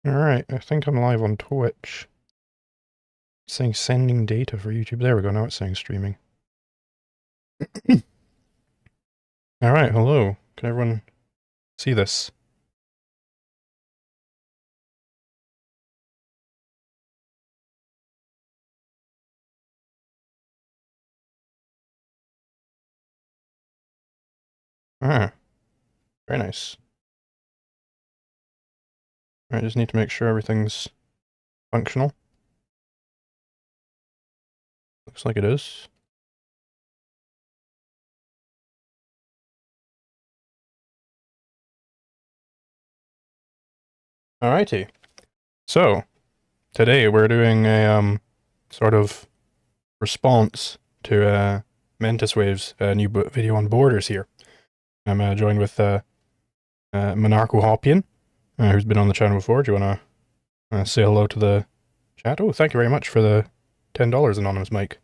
Alright, I think I'm live on Twitch. It's saying sending data for YouTube. There we go, now it's saying streaming. Alright, hello. Can everyone see this? Ah, very nice. I just need to make sure everything's functional. Looks like it is. Alrighty. So, today we're doing a, sort of response to, Mentis Wave's new video on borders here. I'm, joined with, Monarcho Hopian, who's been on the channel before. Do you wanna, say hello to the chat? Oh, thank you very much for the $10, Anonymous Mike.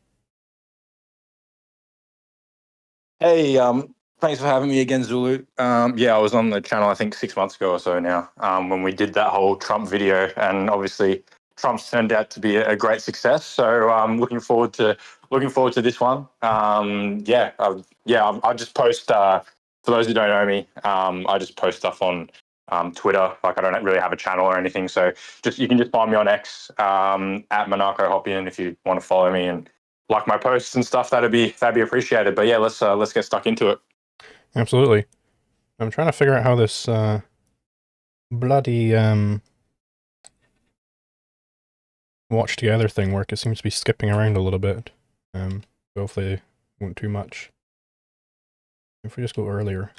Hey, thanks for having me again, Zulu. Yeah, I was on the channel, I think 6 months ago or so now, when we did that whole Trump video, and obviously Trump's turned out to be a great success. So I'm looking forward to this one. I just post. For those who don't know me, I just post stuff on Twitter. Like, I don't really have a channel or anything, so you can just find me on X at Monarcho Hopian if you want to follow me and like my posts and stuff. That'd be appreciated. But yeah, let's get stuck into it. Absolutely. I'm trying to figure out how this, bloody, watch together thing work. It seems to be skipping around a little bit. Hopefully it won't too much. If we just go earlier.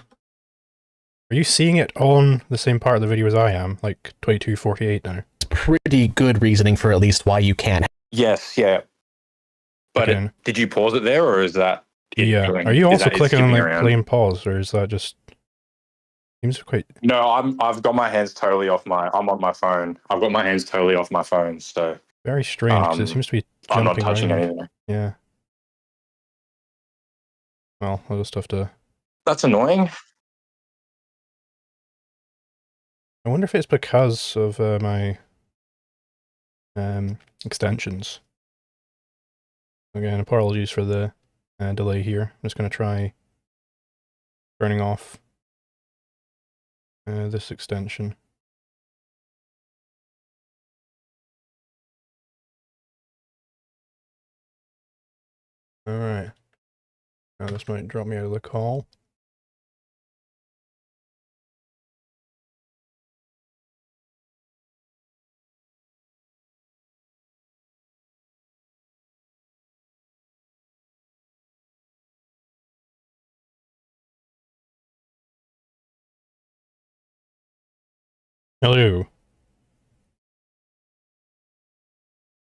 Are you seeing it on the same part of the video as I am? Like 22:48 now? Pretty good reasoning for at least why you can't. Yes, yeah. But did you pause it there, or is that? Yeah. Are you also clicking on like play and pause, or is that just? Seems quite. No, I've got my hands totally off my. I'm on my phone. I've got my hands totally off my phone. So very strange. 'Cause it seems to be jumping I'm not touching around. anything. Yeah. Well, I'll just have to. That's annoying. I wonder if it's because of my extensions. Again, apologies for the delay here. I'm just going to try turning off this extension. Alright. Now this might drop me out of the call. Hello.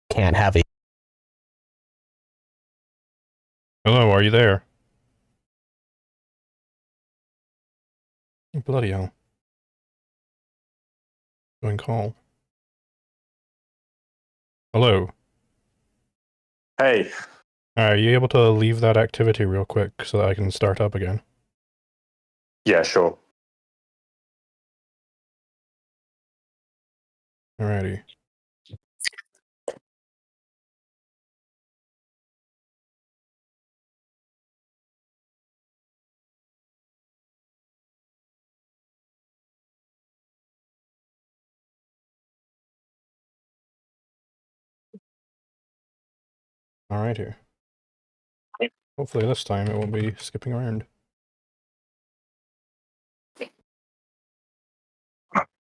Can't have it. Hello, are you there? Bloody hell. Going call. Hello. Hey. Are you able to leave that activity real quick so that I can start up again? Yeah, sure. Alrighty. Alrighty. Hopefully this time it won't be skipping around.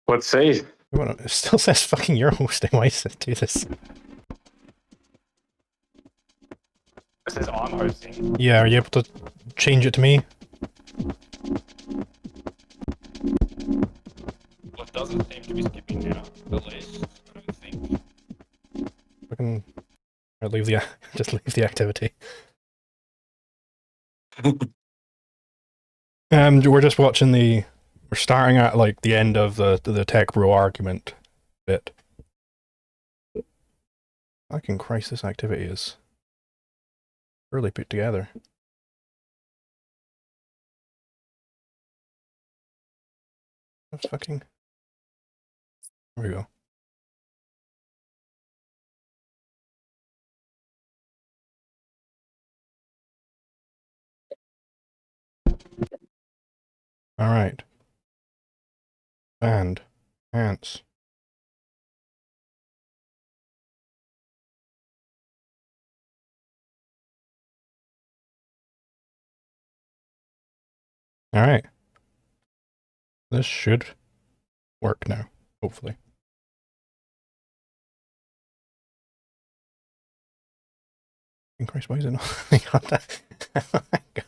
Let's see. It still says fucking you're hosting. Why does it do this? It says I'm hosting. Yeah, are you able to change it to me? Well, it doesn't seem to be skipping now, at least. I don't think. Fucking. I'll leave the just leave the activity. We're just watching the. We're starting at like the end of the tech bro argument bit. Fucking Christ, this activity is really put together. That's fucking. There we go. All right. And ants. All right. This should work now, hopefully. Christ, why is it not? Oh my God.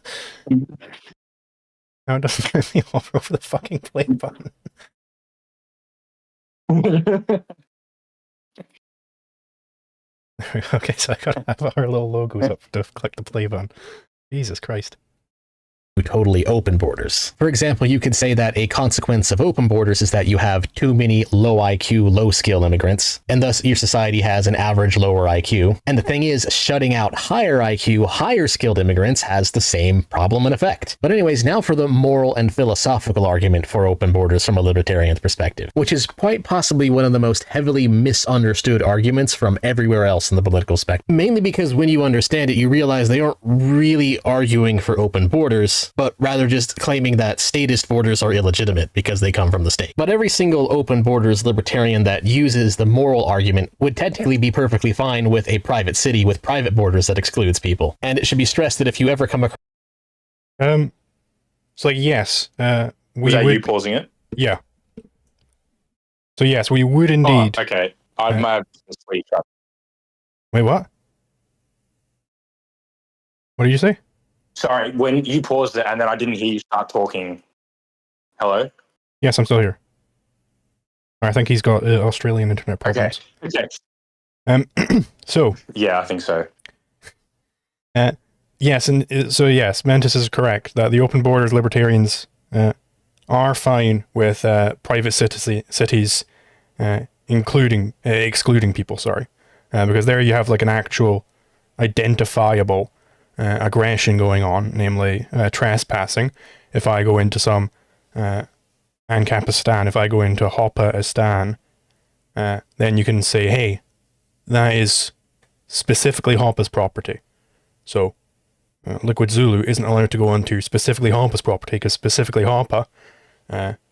Now it doesn't let me hover over the fucking play button. Okay, so I gotta have our little logos up to click the play button. Jesus Christ. Totally open borders. For example, you could say that a consequence of open borders is that you have too many low IQ, low skill immigrants, and thus your society has an average lower IQ. And the thing is, shutting out higher IQ, higher skilled immigrants has the same problem and effect. But anyways, now for the moral and philosophical argument for open borders from a libertarian perspective, which is quite possibly one of the most heavily misunderstood arguments from everywhere else in the political spectrum. Mainly because when you understand it, you realize they aren't really arguing for open borders, but rather just claiming that statist borders are illegitimate because they come from the state. But every single open borders libertarian that uses the moral argument would technically be perfectly fine with a private city with private borders that excludes people. And it should be stressed that if you ever come across... So yes, Was that you pausing it? Yeah. So yes, we would indeed... Oh, okay. I might have sleep. Wait, what? What did you say? Sorry, when you paused it and then I didn't hear you start talking. Hello? Yes, I'm still here. I think he's got Australian internet problems. Okay. So... Yeah, I think so. Yes, and so yes, Mentis is correct that the open borders libertarians are fine with private cities, excluding people. Sorry, because there you have like an actual identifiable aggression going on, namely trespassing. If I go into some Ancapistan, if I go into Hoppaistan, then you can say, hey, that is specifically Hoppa's property. So Liquid Zulu isn't allowed to go onto specifically Hoppa's property because specifically Hoppa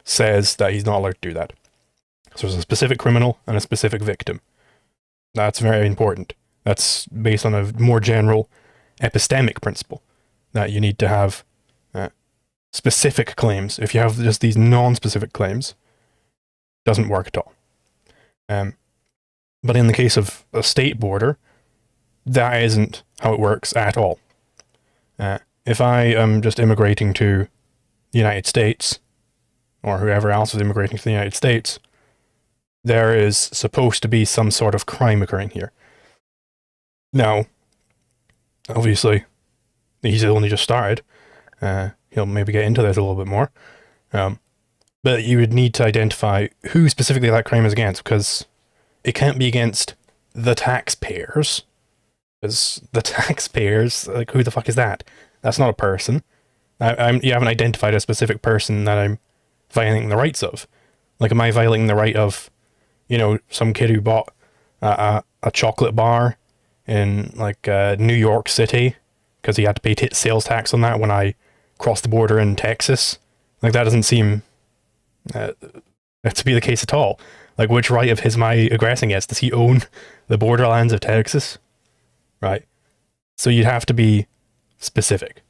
says that he's not allowed to do that. So there's a specific criminal and a specific victim. That's very important. That's based on a more general epistemic principle that you need to have specific claims. If you have just these non-specific claims, it doesn't work at all. But in the case of a state border, that isn't how it works at all. If I am just immigrating to the United States, or whoever else is immigrating to the United States, there is supposed to be some sort of crime occurring here. Now, obviously, he's only just started. He'll maybe get into this a little bit more. But you would need to identify who specifically that crime is against, because it can't be against the taxpayers. Because the taxpayers, like, who the fuck is that? That's not a person. You haven't identified a specific person that I'm violating the rights of. Like, am I violating the right of, some kid who bought a chocolate bar in, like, New York City because he had to pay sales tax on that when I crossed the border in Texas? Like, that doesn't seem to be the case at all. Like, which right of his am I aggressing against? Does he own the borderlands of Texas? Right? So you'd have to be specific.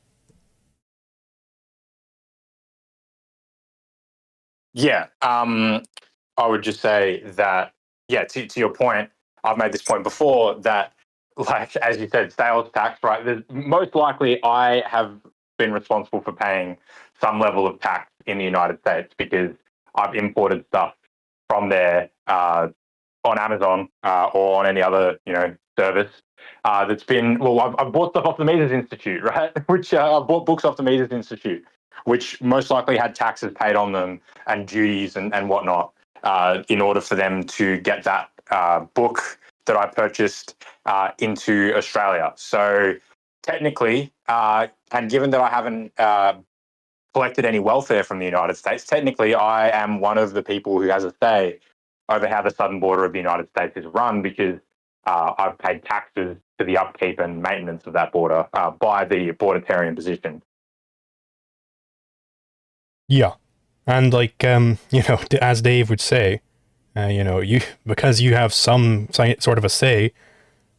Yeah. I would just say that, to your point, I've made this point before that, like, as you said, sales tax, right? Most likely I have been responsible for paying some level of tax in the United States because I've imported stuff from there on Amazon or on any other, service that's been, I've bought stuff off the Mises Institute, right? Which I've bought books off the Mises Institute, which most likely had taxes paid on them and duties and whatnot in order for them to get that book that I purchased into Australia. So technically, and given that I haven't collected any welfare from the United States, technically I am one of the people who has a say over how the southern border of the United States is run because I've paid taxes to the upkeep and maintenance of that border by the bordertarian position. Yeah. And like, as Dave would say, because you have some sort of a say,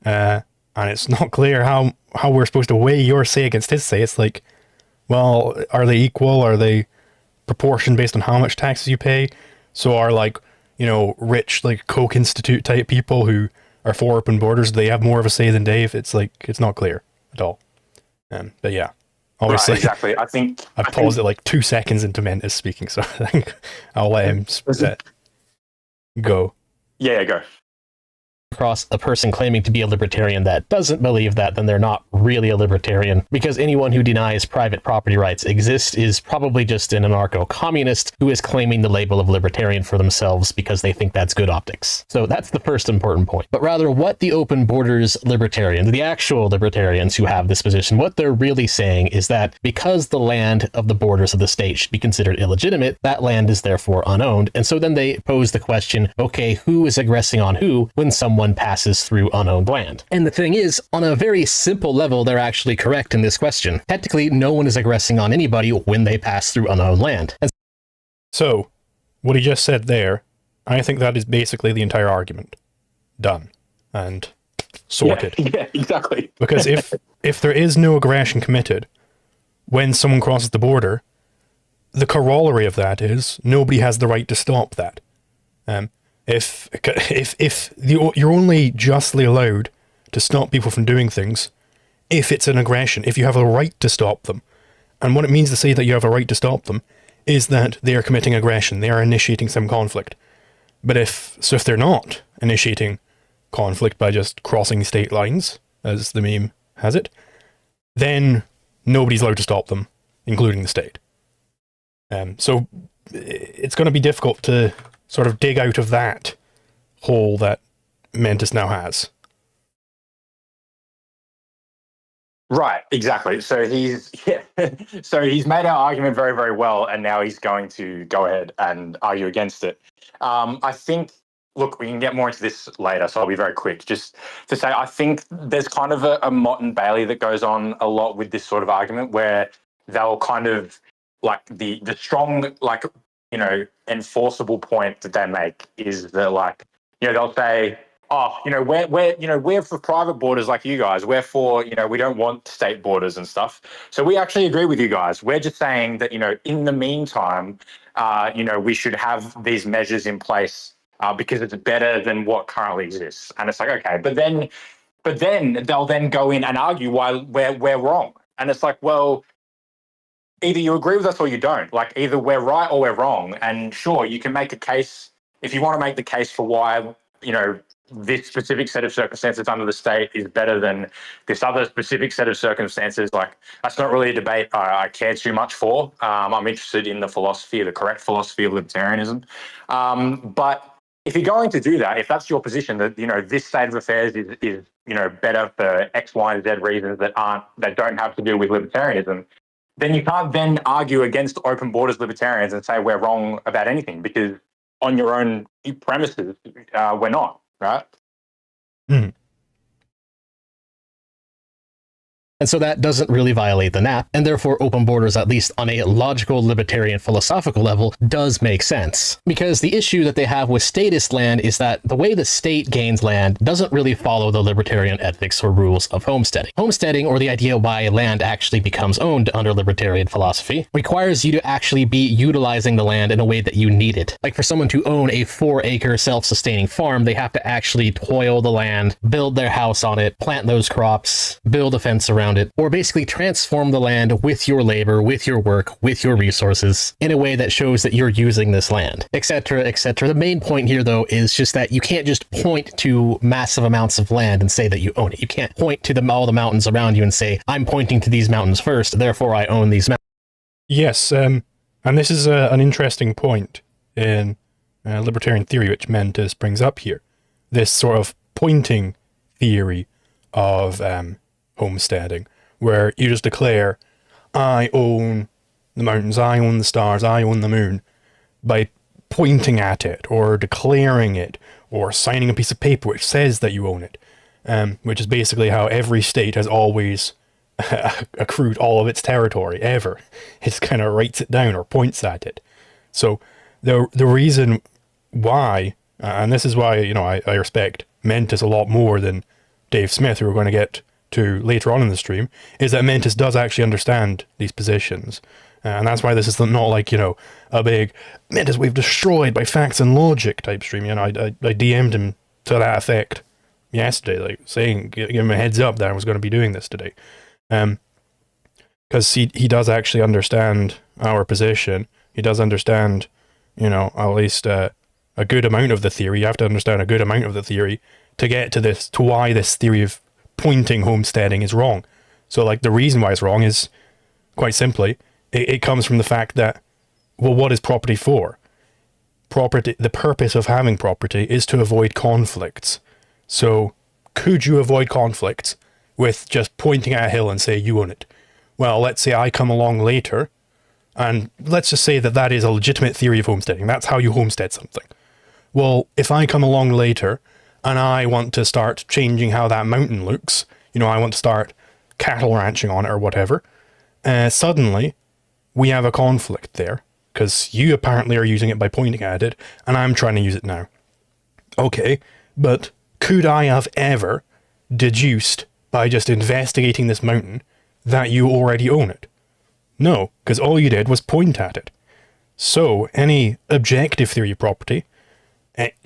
and it's not clear how we're supposed to weigh your say against his say. It's like, well, are they equal? Are they proportioned based on how much taxes you pay? So are like, rich, like Koch Institute type people who are for open borders, do they have more of a say than Dave? It's like, it's not clear at all. But yeah, obviously, Right, exactly. I've paused it like 2 seconds into Mentis speaking, so I think I'll let him go. Yeah, go. Across a person claiming to be a libertarian that doesn't believe that, then they're not really a libertarian, because anyone who denies private property rights exist is probably just an anarcho-communist who is claiming the label of libertarian for themselves because they think that's good optics. So that's the first important point. But rather, what the open borders libertarians, the actual libertarians who have this position, what they're really saying is that because the land of the borders of the state should be considered illegitimate, that land is therefore unowned. And so then they pose the question, okay, who is aggressing on who when someone passes through unowned land? And the thing is, on a very simple level, they're actually correct in this question. Technically, no one is aggressing on anybody when they pass through unowned land. And so, what he just said there, I think that is basically the entire argument. Done. And sorted. Yeah, exactly. Because if there is no aggression committed when someone crosses the border, the corollary of that is nobody has the right to stop that. If you're only justly allowed to stop people from doing things if it's an aggression, if you have a right to stop them. And what it means to say that you have a right to stop them is that they are committing aggression, they are initiating some conflict. But if they're not initiating conflict by just crossing state lines, as the meme has it, then nobody's allowed to stop them, including the state. So it's going to be difficult to sort of dig out of that hole that Mentis now has. Right, exactly. So he's made our argument very, very well, and now he's going to go ahead and argue against it. I think, look, we can get more into this later, so I'll be very quick. Just to say, I think there's kind of a Mott and Bailey that goes on a lot with this sort of argument, where they'll kind of like the strong, like, enforceable point that they make is that, like, they'll say, oh, we're for private borders like you guys. We're for, we don't want state borders and stuff. So we actually agree with you guys. We're just saying that, in the meantime, we should have these measures in place because it's better than what currently exists. And it's like, okay, but then they'll then go in and argue why we're wrong. And it's like, well, either you agree with us or you don't. Like, either we're right or we're wrong. And sure, you can make a case if you want to make the case for why, this specific set of circumstances under the state is better than this other specific set of circumstances. Like, that's not really a debate I care too much for. I'm interested in the correct philosophy of libertarianism. But if you're going to do that, if that's your position, that, this state of affairs is better for X, Y, and Z reasons that don't have to do with libertarianism, then you can't then argue against open borders libertarians and say we're wrong about anything, because on your own premises, we're not, right? Mm. And so that doesn't really violate the NAP, and therefore open borders, at least on a logical, libertarian, philosophical level, does make sense. Because the issue that they have with statist land is that the way the state gains land doesn't really follow the libertarian ethics or rules of homesteading. Homesteading, or the idea why land actually becomes owned under libertarian philosophy, requires you to actually be utilizing the land in a way that you need it. Like, for someone to own a 4-acre self-sustaining farm, they have to actually toil the land, build their house on it, plant those crops, build a fence around it, or basically transform the land with your labor, with your work, with your resources in a way that shows that you're using this land, etc., etc. The main point here, though, is just that you can't just point to massive amounts of land and say that you own it. You can't point to all the mountains around you and say, I'm pointing to these mountains first, therefore I own these mountains. Yes, and this is an interesting point in libertarian theory, which Mentis brings up here. This sort of pointing theory of homesteading, where you just declare, I own the mountains, I own the stars, I own the moon, by pointing at it, or declaring it, or signing a piece of paper which says that you own it, which is basically how every state has always accrued all of its territory ever. It just kind of writes it down or points at it. So the reason why, and this is why, you know, I respect Mentis a lot more than Dave Smith, who we're going to get to later on in the stream, is that Mentis does actually understand these positions. And that's why this is not like, you know, a big Mentis we've destroyed by facts and logic type stream. You know, I DM'd him to that effect yesterday, like saying, give him a heads up that I was going to be doing this today. Because he does actually understand our position. He does understand, you know, at least a good amount of the theory. You have to understand a good amount of the theory to get to this, to why this theory of pointing homesteading is wrong. So, like, the reason why it's wrong is, quite simply, it comes from the fact that, well, what is property for? Property, the purpose of having property is to avoid conflicts. So, could you avoid conflicts with just pointing at a hill and say you own it? Well, let's say I come along later, and let's just say that that is a legitimate theory of homesteading. That's how you homestead something. Well, if I come along later and I want to start changing how that mountain looks, you know, I want to start cattle ranching on it or whatever, suddenly we have a conflict there because you apparently are using it by pointing at it and I'm trying to use it now. Okay, but could I have ever deduced by just investigating this mountain that you already own it? No, because all you did was point at it. So any objective theory of property,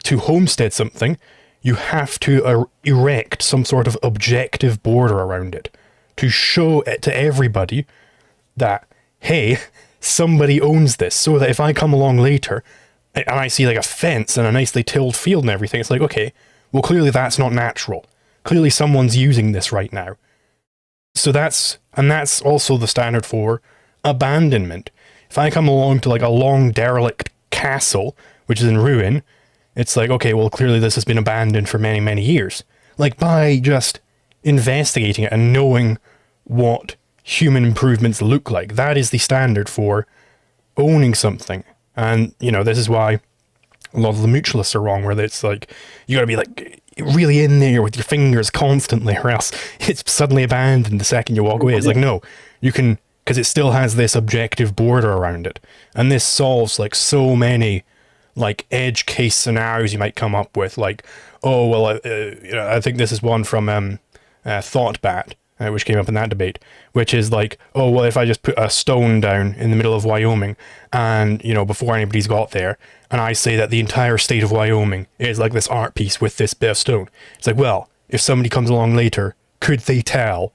to homestead something, you have to erect some sort of objective border around it to show it to everybody that, hey, somebody owns this, so that if I come along later and I see like a fence and a nicely tilled field and everything, it's like, okay, well, clearly that's not natural. Clearly someone's using this right now. So that's also the standard for abandonment. If I come along to like a long derelict castle, which is in ruin, it's like, okay, well, clearly this has been abandoned for many, many years. Like, by just investigating it and knowing what human improvements look like, that is the standard for owning something. And, you know, this is why a lot of the mutualists are wrong, where it's like, you gotta be like really in there with your fingers constantly, or else it's suddenly abandoned the second you walk away. It's like, no, you can, because it still has this objective border around it. And this solves like so many like edge case scenarios you might come up with, like, oh, well, you know, I think this is one from Thoughtbat, which came up in that debate, which is like, oh, well, if I just put a stone down in the middle of Wyoming and, you know, before anybody's got there, and I say that the entire state of Wyoming is like this art piece with this bit of stone, it's like, well, if somebody comes along later, could they tell?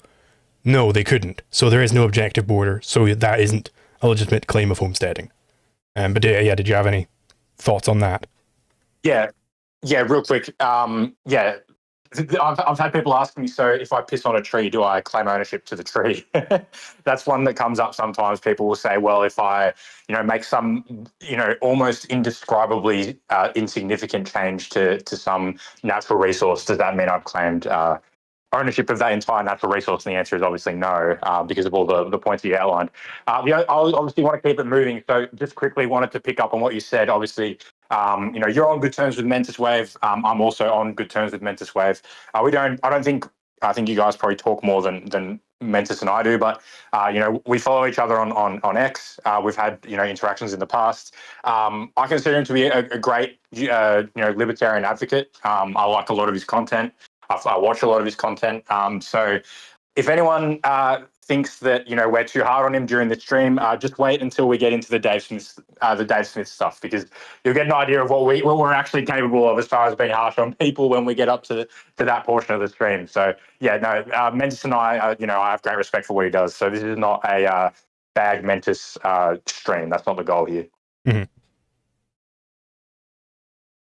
No, they couldn't. So there is no objective border, so that isn't a legitimate claim of homesteading. But yeah, did you have any thoughts on that? Yeah, real quick. Yeah, I've had people ask me, so if I piss on a tree, do I claim ownership to the tree? That's one that comes up sometimes. People will say, well, if I, you know, make some, you know, almost indescribably insignificant change to some natural resource, does that mean I've claimed ownership of that entire natural resource? And the answer is obviously no, because of all the points you outlined. I obviously want to keep it moving. So just quickly wanted to pick up on what you said. Obviously, you know, you're on good terms with Mentis Wave. I'm also on good terms with Mentis Wave. I think you guys probably talk more than Mentis and I do, but you know, we follow each other on X. We've had, you know, interactions in the past. I consider him to be a great you know, libertarian advocate. I like a lot of his content. I watch a lot of his content. So if anyone thinks that, you know, we're too hard on him during the stream, just wait until we get into the Dave Smith stuff, because you'll get an idea of what we're actually capable of as far as being harsh on people when we get up to that portion of the stream. So yeah, no, Mentis and I, you know, I have great respect for what he does. So this is not a bag Mentis stream. That's not the goal here. Mm-hmm.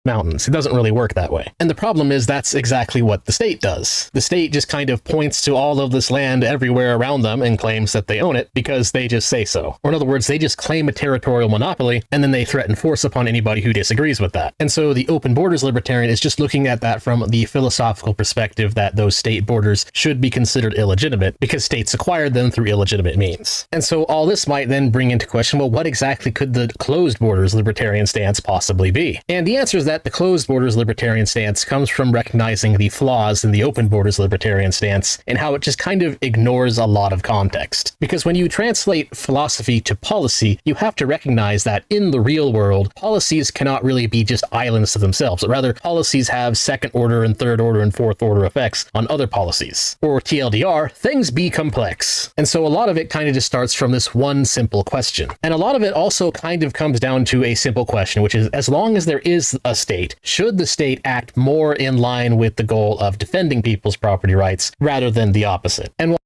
Mountains. It doesn't really work that way. And the problem is that's exactly what the state does. The state just kind of points to all of this land everywhere around them and claims that they own it because they just say so. Or in other words, they just claim a territorial monopoly and then they threaten force upon anybody who disagrees with that. And so the open borders libertarian is just looking at that from the philosophical perspective that those state borders should be considered illegitimate because states acquired them through illegitimate means. And so all this might then bring into question, well, what exactly could the closed borders libertarian stance possibly be? And the answer is that that the closed borders libertarian stance comes from recognizing the flaws in the open borders libertarian stance and how it just kind of ignores a lot of context. Because when you translate philosophy to policy, you have to recognize that in the real world, policies cannot really be just islands to themselves, but rather policies have second order and third order and fourth order effects on other policies. Or TLDR, things be complex. And so a lot of it kind of just starts from this one simple question. And a lot of it also kind of comes down to a simple question, which is, as long as there is a state, should the state act more in line with the goal of defending people's property rights rather than the opposite? And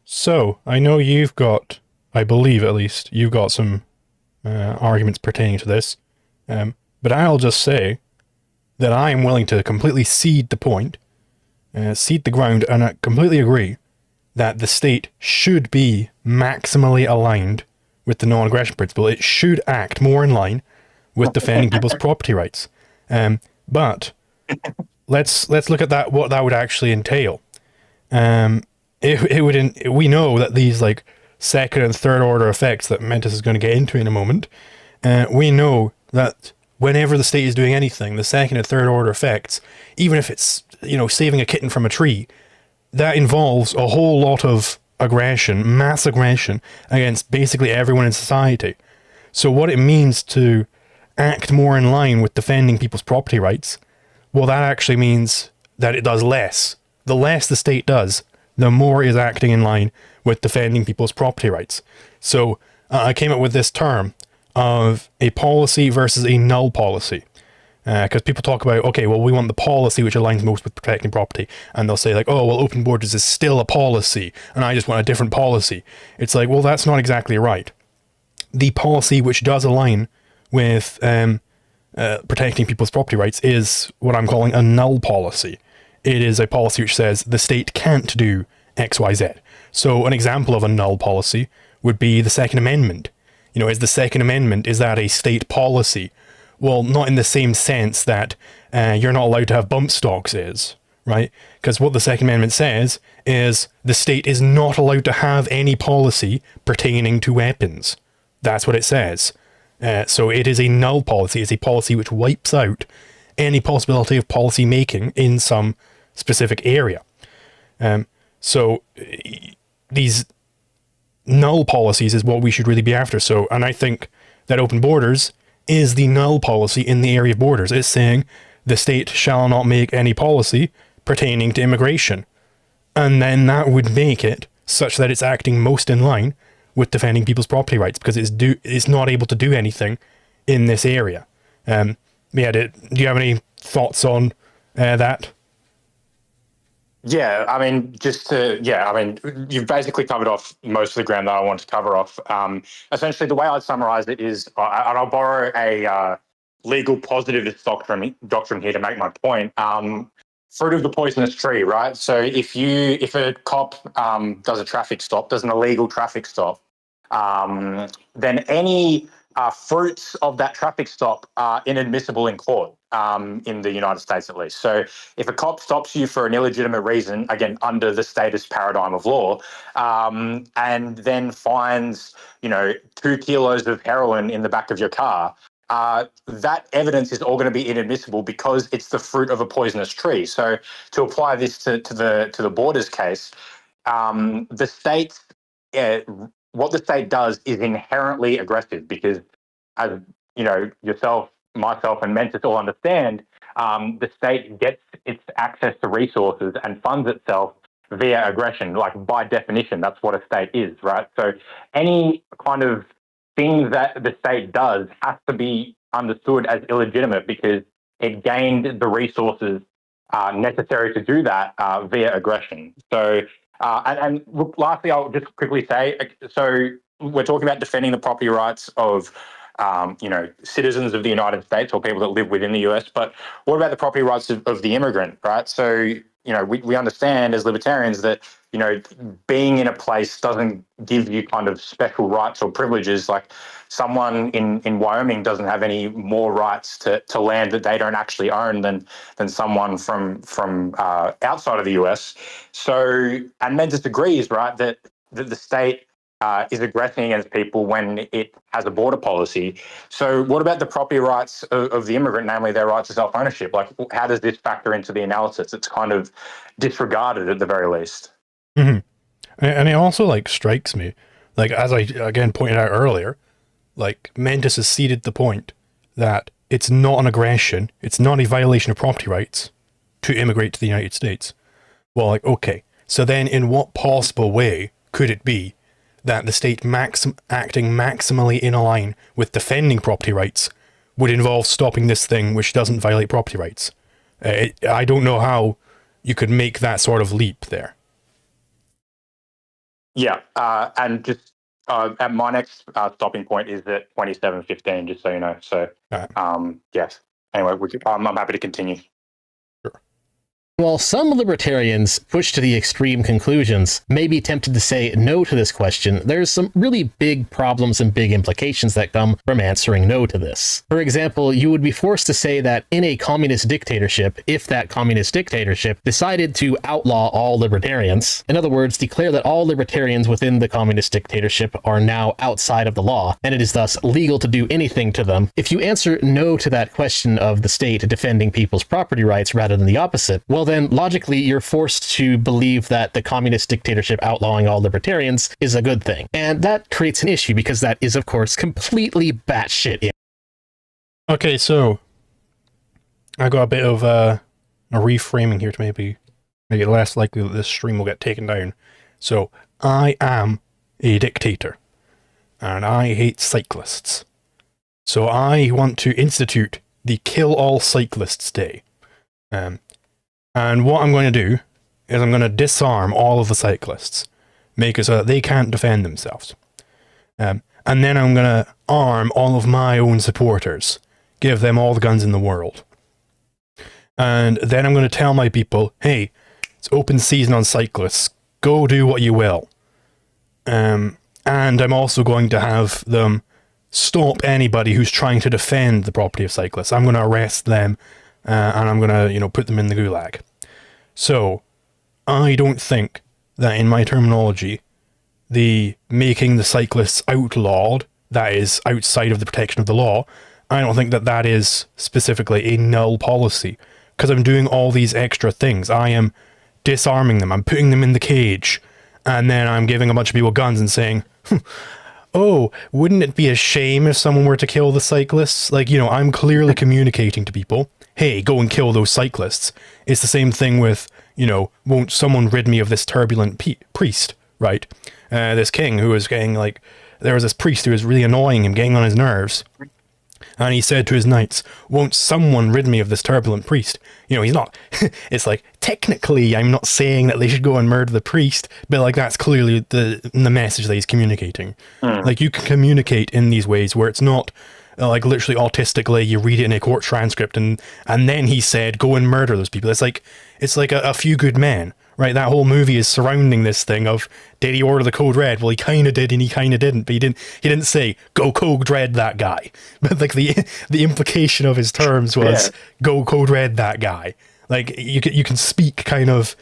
So, I know you've got, I believe at least, you've got some arguments pertaining to this, but I'll just say that I am willing to completely cede the point, cede the ground, and I completely agree that the state should be maximally aligned with the non-aggression principle. It should act more in line with defending people's property rights. But let's look at that, what that would actually entail. We know that these like second and third order effects that Mentis is going to get into in a moment, we know that whenever the state is doing anything, the second and third order effects, even if it's, saving a kitten from a tree, that involves a whole lot of aggression, mass aggression against basically everyone in society. So what it means to act more in line with defending people's property rights, well, that actually means that it does less. The less the state does, the more it is acting in line with defending people's property rights. So I came up with this term of a policy versus a null policy. Because people talk about, okay, well, we want the policy which aligns most with protecting property. And they'll say like, oh, well, open borders is still a policy, and I just want a different policy. It's like, well, that's not exactly right. The policy which does align with protecting people's property rights is what I'm calling a null policy. It is a policy which says the state can't do X, Y, Z. So an example of a null policy would be the Second Amendment. Is the Second Amendment, is that a state policy? Well, not in the same sense that you're not allowed to have bump stocks is, right? Because what the Second Amendment says is the state is not allowed to have any policy pertaining to weapons. That's what it says. So it is a null policy. It's a policy which wipes out any possibility of policy making in some specific area. So these null policies is what we should really be after. So, and I think that open borders is the null policy in the area of borders. It's saying the state shall not make any policy pertaining to immigration. And then that would make it such that it's acting most in line with defending people's property rights, because it's not able to do anything in this area. Do you have any thoughts on that? Yeah, I mean, you've basically covered off most of the ground that I want to cover off. Essentially, the way I'd summarize it is, and I'll borrow a legal positivist doctrine here to make my point. Fruit of the poisonous tree, right? So if a cop does a traffic stop, does an illegal traffic stop, then any fruits of that traffic stop are inadmissible in court, in the United States at least. So if a cop stops you for an illegitimate reason, again, under the status paradigm of law, and then finds, 2 kilos of heroin in the back of your car, that evidence is all going to be inadmissible because it's the fruit of a poisonous tree. So to apply this to the borders case, the state, what the state does is inherently aggressive, because, as yourself, myself, and Mentis all understand, the state gets its access to resources and funds itself via aggression. Like, by definition, that's what a state is, right? So any kind of thing that the state does has to be understood as illegitimate because it gained the resources necessary to do that via aggression. So, and look, lastly, I'll just quickly say, so we're talking about defending the property rights of citizens of the United States or people that live within the US, but what about the property rights of the immigrant, right? So, we understand as libertarians that, being in a place doesn't give you kind of special rights or privileges. Like, someone in Wyoming doesn't have any more rights to land that they don't actually own than someone from outside of the US. So, and Mentis agrees, right, that the state is aggressing against people when it has a border policy. So what about the property rights of the immigrant, namely their right to self-ownership? Like, how does this factor into the analysis? It's kind of disregarded at the very least. Mm-hmm. And it also like strikes me, like as I again pointed out earlier, like Mentis has ceded the point that it's not an aggression, it's not a violation of property rights to immigrate to the United States. Well, like, okay, so then in what possible way could it be that the state acting maximally in line with defending property rights would involve stopping this thing which doesn't violate property rights? I don't know how you could make that sort of leap there. Yeah, and just at my next stopping point is at 27:15, just so you know. So, yes. Anyway, I'm happy to continue. While some libertarians, pushed to the extreme conclusions, may be tempted to say no to this question, there's some really big problems and big implications that come from answering no to this. For example, you would be forced to say that in a communist dictatorship, if that communist dictatorship decided to outlaw all libertarians, in other words, declare that all libertarians within the communist dictatorship are now outside of the law, and it is thus legal to do anything to them, if you answer no to that question of the state defending people's property rights rather than the opposite, well then logically you're forced to believe that the communist dictatorship outlawing all libertarians is a good thing. And that creates an issue because that is, of course, completely batshit. Okay, so I got a bit of a reframing here to maybe make it less likely that this stream will get taken down. So, I am a dictator, and I hate cyclists. So I want to institute the Kill All Cyclists Day. And what I'm going to do is I'm going to disarm all of the cyclists, make it so that they can't defend themselves. And then I'm going to arm all of my own supporters, give them all the guns in the world. And then I'm going to tell my people, hey, it's open season on cyclists, go do what you will. And I'm also going to have them stop anybody who's trying to defend the property of cyclists. I'm going to arrest them, and I'm going to, put them in the gulag. So, I don't think that in my terminology, the making the cyclists outlawed, that is outside of the protection of the law, I don't think that that is specifically a null policy, because I'm doing all these extra things. I am disarming them, I'm putting them in the cage, and then I'm giving a bunch of people guns and saying, oh, wouldn't it be a shame if someone were to kill the cyclists? Like, I'm clearly communicating to people, hey, go and kill those cyclists. It's the same thing with, won't someone rid me of this turbulent priest, right? This king who was getting, there was this priest who was really annoying him, getting on his nerves. And he said to his knights, won't someone rid me of this turbulent priest? He's not, it's like, technically, I'm not saying that they should go and murder the priest, but that's clearly the message that he's communicating. You can communicate in these ways where it's not, literally autistically, you read it in a court transcript and then he said, go and murder those people. It's like a Few Good Men, right? That whole movie is surrounding this thing of, did he order the code red? Well, he kind of did and he kind of didn't, but he didn't say, go code red that guy. But the implication of his terms was, go code red that guy. You can speak kind of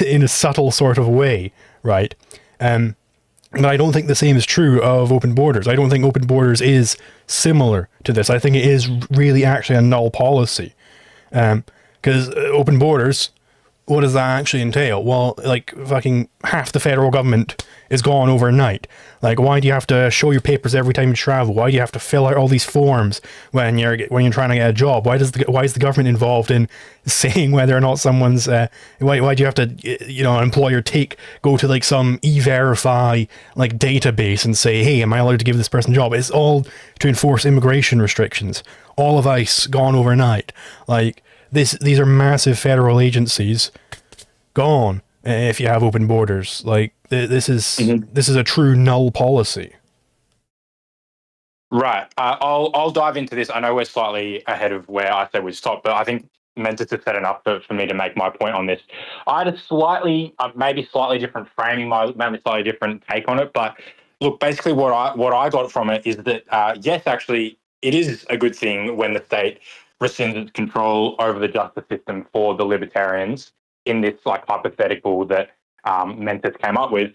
in a subtle sort of way, right? But I don't think the same is true of open borders. I don't think open borders is similar to this. I think it is really actually a null policy. Because open borders, what does that actually entail? Well, fucking half the federal government is gone overnight. Why do you have to show your papers every time you travel? Why do you have to fill out all these forms when you're trying to get a job? Why is the government involved in saying whether or not someone's why do you have to an employer go to some e-verify database and say, hey, am I allowed to give this person a job? It's all to enforce immigration restrictions. All of ICE gone overnight. These are massive federal agencies gone if you have open borders. This is a true null policy. Right. I'll dive into this. I know we're slightly ahead of where I said we'd stop, but I think Mentis has set enough for me to make my point on this. I had a maybe slightly different framing, maybe slightly different take on it. But look, basically what I got from it is that, yes, actually, it is a good thing when the state rescinds its control over the justice system for the libertarians in this hypothetical that Mentis came up with.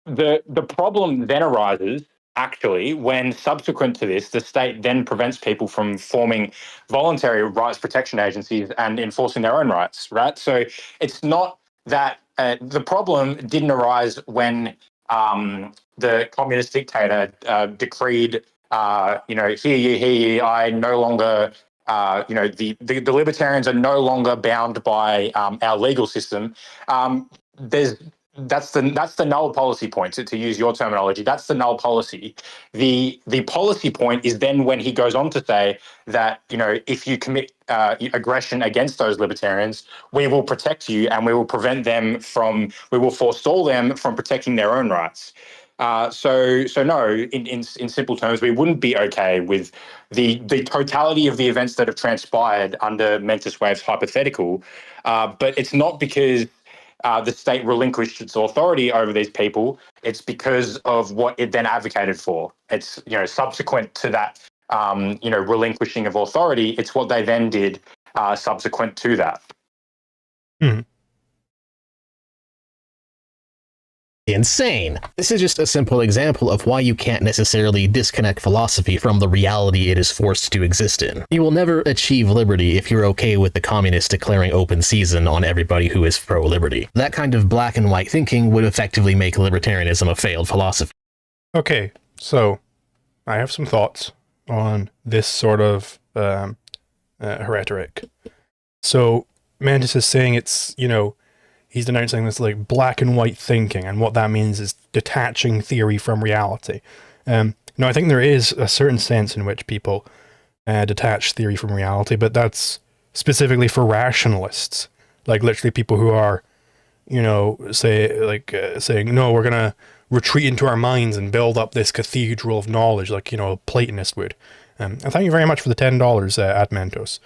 the problem then arises actually when subsequent to this, the state then prevents people from forming voluntary rights protection agencies and enforcing their own rights, right? So it's not that the problem didn't arise when the communist dictator decreed, hear ye, I no longer, the libertarians are no longer bound by our legal system. That's the null policy point, to use your terminology. That's the null policy. The policy point is then when he goes on to say that, if you commit aggression against those libertarians, we will protect you and we will forestall them from protecting their own rights. So no, in simple terms, we wouldn't be okay with the totality of the events that have transpired under Mentis Wave's hypothetical, but it's not because the state relinquished its authority over these people. It's because of what it then advocated for. It's, subsequent to that, relinquishing of authority, it's what they then did subsequent to that. Hmm. Insane. This is just a simple example of why you can't necessarily disconnect philosophy from the reality it is forced to exist in. You will never achieve liberty if you're okay with the communists declaring open season on everybody who is pro-liberty. That kind of black and white thinking would effectively make libertarianism a failed philosophy. Okay, so I have some thoughts on this sort of rhetoric. So Mentis is saying it's, he's denouncing this like black and white thinking, and what that means is detaching theory from reality. Now, I think there is a certain sense in which people detach theory from reality, but that's specifically for rationalists, like literally people who are, saying, no, we're going to retreat into our minds and build up this cathedral of knowledge, like, a Platonist would. And thank you very much for the $10, Mentos.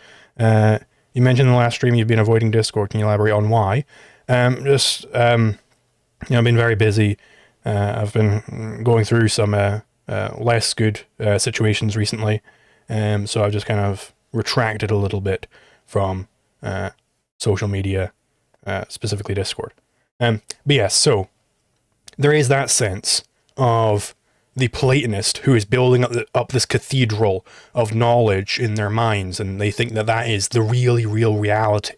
You mentioned in the last stream you've been avoiding Discord. Can you elaborate on why? I've been very busy. I've been going through some less good situations recently, so I've just kind of retracted a little bit from social media, specifically Discord. But yes, so there is that sense of the Platonist who is building up this cathedral of knowledge in their minds, and they think that that is the really real reality.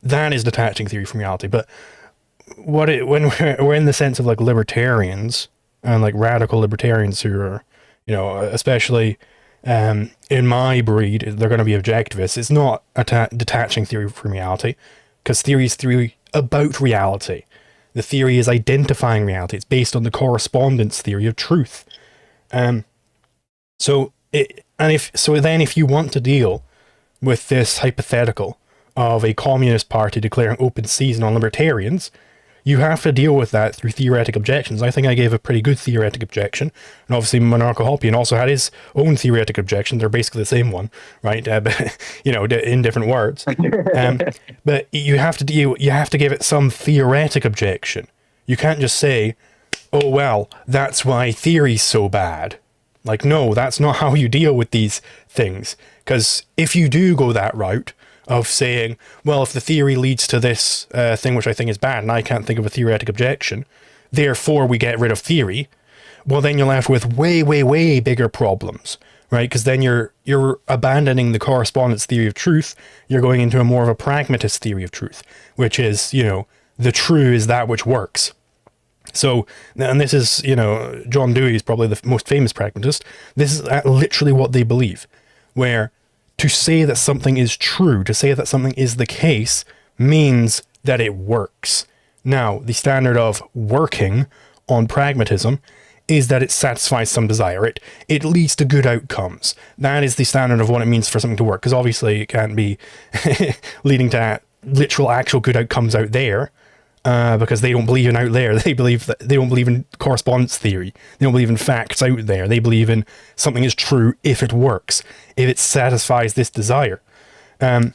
That is detaching theory from reality. But when we're in the sense of like libertarians and like radical libertarians who are, especially in my breed, they're going to be objectivists. It's not detaching theory from reality, because theory is theory about reality. The theory is identifying reality. It's based on the correspondence theory of truth. So if you want to deal with this hypothetical of a communist party declaring open season on libertarians, you have to deal with that through theoretic objections. I think I gave a pretty good theoretic objection, and obviously Monarcho-Hopian also had his own theoretic objection. They're basically the same one, right? But in different words. But you have to give it some theoretic objection. You can't just say, "Oh well, that's why theory's so bad." Like, no, that's not how you deal with these things. Because if you do go that route of saying, well, if the theory leads to this thing which I think is bad and I can't think of a theoretic objection, therefore we get rid of theory, well, then you're left with way, way, way bigger problems, right? Because then you're abandoning the correspondence theory of truth. You're going into a more of a pragmatist theory of truth, which is, the true is that which works. So, and this is, John Dewey is probably the most famous pragmatist. This is literally what they believe, where to say that something is true, to say that something is the case, means that it works. Now, the standard of working on pragmatism is that it satisfies some desire. It leads to good outcomes. That is the standard of what it means for something to work, because obviously it can't be leading to literal actual good outcomes out there, because they don't believe in out there. They don't believe in correspondence theory. They don't believe in facts out there. They believe in something is true if it works, if it satisfies this desire. And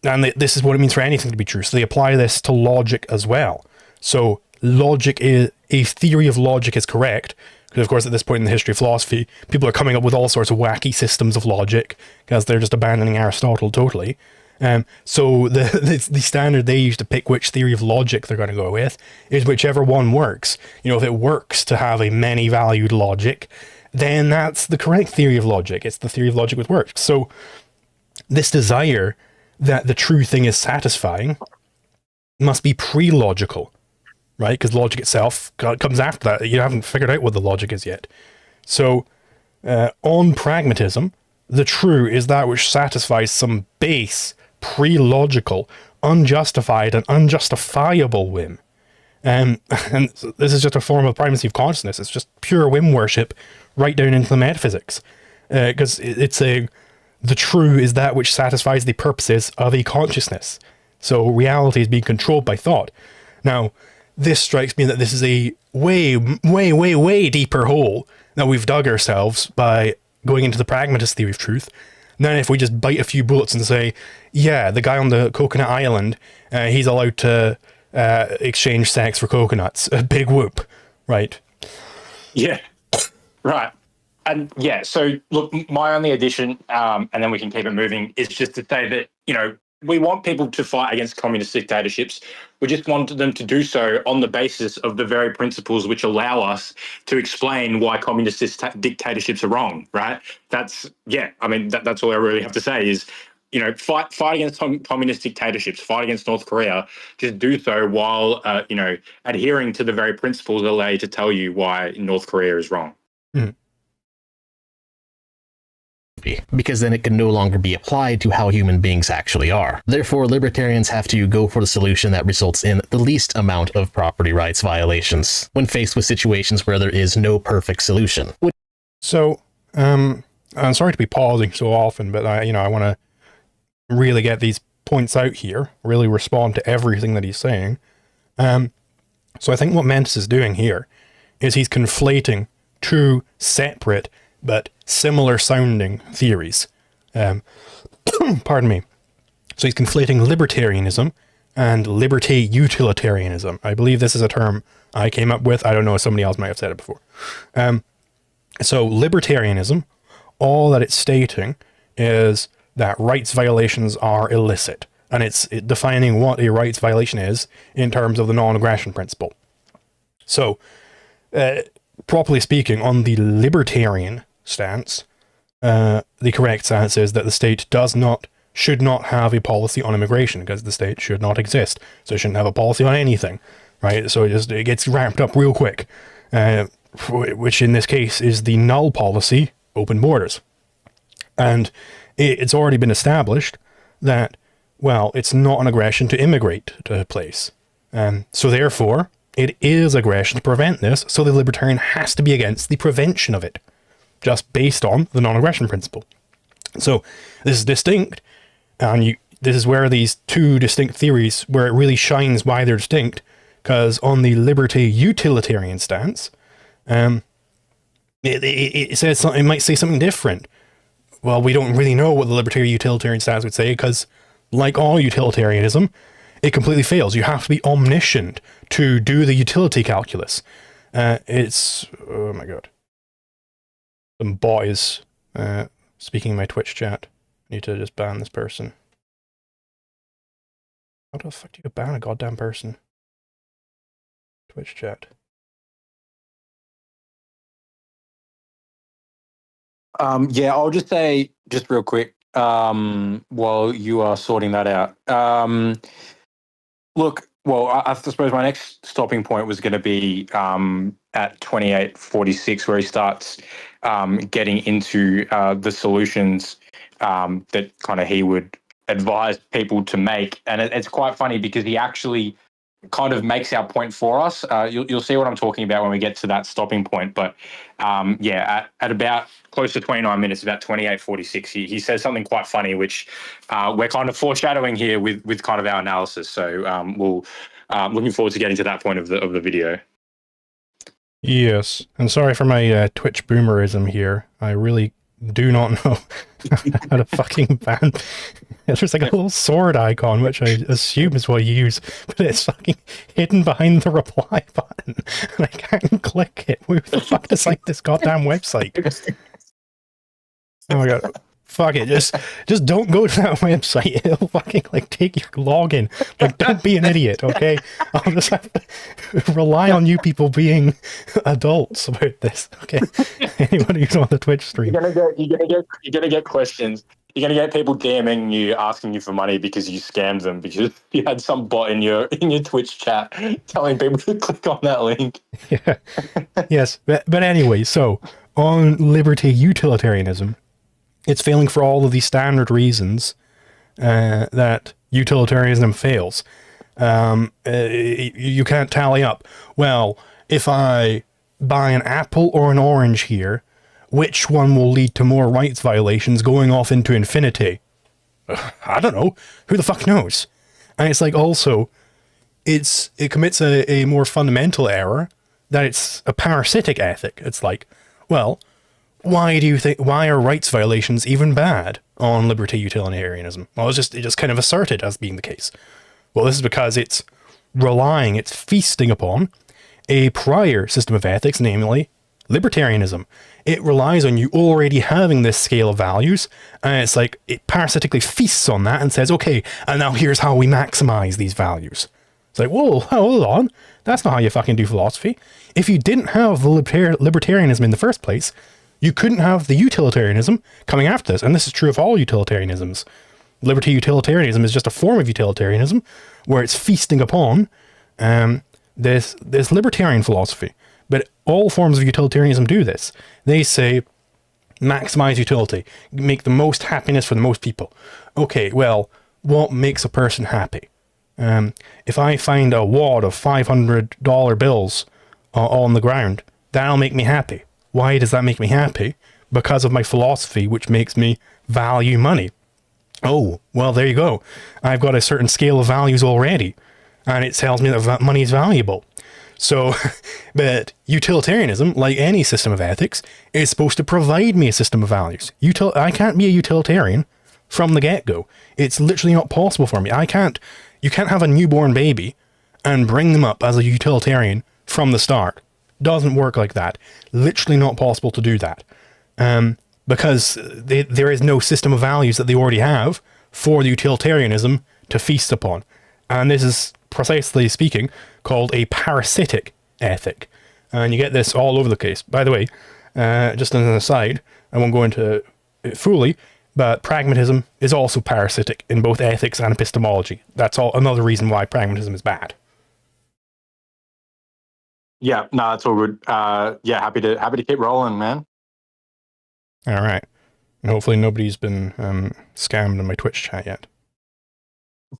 this is what it means for anything to be true. So they apply this to logic as well. So logic is a theory of logic is correct, because of course at this point in the history of philosophy, people are coming up with all sorts of wacky systems of logic because they're just abandoning Aristotle totally. So the standard they use to pick which theory of logic they're going to go with is whichever one works. You know, if it works to have a many-valued logic, then that's the correct theory of logic. It's the theory of logic which works. So this desire that the true thing is satisfying must be pre-logical, right? Because logic itself comes after that. You haven't figured out what the logic is yet. So on pragmatism, the true is that which satisfies some base, pre-logical, unjustified and unjustifiable whim. And this is just a form of primacy of consciousness. It's just pure whim worship right down into the metaphysics. Because it's saying the true is that which satisfies the purposes of a consciousness. So reality is being controlled by thought. Now, this strikes me that this is a way, way, way, way deeper hole that we've dug ourselves by going into the pragmatist theory of truth. Then if we just bite a few bullets and say, yeah, the guy on the coconut island, he's allowed to exchange sex for coconuts. A big whoop, right? Yeah, right. And yeah, so look, my only addition, and then we can keep it moving, is just to say that, you know, we want people to fight against communist dictatorships. We just want them to do so on the basis of the very principles which allow us to explain why communist dictatorships are wrong, right? That's, yeah, I mean, that's all I really have to say is, you know, fight against communist dictatorships, fight against North Korea, just do so while, you know, adhering to the very principles that allow you to tell you why North Korea is wrong. Mm. Because then it can no longer be applied to how human beings actually are. Therefore, libertarians have to go for the solution that results in the least amount of property rights violations when faced with situations where there is no perfect solution. So, I'm sorry to be pausing so often, but I want to really get these points out here, really respond to everything that he's saying. So I think what Mentis is doing here is he's conflating two separate but similar sounding theories. Pardon me. So he's conflating libertarianism and liberty utilitarianism. I believe this is a term I came up with. I don't know if somebody else might have said it before. So libertarianism, all that it's stating is that rights violations are illicit. And it's defining what a rights violation is in terms of the non-aggression principle. So, properly speaking, on the libertarian stance, the correct stance is that the state should not have a policy on immigration because the state should not exist. So it shouldn't have a policy on anything, right? So it gets wrapped up real quick, which in this case is the null policy, open borders. And it's already been established that, well, it's not an aggression to immigrate to a place. So therefore, it is aggression to prevent this, so the libertarian has to be against the prevention of it, just based on the non-aggression principle. So this is distinct, and this is where these two distinct theories, where it really shines why they're distinct, because on the liberty utilitarian stance, it says something, it might say something different. Well, we don't really know what the libertarian utilitarian stance would say, because like all utilitarianism, it completely fails. You have to be omniscient to do the utility calculus. Oh my god. Some bot is speaking in my Twitch chat. I need to just ban this person. How the fuck do you ban a goddamn person? Twitch chat. Yeah, I'll just say, just real quick, while you are sorting that out. Look, well, I suppose my next stopping point was going to be at 2846, where he starts getting into the solutions that kind of he would advise people to make. And it's quite funny because he actually kind of makes our point for us. You'll see what I'm talking about when we get to that stopping point. But yeah, at about close to 29 minutes, about 28:46, he says something quite funny, which we're kind of foreshadowing here with kind of our analysis. So we'll looking forward to getting to that point of the video. Yes, and sorry for my Twitch boomerism here. I really do not know how to fucking ban. There's like a little sword icon, which I assume is what you use, but it's fucking hidden behind the reply button, and I can't click it. Who the fuck designed this goddamn website? Oh my god. fuck it. Just don't go to that website. It'll fucking like take your login. Like, don't be an idiot, okay? I'll just have to rely on you people being adults about this, okay? Anyone who's on the Twitch stream. You're gonna get questions. You're gonna get people DMing you, asking you for money because you scammed them because you had some bot in your Twitch chat telling people to click on that link. Yeah. Yes, but anyway, so on liberty utilitarianism, it's failing for all of these standard reasons that utilitarianism fails. You can't tally up. Well, if I buy an apple or an orange here, which one will lead to more rights violations going off into infinity? I don't know. Who the fuck knows? And it's like, also, it commits a more fundamental error, that it's a parasitic ethic. It's like, well, why are rights violations even bad on liberty utilitarianism? Well, it's just kind of asserted as being the case. Well, this is because it's feasting upon a prior system of ethics, namely libertarianism. It relies on you already having this scale of values, and it's like it parasitically feasts on that and says, okay, and now here's how we maximize these values. It's like, whoa, hold on. That's not how you fucking do philosophy. If you didn't have the libertarianism in the first place, you couldn't have the utilitarianism coming after this. And this is true of all utilitarianisms. Liberty utilitarianism is just a form of utilitarianism where it's feasting upon this libertarian philosophy. But all forms of utilitarianism do this. They say, maximize utility, make the most happiness for the most people. Okay, well, what makes a person happy? If I find a wad of $500 bills on the ground, that'll make me happy. Why does that make me happy? Because of my philosophy, which makes me value money. Oh, well, there you go. I've got a certain scale of values already, and it tells me that money is valuable. So, but utilitarianism, like any system of ethics, is supposed to provide me a system of values. I can't be a utilitarian from the get-go. It's literally not possible for me. You can't have a newborn baby and bring them up as a utilitarian from the start. Doesn't work like that. Literally not possible to do that. Because there is no system of values that they already have for the utilitarianism to feast upon. And this is, precisely speaking, called a parasitic ethic. And you get this all over the case. By the way, just as an aside, I won't go into it fully, but pragmatism is also parasitic in both ethics and epistemology. That's all another reason why pragmatism is bad. Yeah, no, that's all good. Yeah, happy to keep rolling, man. All right. And hopefully nobody's been scammed in my Twitch chat yet.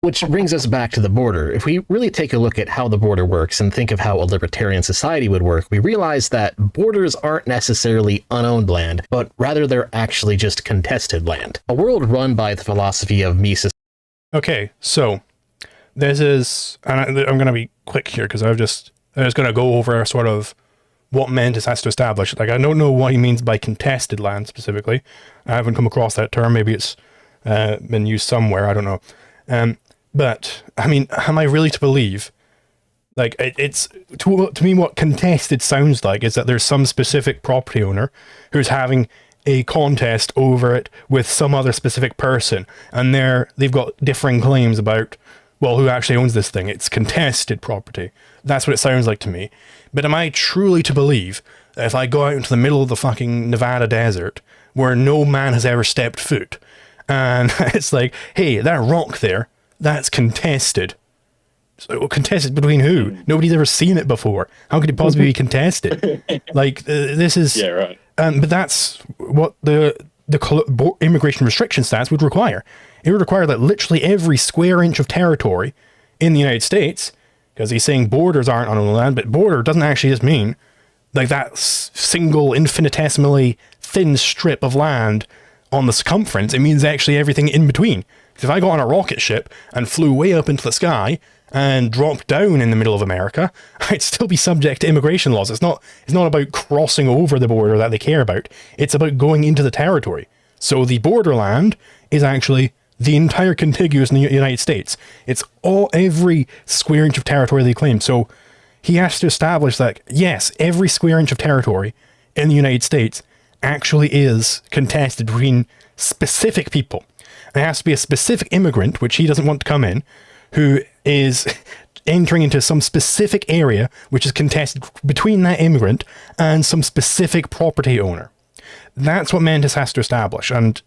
Which brings us back to the border. If we really take a look at how the border works and think of how a libertarian society would work, we realize that borders aren't necessarily unowned land, but rather they're actually just contested land. A world run by the philosophy of Mises. Okay, so this is, and I'm going to be quick here because I'm just going to go over sort of what Mentis has to establish. Like, I don't know what he means by contested land specifically. I haven't come across that term. Maybe it's been used somewhere. I don't know. But I mean, am I really to believe, like, it's to me what contested sounds like is that there's some specific property owner who's having a contest over it with some other specific person, and they've got differing claims about, well, who actually owns this thing. It's contested property. That's what it sounds like to me. But am I truly to believe that if I go out into the middle of the fucking Nevada desert where no man has ever stepped foot, and it's like, hey, that rock there, that's contested. So, contested between who? Nobody's ever seen it before. How could it possibly be contested? Like, this is... Yeah, right. But that's what the immigration restriction stats would require. It would require that literally every square inch of territory in the United States, because he's saying borders aren't on the land, but border doesn't actually just mean like that single infinitesimally thin strip of land on the circumference. It means actually everything in between. If I got on a rocket ship and flew way up into the sky and dropped down in the middle of America, I'd still be subject to immigration laws. It's not about crossing over the border that they care about. It's about going into the territory. So the borderland is actually the entire contiguous United States. It's every square inch of territory they claim. So he has to establish that, yes, every square inch of territory in the United States actually is contested between specific people. It has to be a specific immigrant, which he doesn't want to come in, who is entering into some specific area which is contested between that immigrant and some specific property owner. That's what Mentis has to establish, and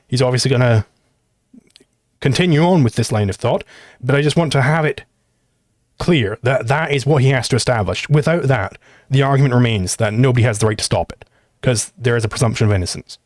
he's obviously going to continue on with this line of thought, but I just want to have it clear that that is what he has to establish. Without that, the argument remains that nobody has the right to stop it, because there is a presumption of innocence.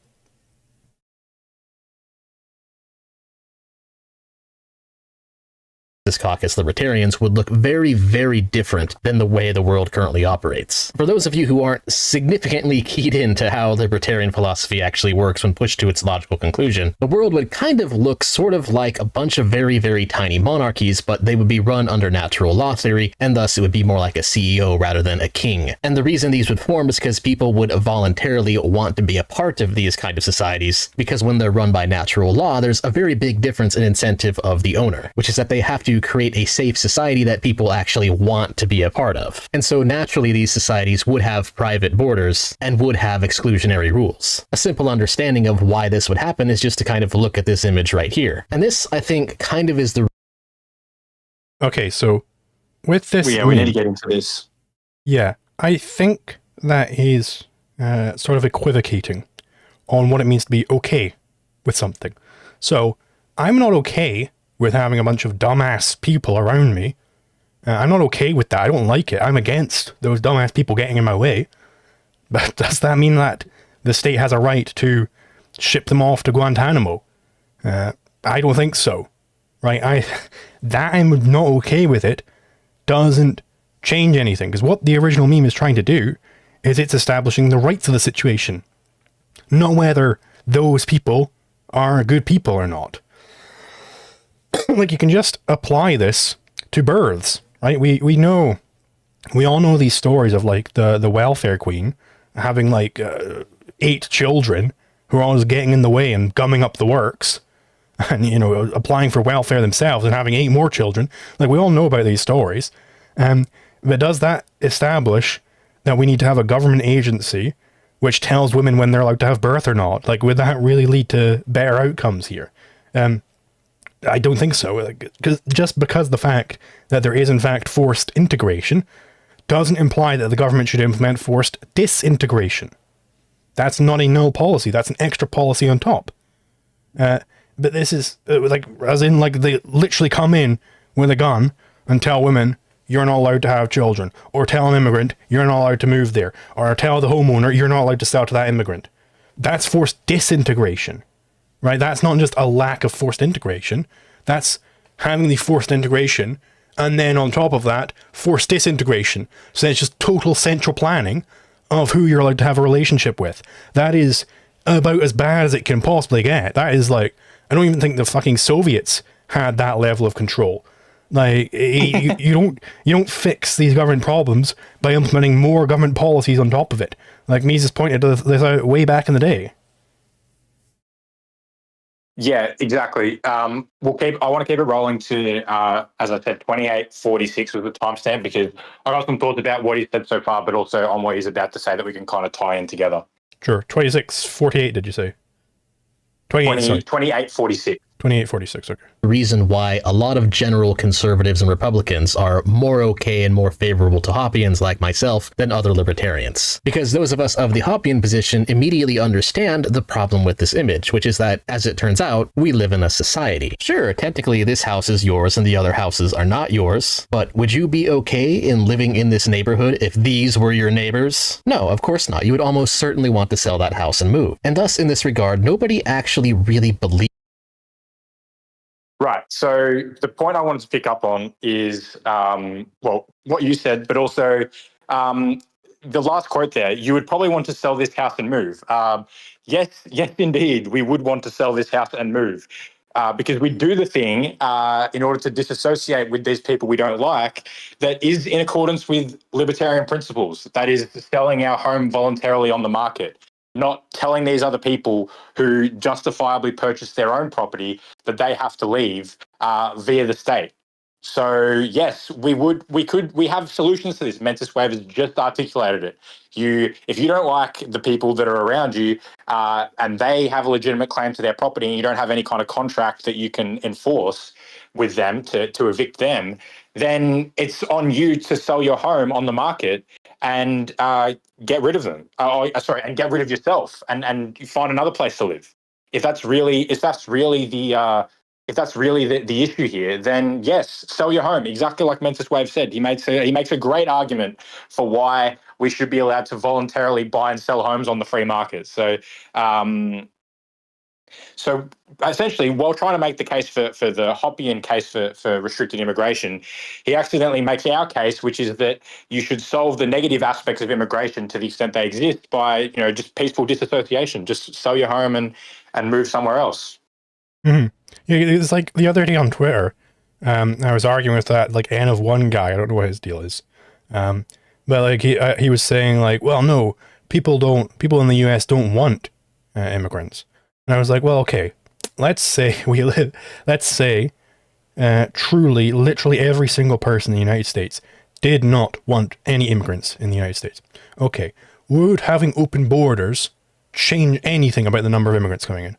This caucus libertarians would look very, very different than the way the world currently operates. For those of you who aren't significantly keyed into how libertarian philosophy actually works when pushed to its logical conclusion, the world would kind of look sort of like a bunch of very, very tiny monarchies, but they would be run under natural law theory, and thus it would be more like a CEO rather than a king. And the reason these would form is because people would voluntarily want to be a part of these kind of societies, because when they're run by natural law, there's a very big difference in incentive of the owner, which is that they have to create a safe society that people actually want to be a part of. And so naturally these societies would have private borders and would have exclusionary rules. A simple understanding of why this would happen is just to kind of look at this image right here. And this, I think, kind of is the... Okay, so with this... Yeah, we need to get into this. Yeah, I think that he's sort of equivocating on what it means to be okay with something. So, I'm not okay with having a bunch of dumbass people around me. I'm not okay with that. I don't like it. I'm against those dumbass people getting in my way. But does that mean that the state has a right to ship them off to Guantanamo? I don't think so. Right? That I'm not okay with it doesn't change anything. Because what the original meme is trying to do is it's establishing the rights of the situation. Not whether those people are good people or not. Like, you can just apply this to births, right? We all know these stories of like the welfare queen having like 8 children who are always getting in the way and gumming up the works, and applying for welfare themselves and having 8 more children. Like, we all know about these stories. But does that establish that we need to have a government agency which tells women when they're allowed to have birth or not? Like, would that really lead to better outcomes here? I don't think so. Just because the fact that there is in fact forced integration doesn't imply that the government should implement forced disintegration. That's not a null policy. That's an extra policy on top. But this is as in they literally come in with a gun and tell women you're not allowed to have children, or tell an immigrant you're not allowed to move there, or tell the homeowner you're not allowed to sell to that immigrant. That's forced disintegration. Right, that's not just a lack of forced integration. That's having the forced integration, and then on top of that, forced disintegration. So it's just total central planning of who you're allowed to have a relationship with. That is about as bad as it can possibly get. That is I don't even think the fucking Soviets had that level of control. Like, you don't fix these government problems by implementing more government policies on top of it. Like, Mises pointed this out way back in the day. Yeah, exactly. I want to keep it rolling to, as I said, 28:46 was the timestamp, because I got some thoughts about what he said so far, but also on what he's about to say that we can kind of tie in together. Sure. 26:48, did you say? 28:46. 28:46, okay. The reason why a lot of general conservatives and Republicans are more okay and more favorable to Hoppians like myself than other libertarians. Because those of us of the Hoppian position immediately understand the problem with this image, which is that, as it turns out, we live in a society. Sure, technically this house is yours and the other houses are not yours, but would you be okay in living in this neighborhood if these were your neighbors? No, of course not. You would almost certainly want to sell that house and move. And thus, in this regard, nobody actually really believes. Right. So the point I wanted to pick up on is, what you said, but also the last quote there. You would probably want to sell this house and move. Yes, indeed, we would want to sell this house and move, because we do the thing in order to disassociate with these people we don't like, that is in accordance with libertarian principles. That is selling our home voluntarily on the market. Not telling these other people who justifiably purchased their own property that they have to leave via the state. So yes, we have solutions to this. Mentis Wave has just articulated it. If you don't like the people that are around you, and they have a legitimate claim to their property, and you don't have any kind of contract that you can enforce with them to evict them, then it's on you to sell your home on the market and get rid of them. And get rid of yourself and find another place to live. If that's really the issue here, then yes, sell your home. Exactly like Mentis Wave said, he makes a great argument for why we should be allowed to voluntarily buy and sell homes on the free market. So, so essentially, while trying to make the case for the Hoppian case for restricted immigration, he accidentally makes our case, which is that you should solve the negative aspects of immigration to the extent they exist by just peaceful disassociation. Just sell your home and move somewhere else. Mm-hmm. Yeah, it's like the other day on Twitter, I was arguing with that like N of one guy. I don't know what his deal is, but like he was saying like, well, no, people in the U.S. don't want immigrants, and I was like, well, okay, let's say truly, literally every single person in the United States did not want any immigrants in the United States. Okay, would having open borders change anything about the number of immigrants coming in?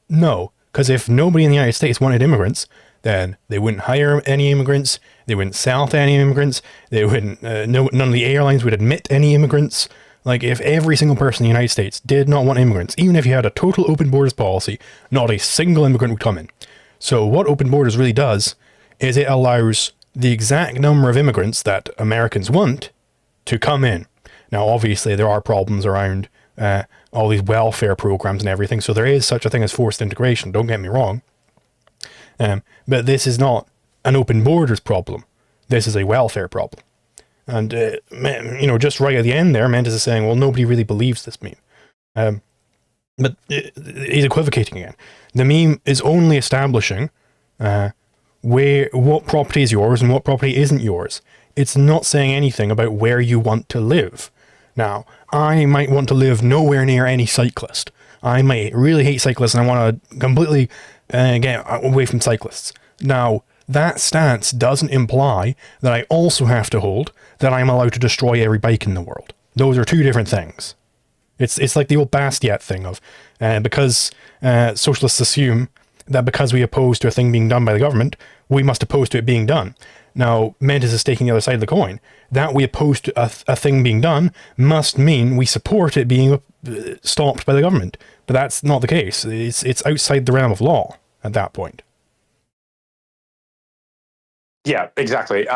No. Because if nobody in the United States wanted immigrants, then they wouldn't hire any immigrants, they wouldn't sell to any immigrants, they wouldn't, none of the airlines would admit any immigrants. Like, if every single person in the United States did not want immigrants, even if you had a total open borders policy, not a single immigrant would come in. So what open borders really does is it allows the exact number of immigrants that Americans want to come in. Now, obviously, there are problems around all these welfare programs and everything. So there is such a thing as forced integration. Don't get me wrong. But this is not an open borders problem. This is a welfare problem. And, just right at the end there, Mentis is saying, well, nobody really believes this meme. But he's equivocating again. The meme is only establishing what property is yours and what property isn't yours. It's not saying anything about where you want to live. Now, I might want to live nowhere near any cyclist. I might really hate cyclists and I want to completely get away from cyclists. Now, that stance doesn't imply that I also have to hold that I'm allowed to destroy every bike in the world. Those are two different things. It's like the old Bastiat thing of, because socialists assume that because we oppose to a thing being done by the government, we must oppose to it being done. Now, Mentis is taking the other side of the coin. That we oppose to a thing being done must mean we support it being stopped by the government. But that's not the case. It's outside the realm of law at that point. Yeah, exactly.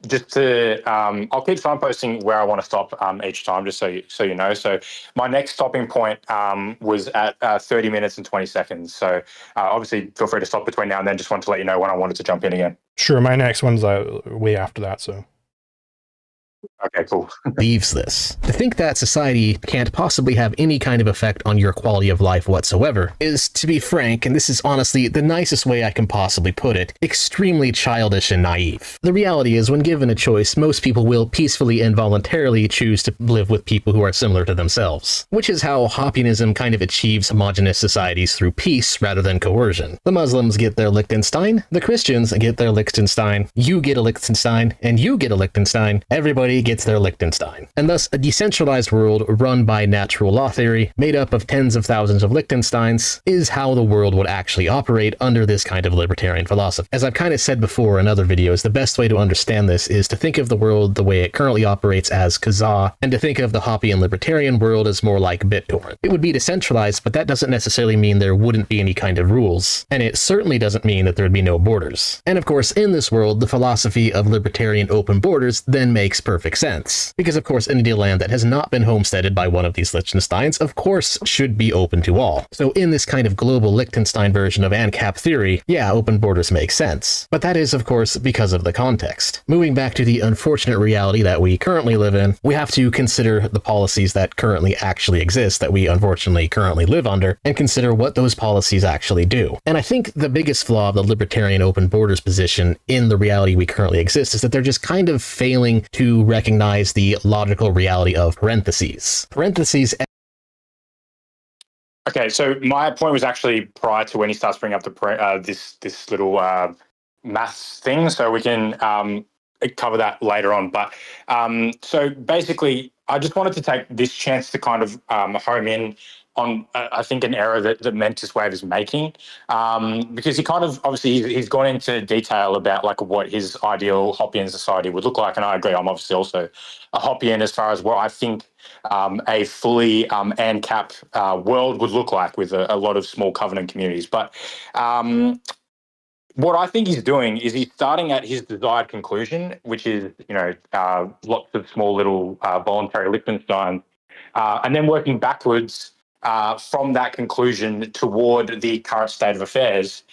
Just to, I'll keep signposting where I want to stop each time, just so you know. So my next stopping point was at 30 minutes and 20 seconds. So obviously, feel free to stop between now and then. Just wanted to let you know when I wanted to jump in again. Sure, my next one's way after that, so. Okay, cool. Believes this. To think that society can't possibly have any kind of effect on your quality of life whatsoever is, to be frank, and this is honestly the nicest way I can possibly put it, extremely childish and naive. The reality is, when given a choice, most people will peacefully and voluntarily choose to live with people who are similar to themselves, which is how Hoppianism kind of achieves homogenous societies through peace rather than coercion. The Muslims get their Liechtenstein, the Christians get their Liechtenstein, you get a Liechtenstein, and you get a Liechtenstein, everybody gets their Liechtenstein. And thus, a decentralized world run by natural law theory, made up of tens of thousands of Liechtensteins, is how the world would actually operate under this kind of libertarian philosophy. As I've kind of said before in other videos, the best way to understand this is to think of the world the way it currently operates as Kazaa, and to think of the Hoppian libertarian world as more like BitTorrent. It would be decentralized, but that doesn't necessarily mean there wouldn't be any kind of rules, and it certainly doesn't mean that there'd be no borders. And of course, in this world, the philosophy of libertarian open borders then makes perfect sense. Because of course, any land that has not been homesteaded by one of these Liechtensteins, of course, should be open to all. So in this kind of global Liechtenstein version of ANCAP theory, yeah, open borders make sense. But that is, of course, because of the context. Moving back to the unfortunate reality that we currently live in, we have to consider the policies that currently actually exist, that we unfortunately currently live under, and consider what those policies actually do. And I think the biggest flaw of the libertarian open borders position in the reality we currently exist is that they're just kind of failing to recognize the logical reality of parentheses. Okay, so my point was actually prior to when he starts bringing up the this little maths thing, so we can cover that later on. But so basically, I just wanted to take this chance to kind of home in on, I think, an error that Mentis Wave is making, because he kind of, obviously, he's gone into detail about like what his ideal Hoppian society would look like. And I agree, I'm obviously also a Hoppian as far as what I think a fully ANCAP world would look like, with a lot of small covenant communities. But what I think he's doing is he's starting at his desired conclusion, which is, lots of small little voluntary Liechtensteins, and then working backwards from that conclusion toward the current state of affairs,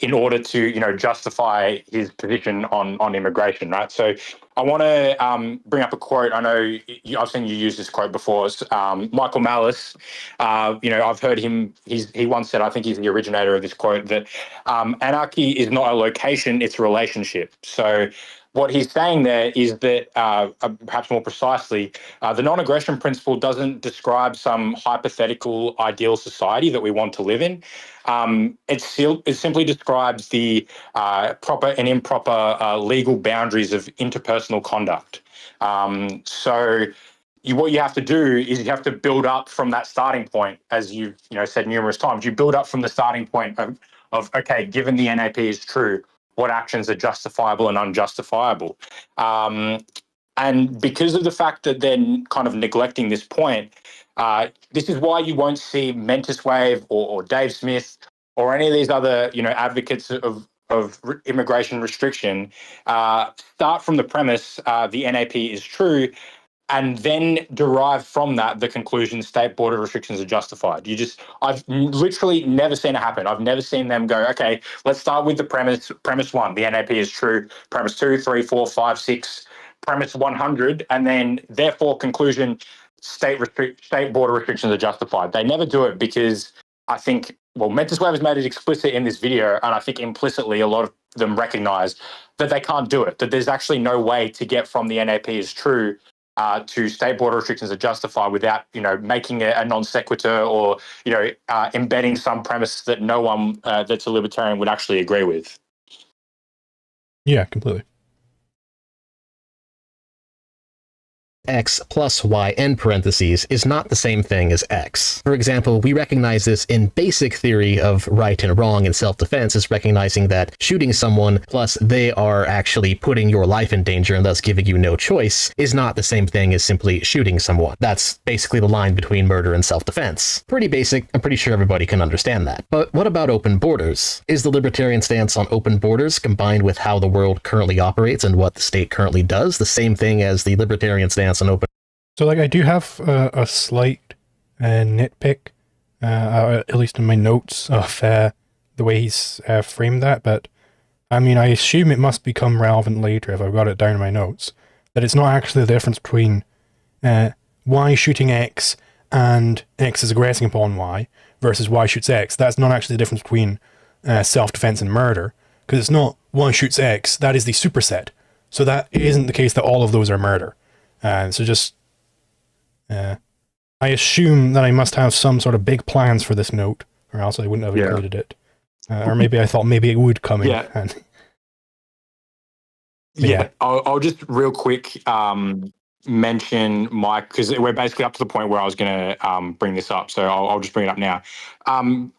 in order to, justify his position on immigration, right? So I want to bring up a quote. I know I've seen you use this quote before. Michael Malice, I've heard him, he once said, I think he's the originator of this quote, that anarchy is not a location, it's a relationship. So what he's saying there is that, perhaps more precisely, the non-aggression principle doesn't describe some hypothetical ideal society that we want to live in. It simply describes the proper and improper legal boundaries of interpersonal conduct. So what you have to do is you have to build up from that starting point, as you've said numerous times. You build up from the starting point of okay, given the NAP is true, what actions are justifiable and unjustifiable. And because of the fact that they're kind of neglecting this point, this is why you won't see Mentis Wave or Dave Smith or any of these other advocates of immigration restriction start from the premise the NAP is true, and then derive from that the conclusion state border restrictions are justified. I've literally never seen it happen. I've never seen them go, okay, let's start with the premise one, the NAP is true, premise 2, 3, 4, 5, 6, premise 100, and then therefore conclusion state border restrictions are justified. They never do it because I think, Mentis Wave has made it explicit in this video, and I think implicitly a lot of them recognize that they can't do it, that there's actually no way to get from the NAP is true to state border restrictions are justified without, making a non sequitur or, embedding some premise that no one that's a libertarian would actually agree with. Yeah, completely. X plus Y in parentheses is not the same thing as X. For example, we recognize this in basic theory of right and wrong in self-defense as recognizing that shooting someone plus they are actually putting your life in danger and thus giving you no choice is not the same thing as simply shooting someone. That's basically the line between murder and self-defense. Pretty basic. I'm pretty sure everybody can understand that. But what about open borders? Is the libertarian stance on open borders combined with how the world currently operates and what the state currently does the same thing as the libertarian stance on open? So, I do have a slight nitpick, at least in my notes, of the way he's framed that, but I mean, I assume it must become relevant later if I've got it down in my notes, that it's not actually the difference between Y shooting X and X is aggressing upon Y versus Y shoots X. That's not actually the difference between self-defense and murder, because it's not Y shoots X, that is the superset. So that isn't the case that all of those are murder. So just, I assume that I must have some sort of big plans for this note, or else I wouldn't have included it. Or maybe I thought maybe it would come in. Yeah. I'll just real quick mention Mike, because we're basically up to the point where I was going to bring this up. So I'll just bring it up now.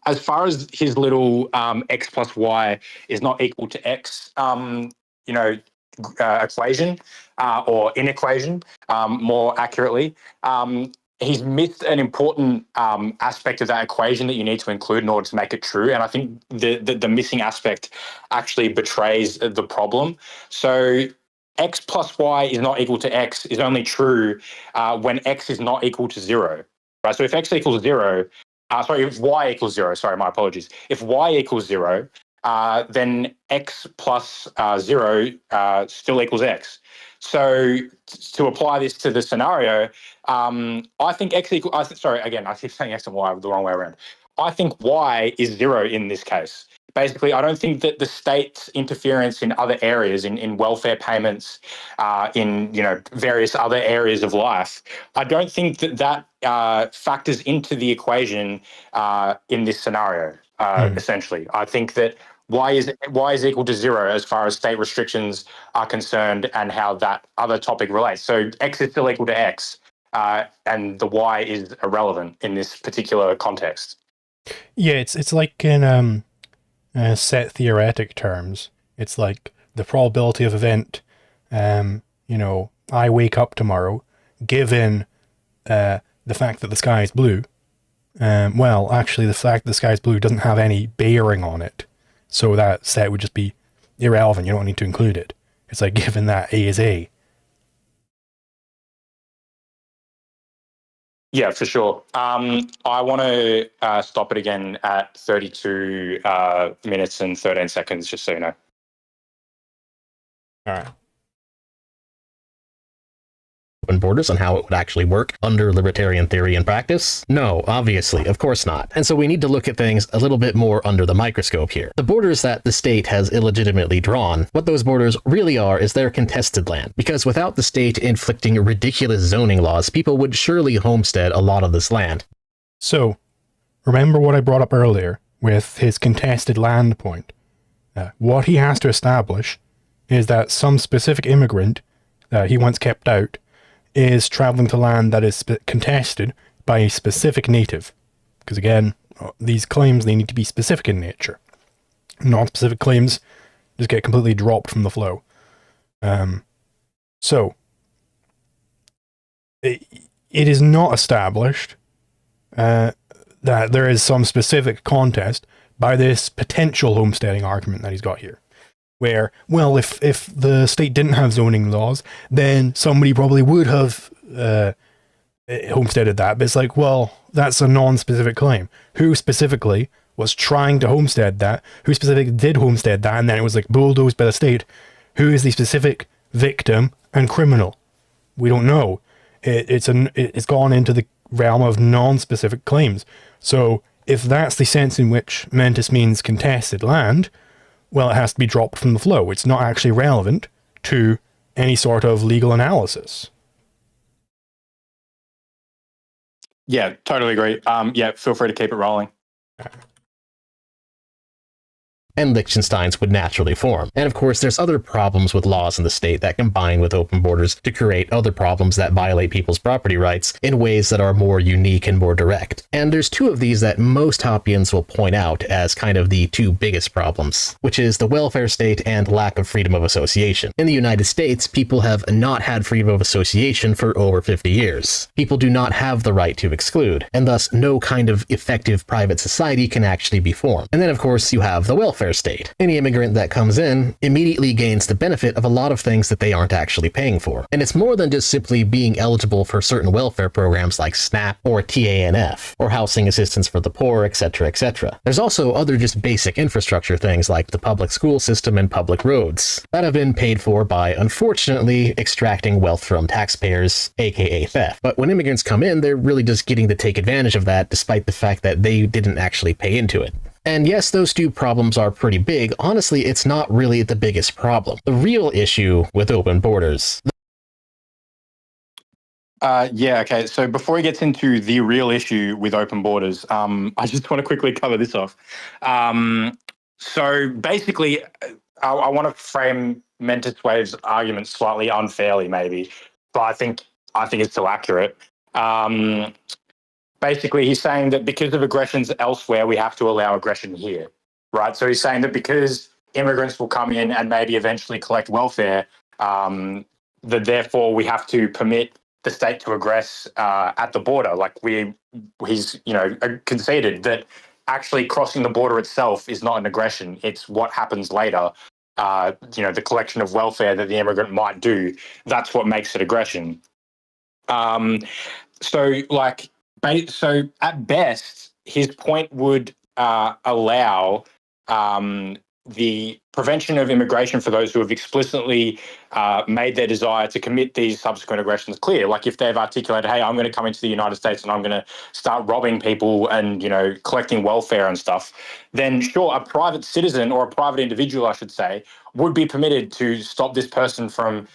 As far as his little X plus Y is not equal to X, equation or inequation, more accurately, he's missed an important aspect of that equation that you need to include in order to make it true. And I think the missing aspect actually betrays the problem. So X plus Y is not equal to X is only true when X is not equal to 0. Right? So if X equals 0, if Y equals 0, my apologies. If Y equals 0, then X plus 0 still equals X. So to apply this to the scenario, I think X equals, I keep saying X and Y the wrong way around. I think Y is 0 in this case. Basically, I don't think that the state's interference in other areas, in welfare payments, in various other areas of life, I don't think that factors into the equation in this scenario. Essentially, I think that y is equal to 0 as far as state restrictions are concerned, and how that other topic relates. So x is still equal to x, and the y is irrelevant in this particular context. Yeah, it's like in set theoretic terms. It's like the probability of event. I wake up tomorrow, given the fact that the sky is blue. Well, actually, the fact that the sky is blue doesn't have any bearing on it, so that set would just be irrelevant. You don't need to include it. It's like given that A is A. Yeah, for sure. I want to stop it again at 32 minutes and 13 seconds, just so you know. All right. Open borders on how it would actually work under libertarian theory and practice? No, obviously, of course not. And so we need to look at things a little bit more under the microscope here. The borders that the state has illegitimately drawn, what those borders really are is their contested land. Because without the state inflicting ridiculous zoning laws, people would surely homestead a lot of this land. So, remember what I brought up earlier with his contested land point. What he has to establish is that some specific immigrant that he wants kept out is traveling to land that is contested by a specific native. Because again, these claims, they need to be specific in nature. Non-specific claims just get completely dropped from the flow. So, it is not established that there is some specific contest by this potential homesteading argument that he's got here. Where, well, if the state didn't have zoning laws, then somebody probably would have homesteaded that. But it's like, well, that's a non-specific claim. Who specifically was trying to homestead that? Who specifically did homestead that? And then it was like bulldozed by the state. Who is the specific victim and criminal? We don't know. It's gone into the realm of non-specific claims. So if that's the sense in which Mentis means contested land, well, it has to be dropped from the flow. It's not actually relevant to any sort of legal analysis. Yeah, totally agree. Yeah, feel free to keep it rolling. And Liechtenstein's would naturally form. And of course, there's other problems with laws in the state that combine with open borders to create other problems that violate people's property rights in ways that are more unique and more direct. And there's two of these that most Hoppians will point out as kind of the two biggest problems, which is the welfare state and lack of freedom of association. In the United States, people have not had freedom of association for over 50 years. People do not have the right to exclude, and thus no kind of effective private society can actually be formed. And then of course you have the welfare state. Any immigrant that comes in immediately gains the benefit of a lot of things that they aren't actually paying for. And it's more than just simply being eligible for certain welfare programs like SNAP or TANF, or housing assistance for the poor, etc., etc. There's also other just basic infrastructure things like the public school system and public roads that have been paid for by, unfortunately, extracting wealth from taxpayers, aka theft. But when immigrants come in, they're really just getting to take advantage of that despite the fact that they didn't actually pay into it. And yes, those two problems are pretty big. Honestly, it's not really the biggest problem. The real issue with open borders. Yeah, okay. So before we get into the real issue with open borders, I just want to quickly cover this off. So basically, I want to frame Mentis Wave's argument slightly unfairly, maybe, but I think it's still accurate. Basically, he's saying that because of aggressions elsewhere, we have to allow aggression here, right? So he's saying that because immigrants will come in and maybe eventually collect welfare, that therefore we have to permit the state to aggress at the border. Like he's conceded that actually crossing the border itself is not an aggression. It's what happens later. The collection of welfare that the immigrant might do. That's what makes it aggression. So at best, his point would allow the prevention of immigration for those who have explicitly made their desire to commit these subsequent aggressions clear. Like if they've articulated, hey, I'm going to come into the United States and I'm going to start robbing people and, collecting welfare and stuff, then sure, a private citizen or a private individual, I should say, would be permitted to stop this person from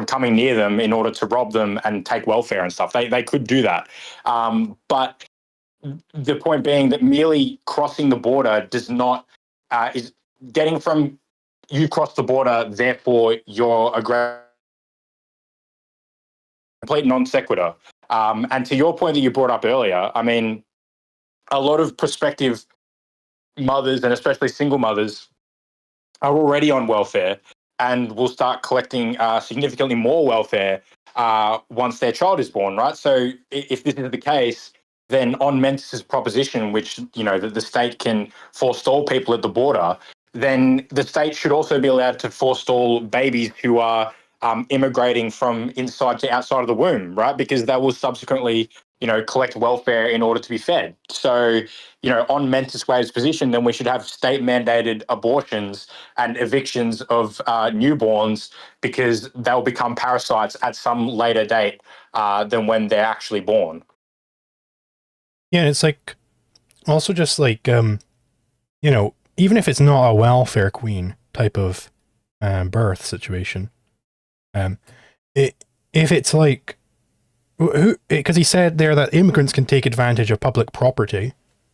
coming near them in order to rob them and take welfare and stuff. They could do that. But the point being that merely crossing the border does not getting from you cross the border, therefore you're a complete non sequitur. And to your point that you brought up earlier, I mean, a lot of prospective mothers and especially single mothers are already on welfare and will start collecting significantly more welfare once their child is born, right? So if this is the case, then on Mentis's proposition, which, you know, that the state can forestall people at the border, then the state should also be allowed to forestall babies who are immigrating from inside to outside of the womb, right? Because they will subsequently, you know, collect welfare in order to be fed. So, you know, on Mentis Wave's position, then we should have state mandated abortions and evictions of newborns, because they'll become parasites at some later date than when they're actually born. Yeah, it's like, also just like, you know, even if it's not a welfare queen type of birth situation, if it's like, because he said there that immigrants can take advantage of public property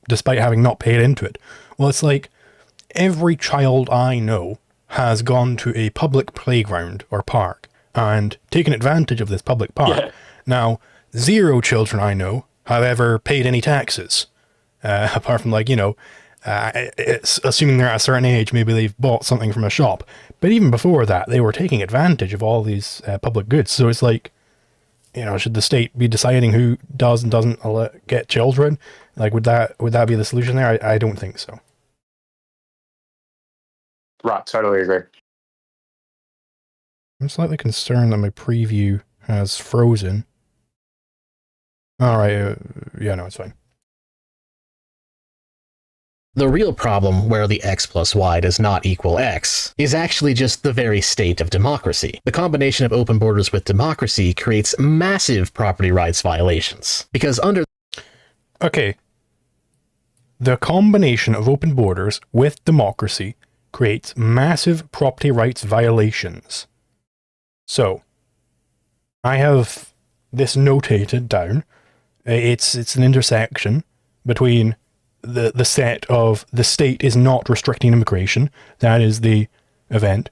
despite having not paid into it. Well, it's like, every child I know has gone to a public playground or park and taken advantage of this public park. Yeah. Now, 0 children I know have ever paid any taxes, apart from, like, you know, it's assuming they're at a certain age, maybe they've bought something from a shop. But even before that, they were taking advantage of all these public goods. So it's like, you know, should the state be deciding who does and doesn't get children? Like, would that be the solution there? I don't think so. Right, totally agree. I'm slightly concerned that my preview has frozen. All right, yeah, no, it's fine. The real problem where the x plus y does not equal x is actually just the very state of democracy. The combination of open borders with democracy creates massive property rights violations. Because under... Okay. The combination of open borders with democracy creates massive property rights violations. So, I have this notated down. It's an intersection between the set of the state is not restricting immigration, that is the event,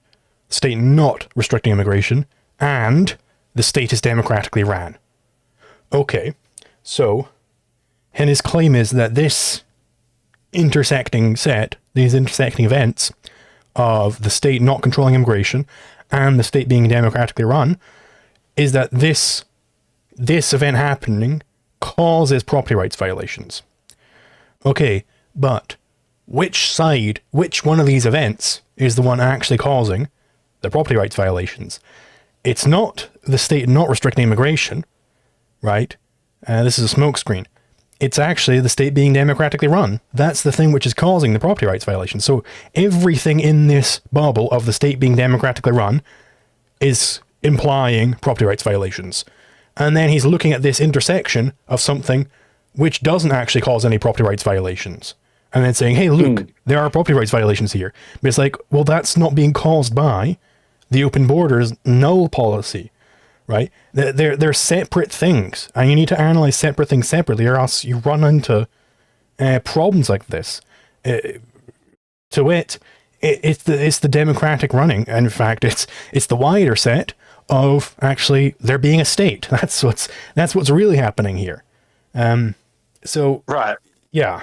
state not restricting immigration, and the state is democratically ran. Okay, so, and his claim is that this intersecting set, these intersecting events of the state not controlling immigration and the state being democratically run, is that this event happening causes property rights violations. Okay, but which one of these events is the one actually causing the property rights violations? It's not the state not restricting immigration, right? This is a smokescreen. It's actually the state being democratically run. That's the thing which is causing the property rights violations. So everything in this bubble of the state being democratically run is implying property rights violations. And then he's looking at this intersection of something which doesn't actually cause any property rights violations. And then saying, hey, look, there are property rights violations here. But it's like, well, that's not being caused by the open borders null policy, right? They're separate things. And you need to analyze separate things separately, or else you run into problems like this. To wit, it's the democratic running. And in fact, it's the wider set of actually there being a state. That's what's really happening here. So right, yeah.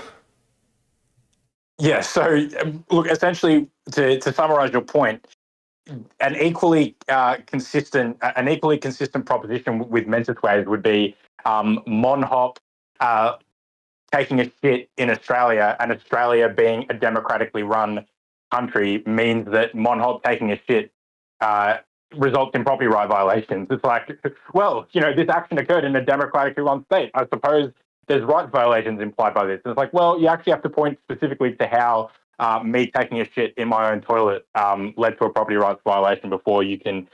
So look, essentially, to summarize your point, an equally consistent proposition with Mentis Waves would be Monhop taking a shit in Australia, and Australia being a democratically run country means that Monhop taking a shit results in property right violations. It's like, well, you know, this action occurred in a democratically run state. I suppose there's rights violations implied by this. And it's like, well, you actually have to point specifically to how me taking a shit in my own toilet led to a property rights violation before you can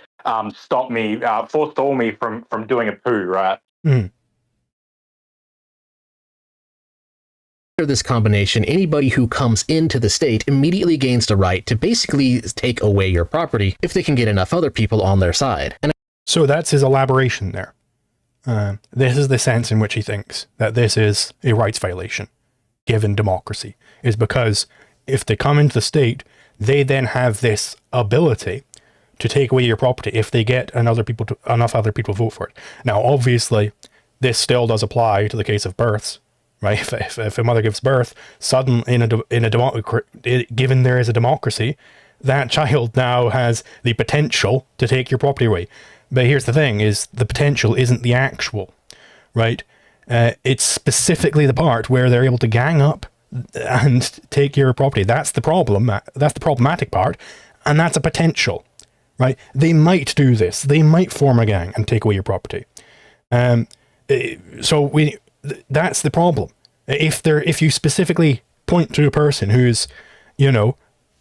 stop me, forestall me from doing a poo, right? Mm. Under this combination, anybody who comes into the state immediately gains the right to basically take away your property if they can get enough other people on their side. And so that's his elaboration there. This is the sense in which he thinks that this is a rights violation, given democracy, is because if they come into the state, they then have this ability to take away your property if they get enough other people vote for it. Now, obviously, this still does apply to the case of births, right? If a mother gives birth, suddenly given there is a democracy, that child now has the potential to take your property away. But here's the thing: is the potential isn't the actual, right? It's specifically the part where they're able to gang up and take your property. That's the problem. That's the problematic part, and that's a potential, right? They might do this. They might form a gang and take away your property. That's the problem. If you specifically point to a person who's,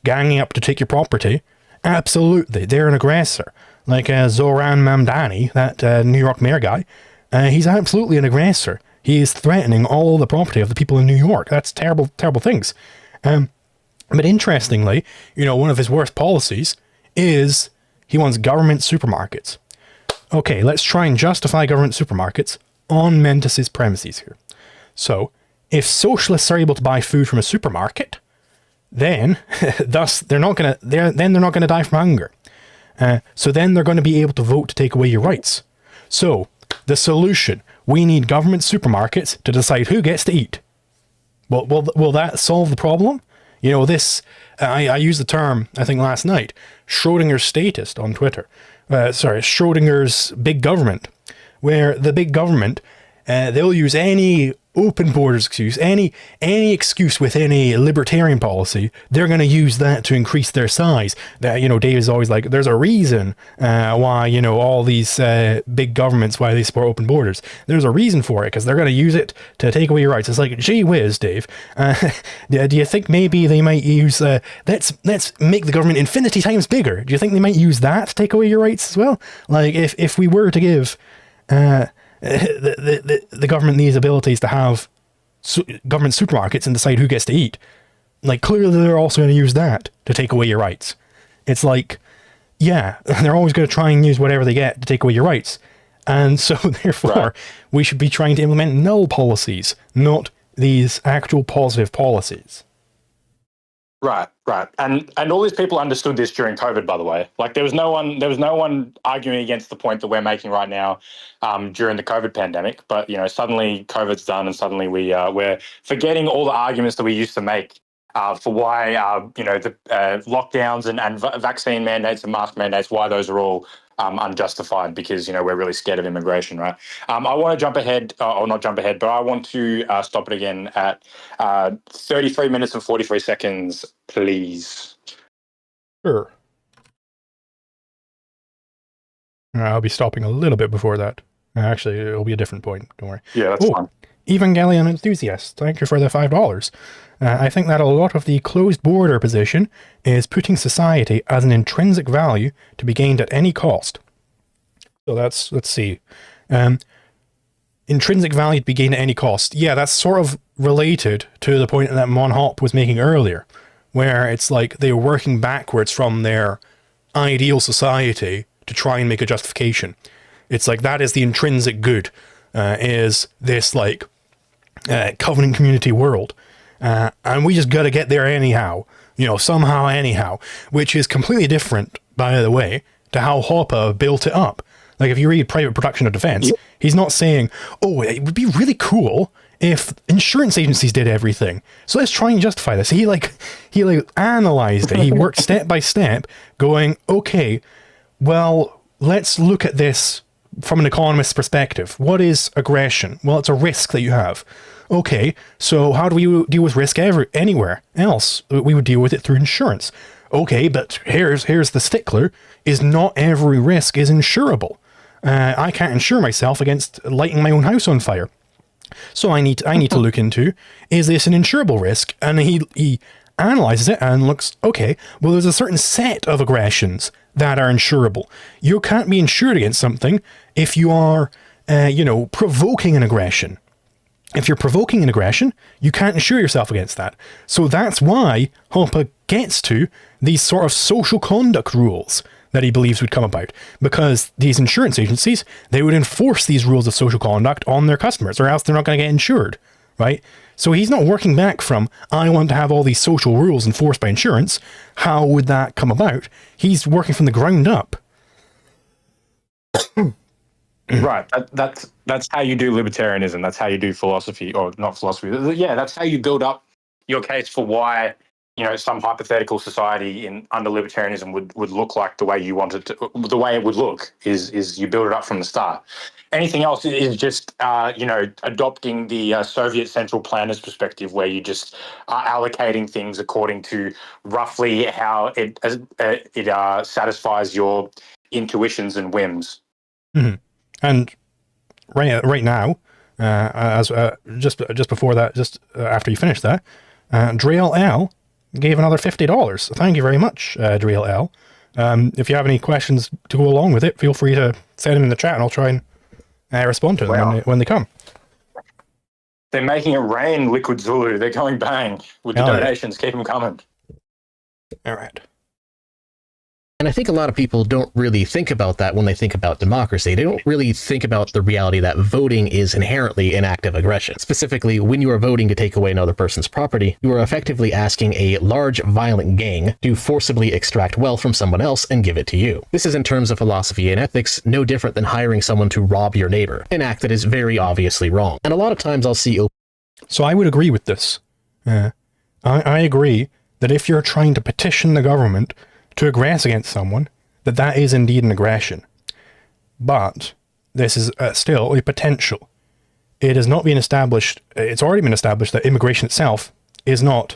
ganging up to take your property, absolutely, they're an aggressor. Like Zoran Mamdani, that New York mayor guy, he's absolutely an aggressor. He is threatening all the property of the people in New York. That's terrible, terrible things. But interestingly, one of his worst policies is he wants government supermarkets. Okay, let's try and justify government supermarkets on Mentis's premises here. So, if socialists are able to buy food from a supermarket, then they're not going to die from hunger. So then they're going to be able to vote to take away your rights. So the solution: we need government supermarkets to decide who gets to eat. Well, will that solve the problem? I used the term, I think last night, Schrodinger's statist on Twitter. Schrodinger's big government, where the big government, they'll use any open borders excuse, any excuse within a libertarian policy. They're going to use that to increase their size. Dave is always like, there's a reason why, all these big governments, why they support open borders. There's a reason for it, because they're going to use it to take away your rights. It's like, gee whiz, Dave. Do you think maybe they might use, let's make the government infinity times bigger? Do you think they might use that to take away your rights as well? Like, if we were to give the government these abilities to have government supermarkets and decide who gets to eat, like, clearly they're also going to use that to take away your rights. It's like, yeah, they're always going to try and use whatever they get to take away your rights. And so therefore, we should be trying to implement null policies, not these actual positive policies. Right. And all these people understood this during COVID, by the way. Like, there was no one arguing against the point that we're making right now during the COVID pandemic. But, suddenly COVID's done, and suddenly we're forgetting all the arguments that we used to make for why, the lockdowns and vaccine mandates and mask mandates, why those are all unjustified, because, we're really scared of immigration, right? I want to jump ahead, or not jump ahead, but I want to stop it again at 33 minutes and 43 seconds, please. Sure. I'll be stopping a little bit before that. Actually, it'll be a different point. Don't worry. Yeah, that's fine. Evangelion enthusiast, thank you for the $5. I think that a lot of the closed border position is putting society as an intrinsic value to be gained at any cost. So let's see. Intrinsic value to be gained at any cost. Yeah, that's sort of related to the point that Monhop was making earlier, where it's like they're working backwards from their ideal society to try and make a justification. It's like that is the intrinsic good, is this like covenant community world. And we just got to get there anyhow, somehow anyhow, which is completely different, by the way, to how Hoppe built it up. Like, if you read Private Production of Defense, he's not saying, oh, it would be really cool if insurance agencies did everything, so let's try and justify this. He analyzed it. He worked step by step, going, okay, well, let's look at this from an economist's perspective. What is aggression? Well, it's a risk that you have. Okay, so how do we deal with risk anywhere else? We would deal with it through insurance. Okay, but here's the stickler, is not every risk is insurable. I can't insure myself against lighting my own house on fire. So I need to look into, is this an insurable risk? And he analyzes it and looks, okay, well, there's a certain set of aggressions that are insurable. You can't be insured against something if you are, provoking an aggression. If you're provoking an aggression, you can't insure yourself against that. So that's why Hoppe gets to these sort of social conduct rules that he believes would come about. Because these insurance agencies, they would enforce these rules of social conduct on their customers, or else they're not going to get insured. right? So he's not working back from, I want to have all these social rules enforced by insurance. How would that come about? He's working from the ground up. Right. That's how you do libertarianism. That's how you do philosophy, or not philosophy. Yeah, that's how you build up your case for why, some hypothetical society under libertarianism would look like the way you want it to. The way it would look is you build it up from the start. Anything else is just adopting the Soviet central planners perspective, where you just are allocating things according to roughly how it satisfies your intuitions and whims. Mm-hmm. And right now, as just before that, after you finished that, Drail L gave another $50. Thank you very much, Drail L. If you have any questions to go along with it, feel free to send them in the chat, and I'll try and respond to them when they come. They're making it rain, Liquid Zulu. They're going bang with the donations. Keep them coming. All right. And I think a lot of people don't really think about that when they think about democracy. They don't really think about the reality that voting is inherently an act of aggression. Specifically, when you are voting to take away another person's property, you are effectively asking a large, violent gang to forcibly extract wealth from someone else and give it to you. This is, in terms of philosophy and ethics, no different than hiring someone to rob your neighbor, an act that is very obviously wrong. And a lot of times I'll see... So I would agree with this. I agree that if you're trying to petition the government to aggress against someone, that is indeed an aggression. But this is still a potential. It has not been established, it's already been established that immigration itself is not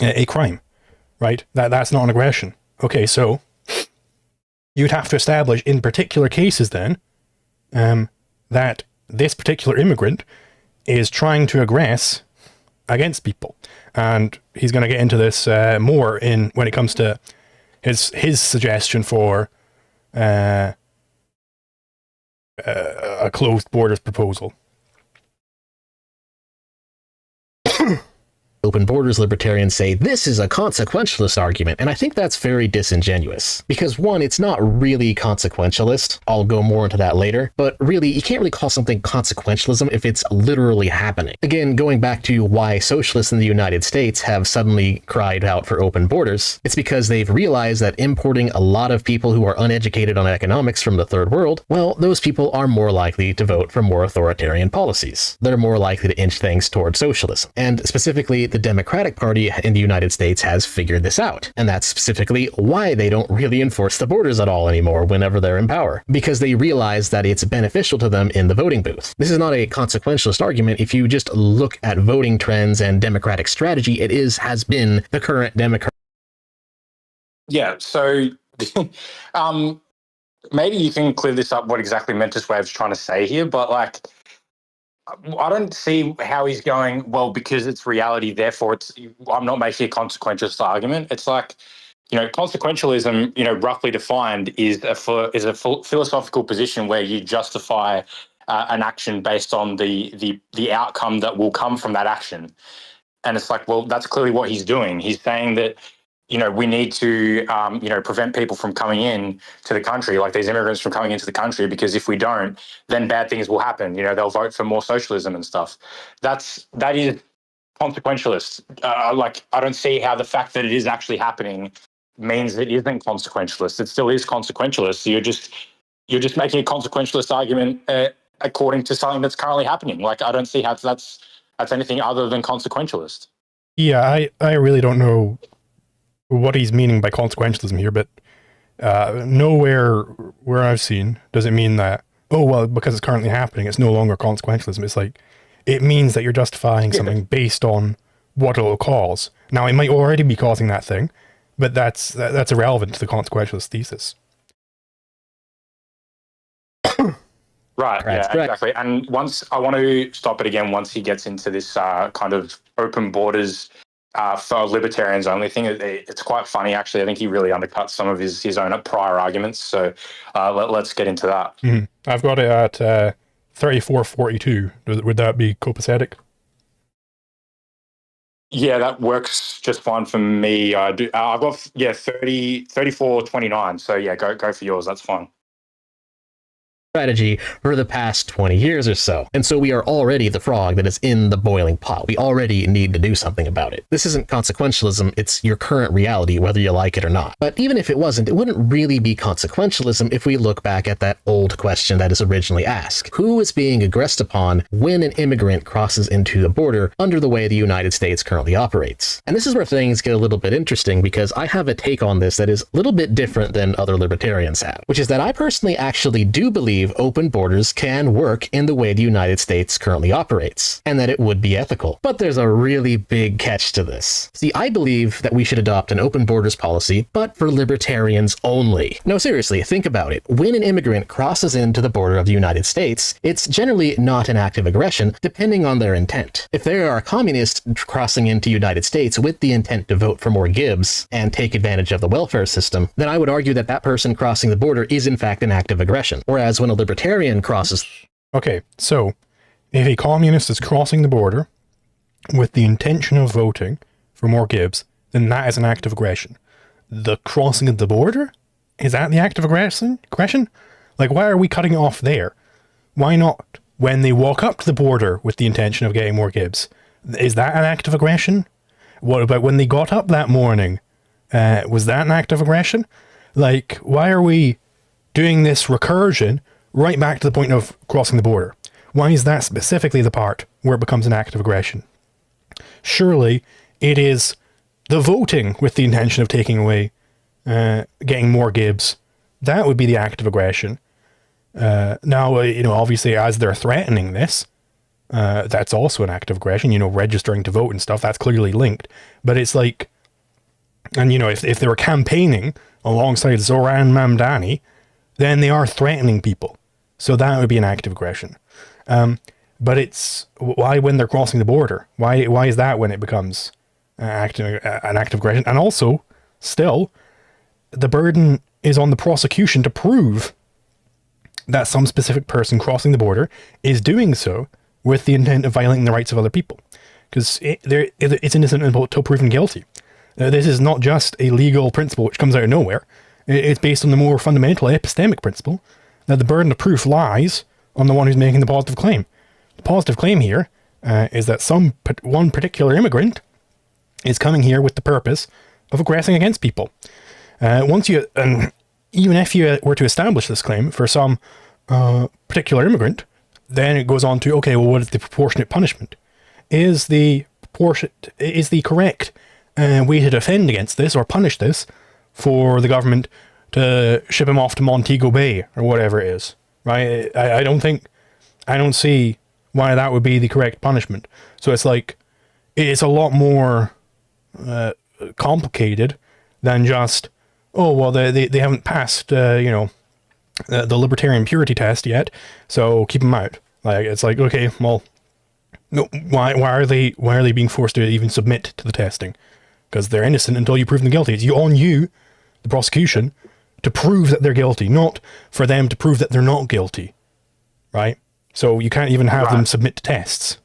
a crime, right? That's not an aggression. Okay, so you'd have to establish in particular cases then that this particular immigrant is trying to aggress against people. And he's going to get into this more when it comes to his suggestion for a closed borders proposal. Open borders libertarians say this is a consequentialist argument, and I think that's very disingenuous. Because one, it's not really consequentialist. I'll go more into that later. But really, you can't really call something consequentialism if it's literally happening. Again, going back to why socialists in the United States have suddenly cried out for open borders, it's because they've realized that importing a lot of people who are uneducated on economics from the third world, well, those people are more likely to vote for more authoritarian policies. They're more likely to inch things towards socialism. And specifically, the Democratic Party in the United States has figured this out. And that's specifically why they don't really enforce the borders at all anymore whenever they're in power. Because they realize that it's beneficial to them in the voting booth. This is not a consequentialist argument. If you just look at voting trends and Democratic strategy, has been the current Democrat. Yeah, so maybe you can clear this up, what exactly Mentis Wave's trying to say here, but I don't see how he's going, well, because it's reality, therefore I'm not making a consequentialist argument. It's consequentialism, roughly defined, is a philosophical position where you justify an action based on the outcome that will come from that action. And it's well, that's clearly what he's doing. He's saying that, we need to, prevent people from coming in to the country, like these immigrants from coming into the country, because if we don't, then bad things will happen. They'll vote for more socialism and stuff. That is consequentialist. I don't see how the fact that it is actually happening means it isn't consequentialist. It still is consequentialist. So you're just making a consequentialist argument according to something that's currently happening. I don't see how that's anything other than consequentialist. Yeah, I really don't know what he's meaning by consequentialism here, but nowhere where I've seen does it mean that, oh, well, because it's currently happening, it's no longer consequentialism. It's it means that you're justifying something based on what it'll cause. Now, it might already be causing that thing, but that's irrelevant to the consequentialist thesis. Right, yeah, exactly. And I want to stop it again once he gets into this kind of open borders for libertarians only thing. It's quite funny, actually. I think he really undercuts some of his own prior arguments. So let's get into that. Mm-hmm. I've got it at 3442. Would that be copacetic? Yeah, that works just fine for me. I've got 3429. So yeah, go for yours. That's fine. strategy for the past 20 years or so. And so we are already the frog that is in the boiling pot. We already need to do something about it. This isn't consequentialism, it's your current reality, whether you like it or not. But even if it wasn't, it wouldn't really be consequentialism if we look back at that old question that is originally asked. Who is being aggressed upon when an immigrant crosses into the border under the way the United States currently operates? And this is where things get a little bit interesting, because I have a take on this that is a little bit different than other libertarians have, which is that I personally actually do believe open borders can work in the way the United States currently operates, and that it would be ethical. But there's a really big catch to this. See, I believe that we should adopt an open borders policy, but for libertarians only. No, seriously, think about it. When an immigrant crosses into the border of the United States, it's generally not an act of aggression, depending on their intent. If they are a communist crossing into the United States with the intent to vote for more Gibbs and take advantage of the welfare system, then I would argue that that person crossing the border is in fact an act of aggression. Whereas when a libertarian crosses... Okay, so if a communist is crossing the border with the intention of voting for more Gibbs, then that is an act of aggression. The crossing of the border? Is that the act of aggression? Like, why are we cutting it off there? Why not when they walk up to the border with the intention of getting more Gibbs? Is that an act of aggression? What about when they got up that morning? Was that an act of aggression? Like, why are we doing this recursion right back to the point of crossing the border? Why is that specifically the part where it becomes an act of aggression? Surely it is the voting with the intention of taking away, getting more Gibbs. That would be the act of aggression. Now, obviously as they're threatening this, that's also an act of aggression, registering to vote and stuff, that's clearly linked. But it's like, and if they were campaigning alongside Zoran Mamdani, then they are threatening people. So that would be an act of aggression. But it's why when they're crossing the border? Why is that when it becomes an act of aggression? And also, still, the burden is on the prosecution to prove that some specific person crossing the border is doing so with the intent of violating the rights of other people. Because it's innocent until proven guilty. This is not just a legal principle which comes out of nowhere. It's based on the more fundamental epistemic principle that the burden of proof lies on the one who's making the positive claim. The positive claim here is that one particular immigrant is coming here with the purpose of aggressing against people. Even if you were to establish this claim for some particular immigrant, then it goes on to, okay, well, what is the proportionate punishment? Is the correct way to defend against this or punish this for the government to ship him off to Montego Bay or whatever it is, right? I don't see why that would be the correct punishment. So it's like, it's a lot more complicated than just, oh, well, they haven't passed, the libertarian purity test yet, so keep them out. Like, it's like, okay, well, no, why are they being forced to even submit to the testing? Because they're innocent until you prove them guilty. It's on you, the prosecution, to prove that they're guilty, not for them to prove that they're not guilty, right? So you can't even have them submit to tests.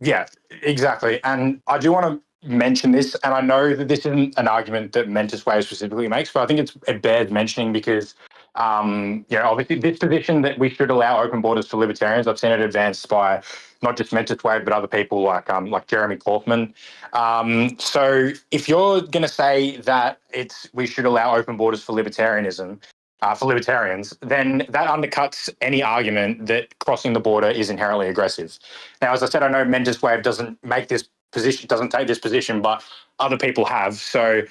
Yeah, exactly. And I do want to mention this, and I know that this isn't an argument that Mentis Way specifically makes, but I think it bears mentioning because, obviously this position that we should allow open borders for libertarians, I've seen it advanced by not just Mentis Way, but other people like Jeremy Kaufman. So if you're going to say that we should allow open borders for libertarianism, for libertarians, then that undercuts any argument that crossing the border is inherently aggressive. Now, as I said, I know Mentis Wave doesn't take this position, but other people have. So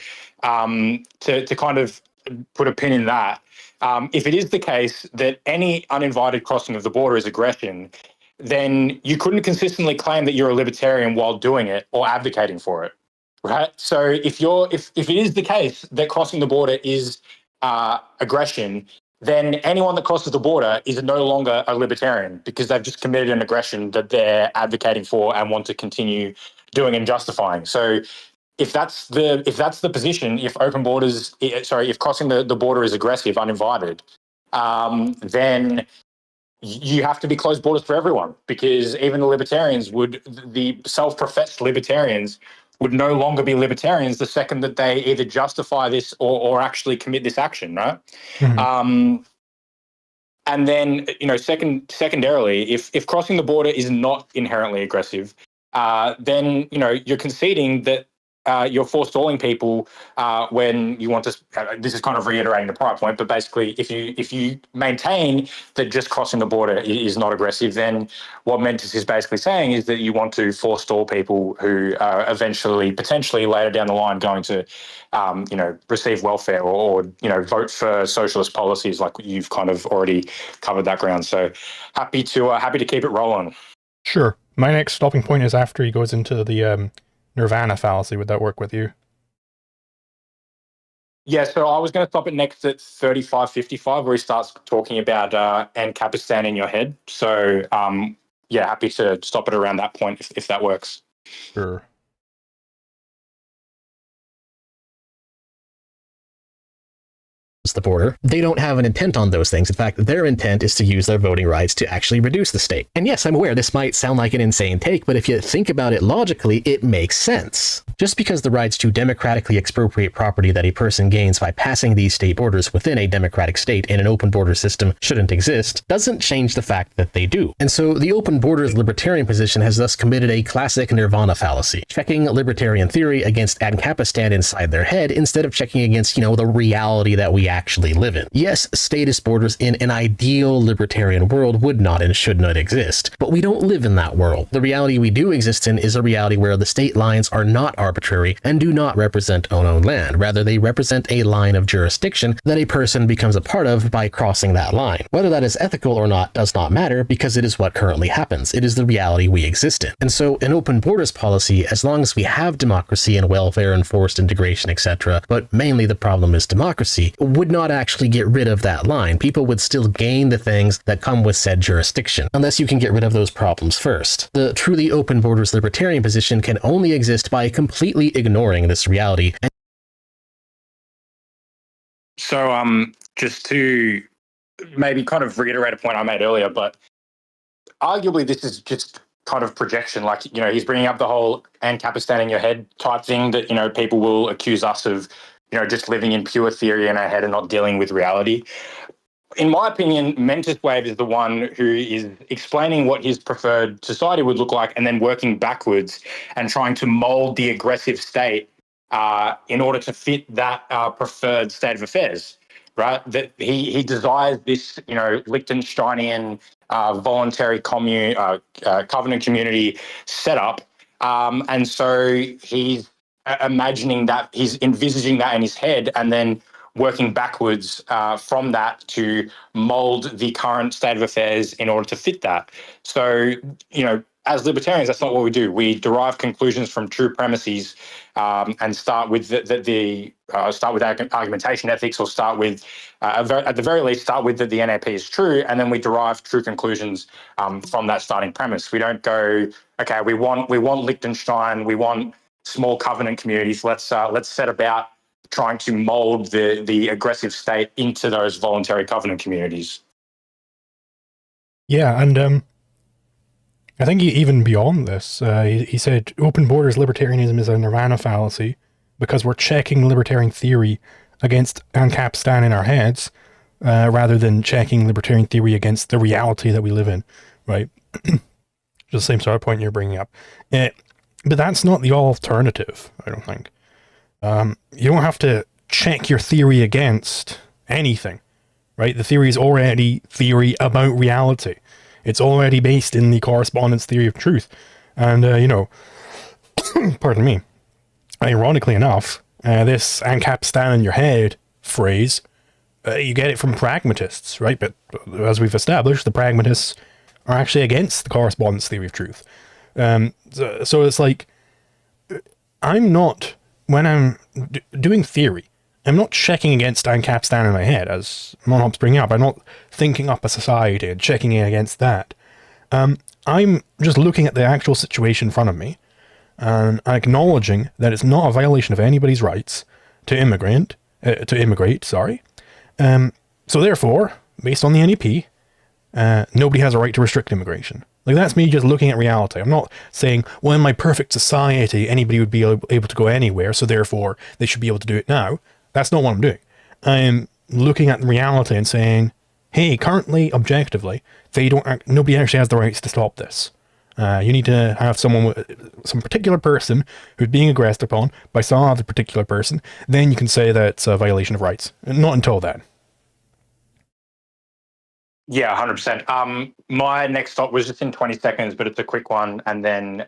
to kind of put a pin in that, if it is the case that any uninvited crossing of the border is aggression, then you couldn't consistently claim that you're a libertarian while doing it or advocating for it, right? So if it is the case that crossing the border is aggression, then anyone that crosses the border is no longer a libertarian because they've just committed an aggression that they're advocating for and want to continue doing and justifying. So if that's the position, if crossing the border is aggressive, uninvited, then you have to be closed borders for everyone, because even the self-professed libertarians would no longer be libertarians the second that they either justify this or actually commit this action, right? Mm-hmm. And then, secondarily, if crossing the border is not inherently aggressive, then, you're conceding that you're forestalling people when you want to. This is kind of reiterating the prior point, but basically, if you maintain that just crossing the border is not aggressive, then what Mentis is basically saying is that you want to forestall people who are eventually, potentially later down the line, going to, receive welfare or vote for socialist policies, like you've kind of already covered that ground. So happy to keep it rolling. Sure. My next stopping point is after he goes into the Nirvana fallacy. Would that work with you? Yeah, so I was going to stop it next at 35:55, where he starts talking about Ancapistan in your head. So, happy to stop it around that point if that works. Sure. The border, they don't have an intent on those things. In fact, their intent is to use their voting rights to actually reduce the state. And yes, I'm aware this might sound like an insane take, but if you think about it logically, it makes sense. Just because the rights to democratically expropriate property that a person gains by passing these state borders within a democratic state in an open border system shouldn't exist, doesn't change the fact that they do. And so the open borders libertarian position has thus committed a classic nirvana fallacy, checking libertarian theory against Ancapistan inside their head instead of checking against, the reality that we actually live in. Yes, statist borders in an ideal libertarian world would not and should not exist, but we don't live in that world. The reality we do exist in is a reality where the state lines are not arbitrary and do not represent owned land. Rather, they represent a line of jurisdiction that a person becomes a part of by crossing that line. Whether that is ethical or not does not matter, because it is what currently happens. It is the reality we exist in. And so an open borders policy, as long as we have democracy and welfare and forced integration, etc., but mainly the problem is democracy, would not actually get rid of that line. People would still gain the things that come with said jurisdiction, unless you can get rid of those problems first. The truly open borders libertarian position can only exist by completely ignoring this reality. So, just to maybe kind of reiterate a point I made earlier, but arguably this is just kind of projection. Like, he's bringing up the whole Ancapistan in your head type thing that, people will accuse us of, just living in pure theory in our head and not dealing with reality. In my opinion, Mentis Wave is the one who is explaining what his preferred society would look like and then working backwards and trying to mold the aggressive state in order to fit that preferred state of affairs, right? That he desires this, Liechtensteinian voluntary covenant community setup. And so he's imagining that, he's envisaging that in his head and then working backwards from that to mold the current state of affairs in order to fit that. So, as libertarians, that's not what we do. We derive conclusions from true premises and start with start with argumentation ethics, or start with, at the very least, start with that the NAP is true, and then we derive true conclusions from that starting premise. We don't go, okay, we want Liechtenstein, we want small covenant communities. Let's set about trying to mold the aggressive state into those voluntary covenant communities. Yeah, and I think even beyond this, he said open borders libertarianism is a nirvana fallacy because we're checking libertarian theory against Ancapistan in our heads rather than checking libertarian theory against the reality that we live in, right? Just the same sort of point you're bringing up. But that's not the alternative, I don't think. You don't have to check your theory against anything, right? The theory is already theory about reality. It's already based in the correspondence theory of truth. And, pardon me, ironically enough, this Ancapistan in your head phrase, you get it from pragmatists, right? But as we've established, the pragmatists are actually against the correspondence theory of truth. So it's like, I'm not, when I'm doing theory, I'm not checking against Ancapistan in my head, as Monhop's bringing up. I'm not thinking up a society and checking it against that. I'm just looking at the actual situation in front of me and acknowledging that it's not a violation of anybody's rights to immigrate. So therefore, based on the NEP, nobody has a right to restrict immigration. Like, that's me just looking at reality. I'm not saying, well, in my perfect society, anybody would be able to go anywhere, so therefore they should be able to do it now. That's not what I'm doing. I'm looking at reality and saying, hey, currently, objectively, nobody actually has the rights to stop this. You need to have some particular person who's being aggressed upon by some other particular person. Then you can say that it's a violation of rights. Not until then. Yeah, 100%. My next stop was just in 20 seconds, but it's a quick one, and then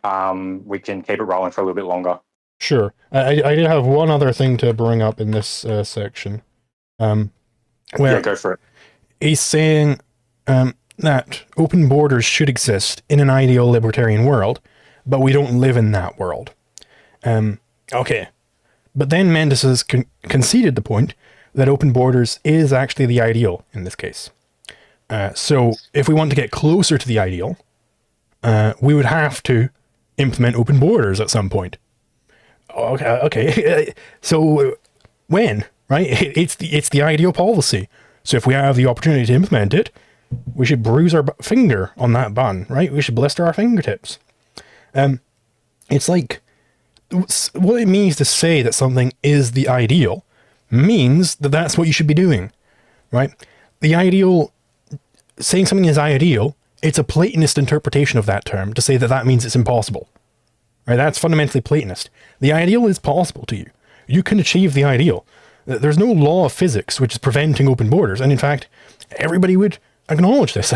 we can keep it rolling for a little bit longer. Sure. I did have one other thing to bring up in this section. Where Go for it. he's saying that open borders should exist in an ideal libertarian world, but we don't live in that world. Okay. But then Mentis has conceded the point that open borders is actually the ideal in this case. So if we want to get closer to the ideal, we would have to implement open borders at some point. Okay. So when, right? It's the ideal policy. So if we have the opportunity to implement it, we should bruise our finger on that button, right? We should blister our fingertips. It's like, what it means to say that something is the ideal means that that's what you should be doing, right? The ideal, saying something is ideal, it's a Platonist interpretation of that term to say that that means it's impossible, right? That's fundamentally Platonist. The ideal is possible to you. You can achieve the ideal. There's no law of physics which is preventing open borders, and in fact, everybody would acknowledge this.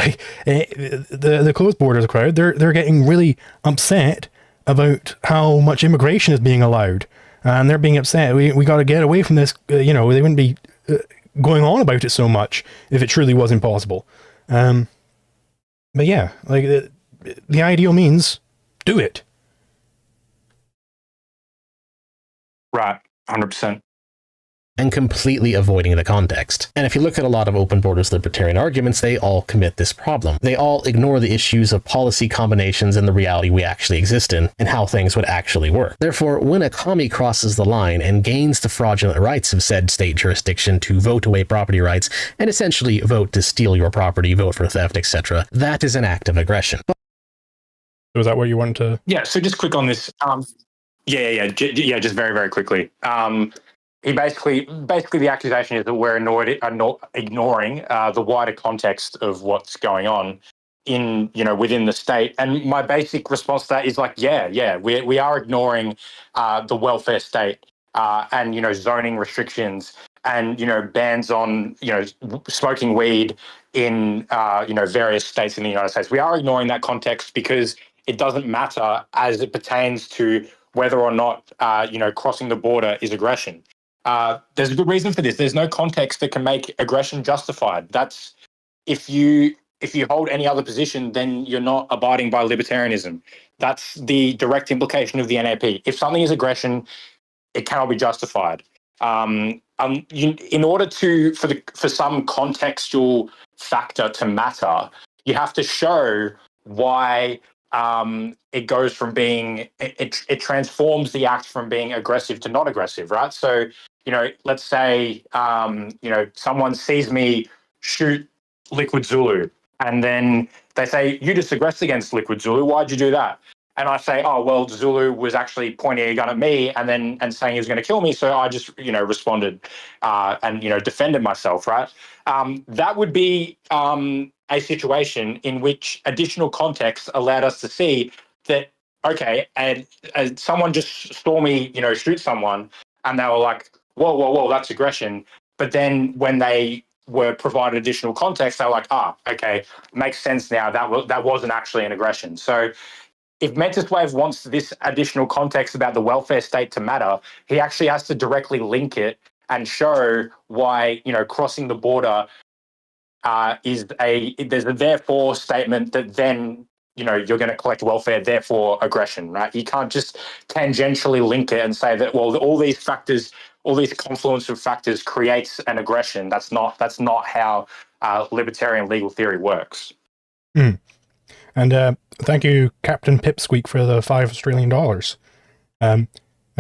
The closed borders crowd, they're getting really upset about how much immigration is being allowed, and they're being upset. We got to get away from this. They wouldn't be going on about it so much if it truly was impossible. But yeah, like the ideal means do it. Right, 100%. And completely avoiding the context. And if you look at a lot of open borders libertarian arguments, they all commit this problem. They all ignore the issues of policy combinations and the reality we actually exist in, and how things would actually work. Therefore, when a commie crosses the line and gains the fraudulent rights of said state jurisdiction to vote away property rights, and essentially vote to steal your property, vote for theft, etc., that is an act of aggression. Was that what you wanted to? Yeah, so just quick on this. Just very, very quickly. He basically the accusation is that we're ignoring the wider context of what's going on in within the state. And my basic response to that is like, we are ignoring the welfare state and zoning restrictions and bans on smoking weed in various states in the United States. We are ignoring that context because it doesn't matter as it pertains to whether or not crossing the border is aggression. There's a good reason for this. There's no context that can make aggression justified. That's if you hold any other position, then you're not abiding by libertarianism. That's the direct implication of the NAP. If something is aggression, it cannot be justified. In order for some contextual factor to matter, you have to show why it goes from being it transforms the act from being aggressive to not aggressive, right? So let's say someone sees me shoot Liquid Zulu, and then they say, you just aggressed against Liquid Zulu. Why'd you do that? And I say, oh well, Zulu was actually pointing a gun at me and saying he was going to kill me, so I just responded and defended myself, right? That would be a situation in which additional context allowed us to see that okay, and someone just saw me shoot someone, and they were like, whoa, that's aggression. But then when they were provided additional context, they were like, okay, makes sense now. That wasn't actually an aggression. So if Mentis Wave wants this additional context about the welfare state to matter, he actually has to directly link it and show why crossing the border there's a therefore statement that then you're going to collect welfare, therefore aggression, right? You can't just tangentially link it and say that, well, all these confluence of factors creates an aggression. That's not how libertarian legal theory works. And thank you, Captain Pipsqueak, for the $5 Australian. I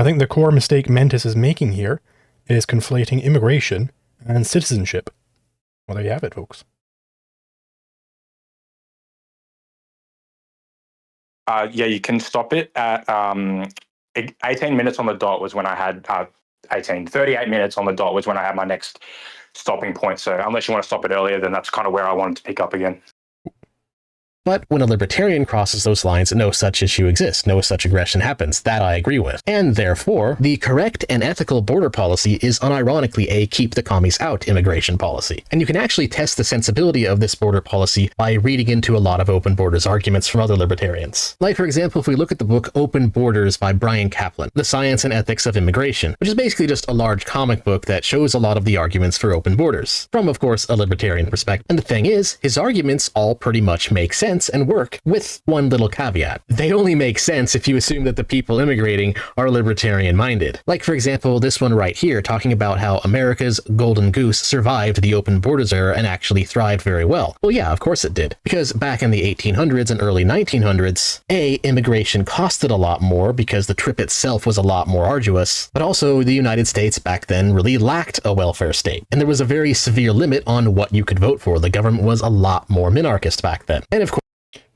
think the core mistake Mentis is making here is conflating immigration and citizenship. Well, there you have it, folks. You can stop it at 18 minutes on the dot was when I had 38 minutes on the dot was when I had my next stopping point. So unless you want to stop it earlier, then that's kind of where I wanted to pick up again. But when a libertarian crosses those lines, no such issue exists, no such aggression happens. That I agree with. And therefore, the correct and ethical border policy is unironically a keep the commies out immigration policy. And you can actually test the sensibility of this border policy by reading into a lot of open borders arguments from other libertarians. Like, for example, if we look at the book Open Borders by Brian Kaplan, The Science and Ethics of Immigration, which is basically just a large comic book that shows a lot of the arguments for open borders, from, of course, a libertarian perspective. And the thing is, his arguments all pretty much make sense and work, with one little caveat. They only make sense if you assume that the people immigrating are libertarian-minded. Like, for example, this one right here, talking about how America's golden goose survived the open borders era and actually thrived very well. Well, yeah, of course it did. Because back in the 1800s and early 1900s, immigration costed a lot more because the trip itself was a lot more arduous, but also the United States back then really lacked a welfare state, and there was a very severe limit on what you could vote for. The government was a lot more minarchist back then. And of course,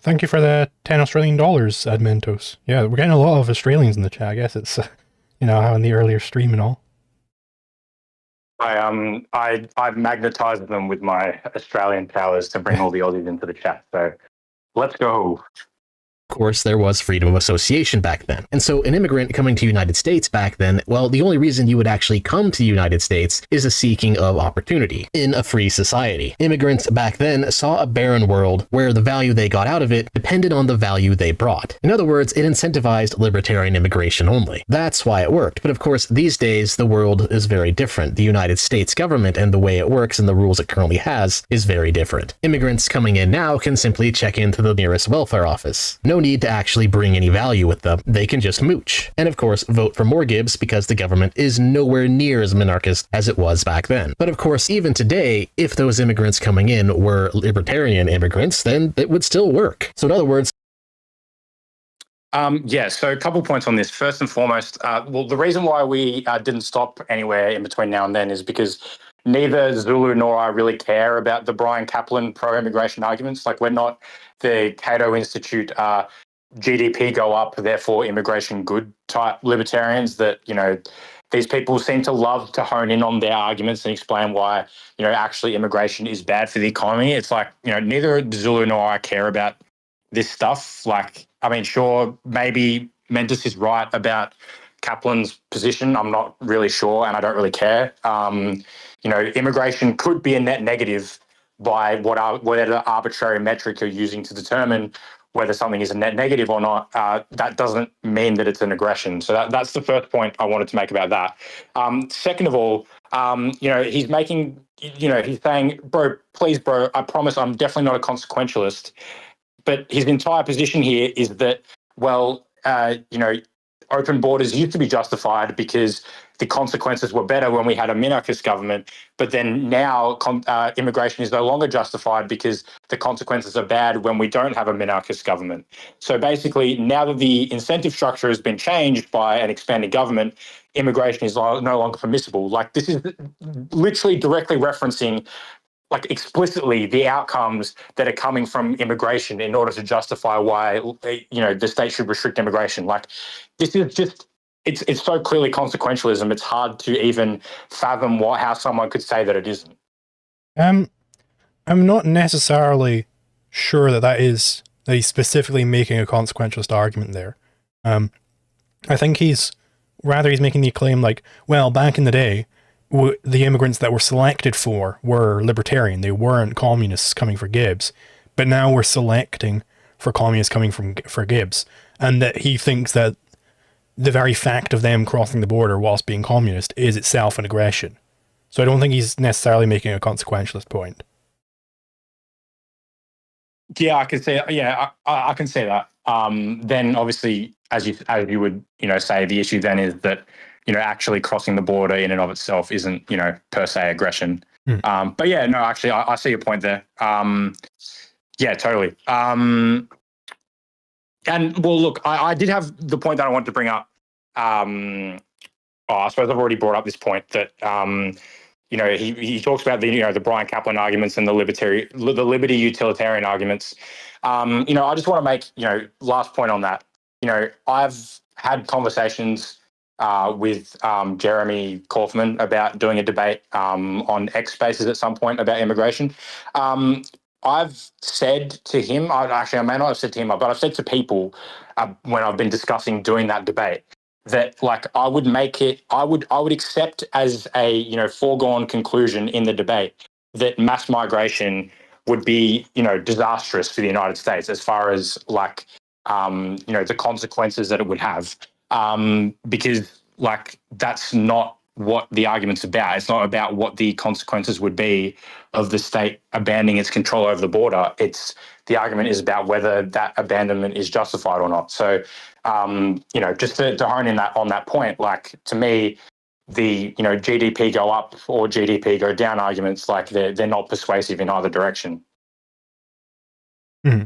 Thank you for the 10 Australian dollars, Mentis. Yeah, we're getting a lot of Australians in the chat. I guess it's, having the earlier stream and all. I've magnetized them with my Australian powers to bring all the Aussies into the chat. So let's go. Of course, there was freedom of association back then. And so an immigrant coming to the United States back then, well, the only reason you would actually come to the United States is a seeking of opportunity in a free society. Immigrants back then saw a barren world where the value they got out of it depended on the value they brought. In other words, it incentivized libertarian immigration only. That's why it worked. But of course, these days, the world is very different. The United States government and the way it works and the rules it currently has is very different. Immigrants coming in now can simply check into the nearest welfare office. No need to actually bring any value with them. They can just mooch. And of course, vote for more Gibbs because the government is nowhere near as minarchist as it was back then. But of course, even today, if those immigrants coming in were libertarian immigrants, then it would still work. So in other words, so a couple points on this. First and foremost, the reason why we didn't stop anywhere in between now and then is because neither Zulu nor I really care about the Brian Kaplan pro-immigration arguments. Like, we're not the Cato Institute GDP go up, therefore immigration good type libertarians that, these people seem to love to hone in on their arguments and explain why, actually immigration is bad for the economy. It's like, neither Zulu nor I care about this stuff. Like, I mean, sure, maybe Mentis is right about Kaplan's position. I'm not really sure, and I don't really care. Immigration could be a net negative by whatever arbitrary metric you're using to determine whether something is a net negative or not. That doesn't mean that it's an aggression. So that's the first point I wanted to make about that. Second of all, he's making, he's saying, bro, please, bro, I promise I'm definitely not a consequentialist. But his entire position here is that, well, open borders used to be justified because the consequences were better when we had a minarchist government, but then now immigration is no longer justified because the consequences are bad when we don't have a minarchist government. So basically, now that the incentive structure has been changed by an expanded government, immigration is no longer permissible. Like, this is literally directly referencing, like, explicitly the outcomes that are coming from immigration in order to justify why, the state should restrict immigration. Like, this is just, it's so clearly consequentialism. It's hard to even fathom how someone could say that it isn't. I'm not necessarily sure that he's specifically making a consequentialist argument there. I think he's making the claim like, well, back in the day, the immigrants that were selected were libertarian. They weren't communists coming for Gibbs, but now we're selecting for communists coming for Gibbs, and that he thinks that the very fact of them crossing the border whilst being communist is itself an aggression. So I don't think he's necessarily making a consequentialist point. Yeah, I can say. Yeah, I can say that. Then obviously, as you would say, the issue then is that actually crossing the border in and of itself isn't per se aggression. But yeah, no, actually, I see your point there. Yeah, totally. And well, look, I did have the point that I wanted to bring up. I suppose I've already brought up this point that he talks about the Brian Kaplan arguments and the liberty utilitarian arguments. I just want to make last point on that. I've had conversations with Jeremy Kaufman about doing a debate on X Spaces at some point about immigration. I've said to him, I may not have said to him, but I've said to people when I've been discussing doing that debate that, like, I would accept as a foregone conclusion in the debate that mass migration would be disastrous for the United States as far as like the consequences that it would have, because like that's not what the argument's about. It's not about what the consequences would be of the state abandoning its control over the border. The argument is about whether that abandonment is justified or not. So, just to hone in on that point, like, to me, the GDP go up or GDP go down arguments, like, they're not persuasive in either direction. Mm-hmm.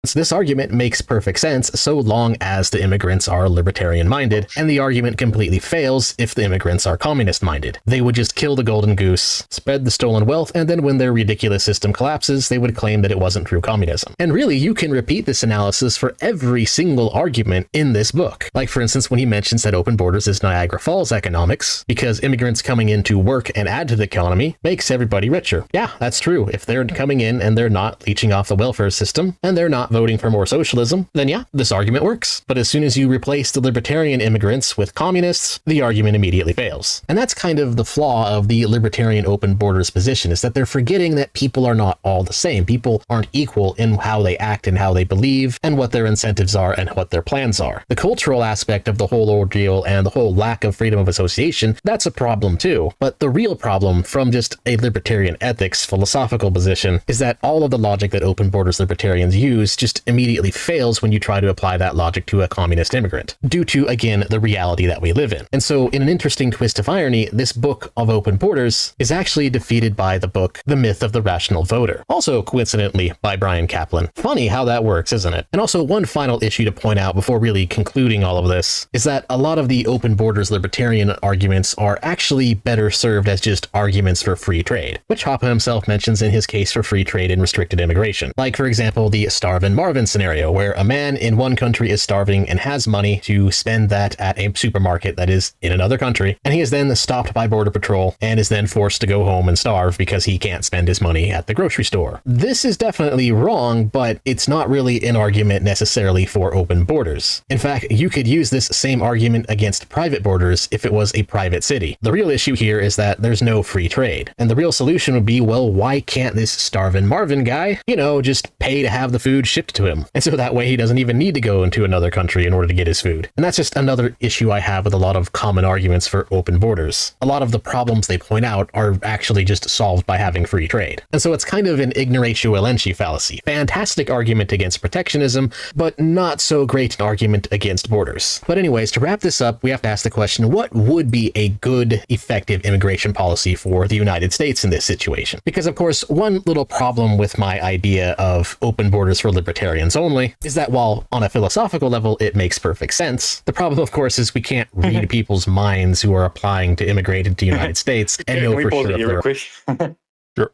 So this argument makes perfect sense so long as the immigrants are libertarian-minded, and the argument completely fails if the immigrants are communist-minded. They would just kill the golden goose, spread the stolen wealth, and then when their ridiculous system collapses, they would claim that it wasn't true communism. And really, you can repeat this analysis for every single argument in this book. Like, for instance, when he mentions that open borders is Niagara Falls economics, because immigrants coming in to work and add to the economy makes everybody richer. Yeah, that's true. If they're coming in and they're not leeching off the welfare system, and they're not voting for more socialism, then yeah, this argument works. But as soon as you replace the libertarian immigrants with communists, the argument immediately fails. And that's kind of the flaw of the libertarian open borders position, is that they're forgetting that people are not all the same. People aren't equal in how they act and how they believe and what their incentives are and what their plans are. The cultural aspect of the whole ordeal and the whole lack of freedom of association, that's a problem too. But the real problem from just a libertarian ethics philosophical position is that all of the logic that open borders libertarians use just immediately fails when you try to apply that logic to a communist immigrant, due to, again, the reality that we live in. And so, in an interesting twist of irony, this book of open borders is actually defeated by the book The Myth of the Rational Voter, also coincidentally by Bryan Caplan. Funny how that works, isn't it? And also, one final issue to point out before really concluding all of this is that a lot of the open borders libertarian arguments are actually better served as just arguments for free trade, which Hoppe himself mentions in his case for free trade and restricted immigration. Like, for example, the Starvin' Marvin scenario, where a man in one country is starving and has money to spend that at a supermarket that is in another country, and he is then stopped by Border Patrol and is then forced to go home and starve because he can't spend his money at the grocery store. This is definitely wrong, but it's not really an argument necessarily for open borders. In fact, you could use this same argument against private borders if it was a private city. The real issue here is that there's no free trade, and the real solution would be, well, why can't this Starvin' Marvin guy, just pay to have the food shipped to him? And so that way he doesn't even need to go into another country in order to get his food. And that's just another issue I have with a lot of common arguments for open borders. A lot of the problems they point out are actually just solved by having free trade. And so it's kind of an ignoratio elenchi fallacy. Fantastic argument against protectionism, but not so great an argument against borders. But anyways, to wrap this up, we have to ask the question, what would be a good, effective immigration policy for the United States in this situation? Because of course, one little problem with my idea of open borders for libertarians only is that while on a philosophical level it makes perfect sense, the problem of course is we can't read people's minds who are applying to immigrate into the United States and know for sure if they're... Quick? Sure.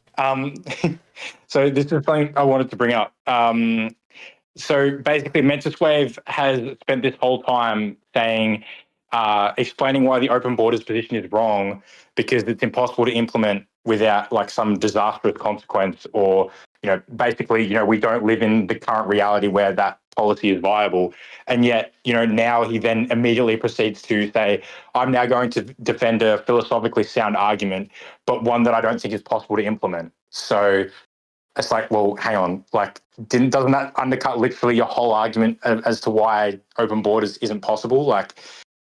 So this is something I wanted to bring up. So basically, Mentis Wave has spent this whole time saying, explaining why the open borders position is wrong, because it's impossible to implement without like some disastrous consequence, or basically, we don't live in the current reality where that policy is viable. And yet, now he then immediately proceeds to say, I'm now going to defend a philosophically sound argument, but one that I don't think is possible to implement. So it's like, well, hang on, like, doesn't that undercut literally your whole argument as to why open borders isn't possible? Like,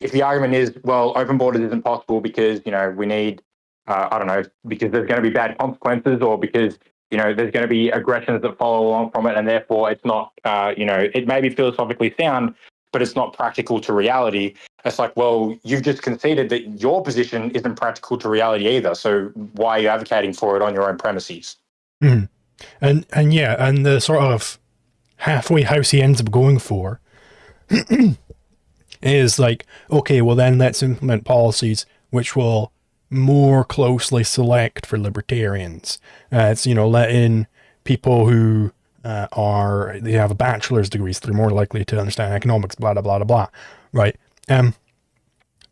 if the argument is, well, open borders isn't possible because, we need, I don't know, because there's going to be bad consequences, or because, there's going to be aggressions that follow along from it, and therefore it's not, it may be philosophically sound, but it's not practical to reality. It's like, well, you've just conceded that your position isn't practical to reality either. So why are you advocating for it on your own premises? Mm-hmm. And yeah, and the sort of halfway house he ends up going for is like, okay, well then let's implement policies which will more closely select for libertarians. It's, let in people who or they have a bachelor's degree, so they're more likely to understand economics, blah, blah, blah, blah, blah, right?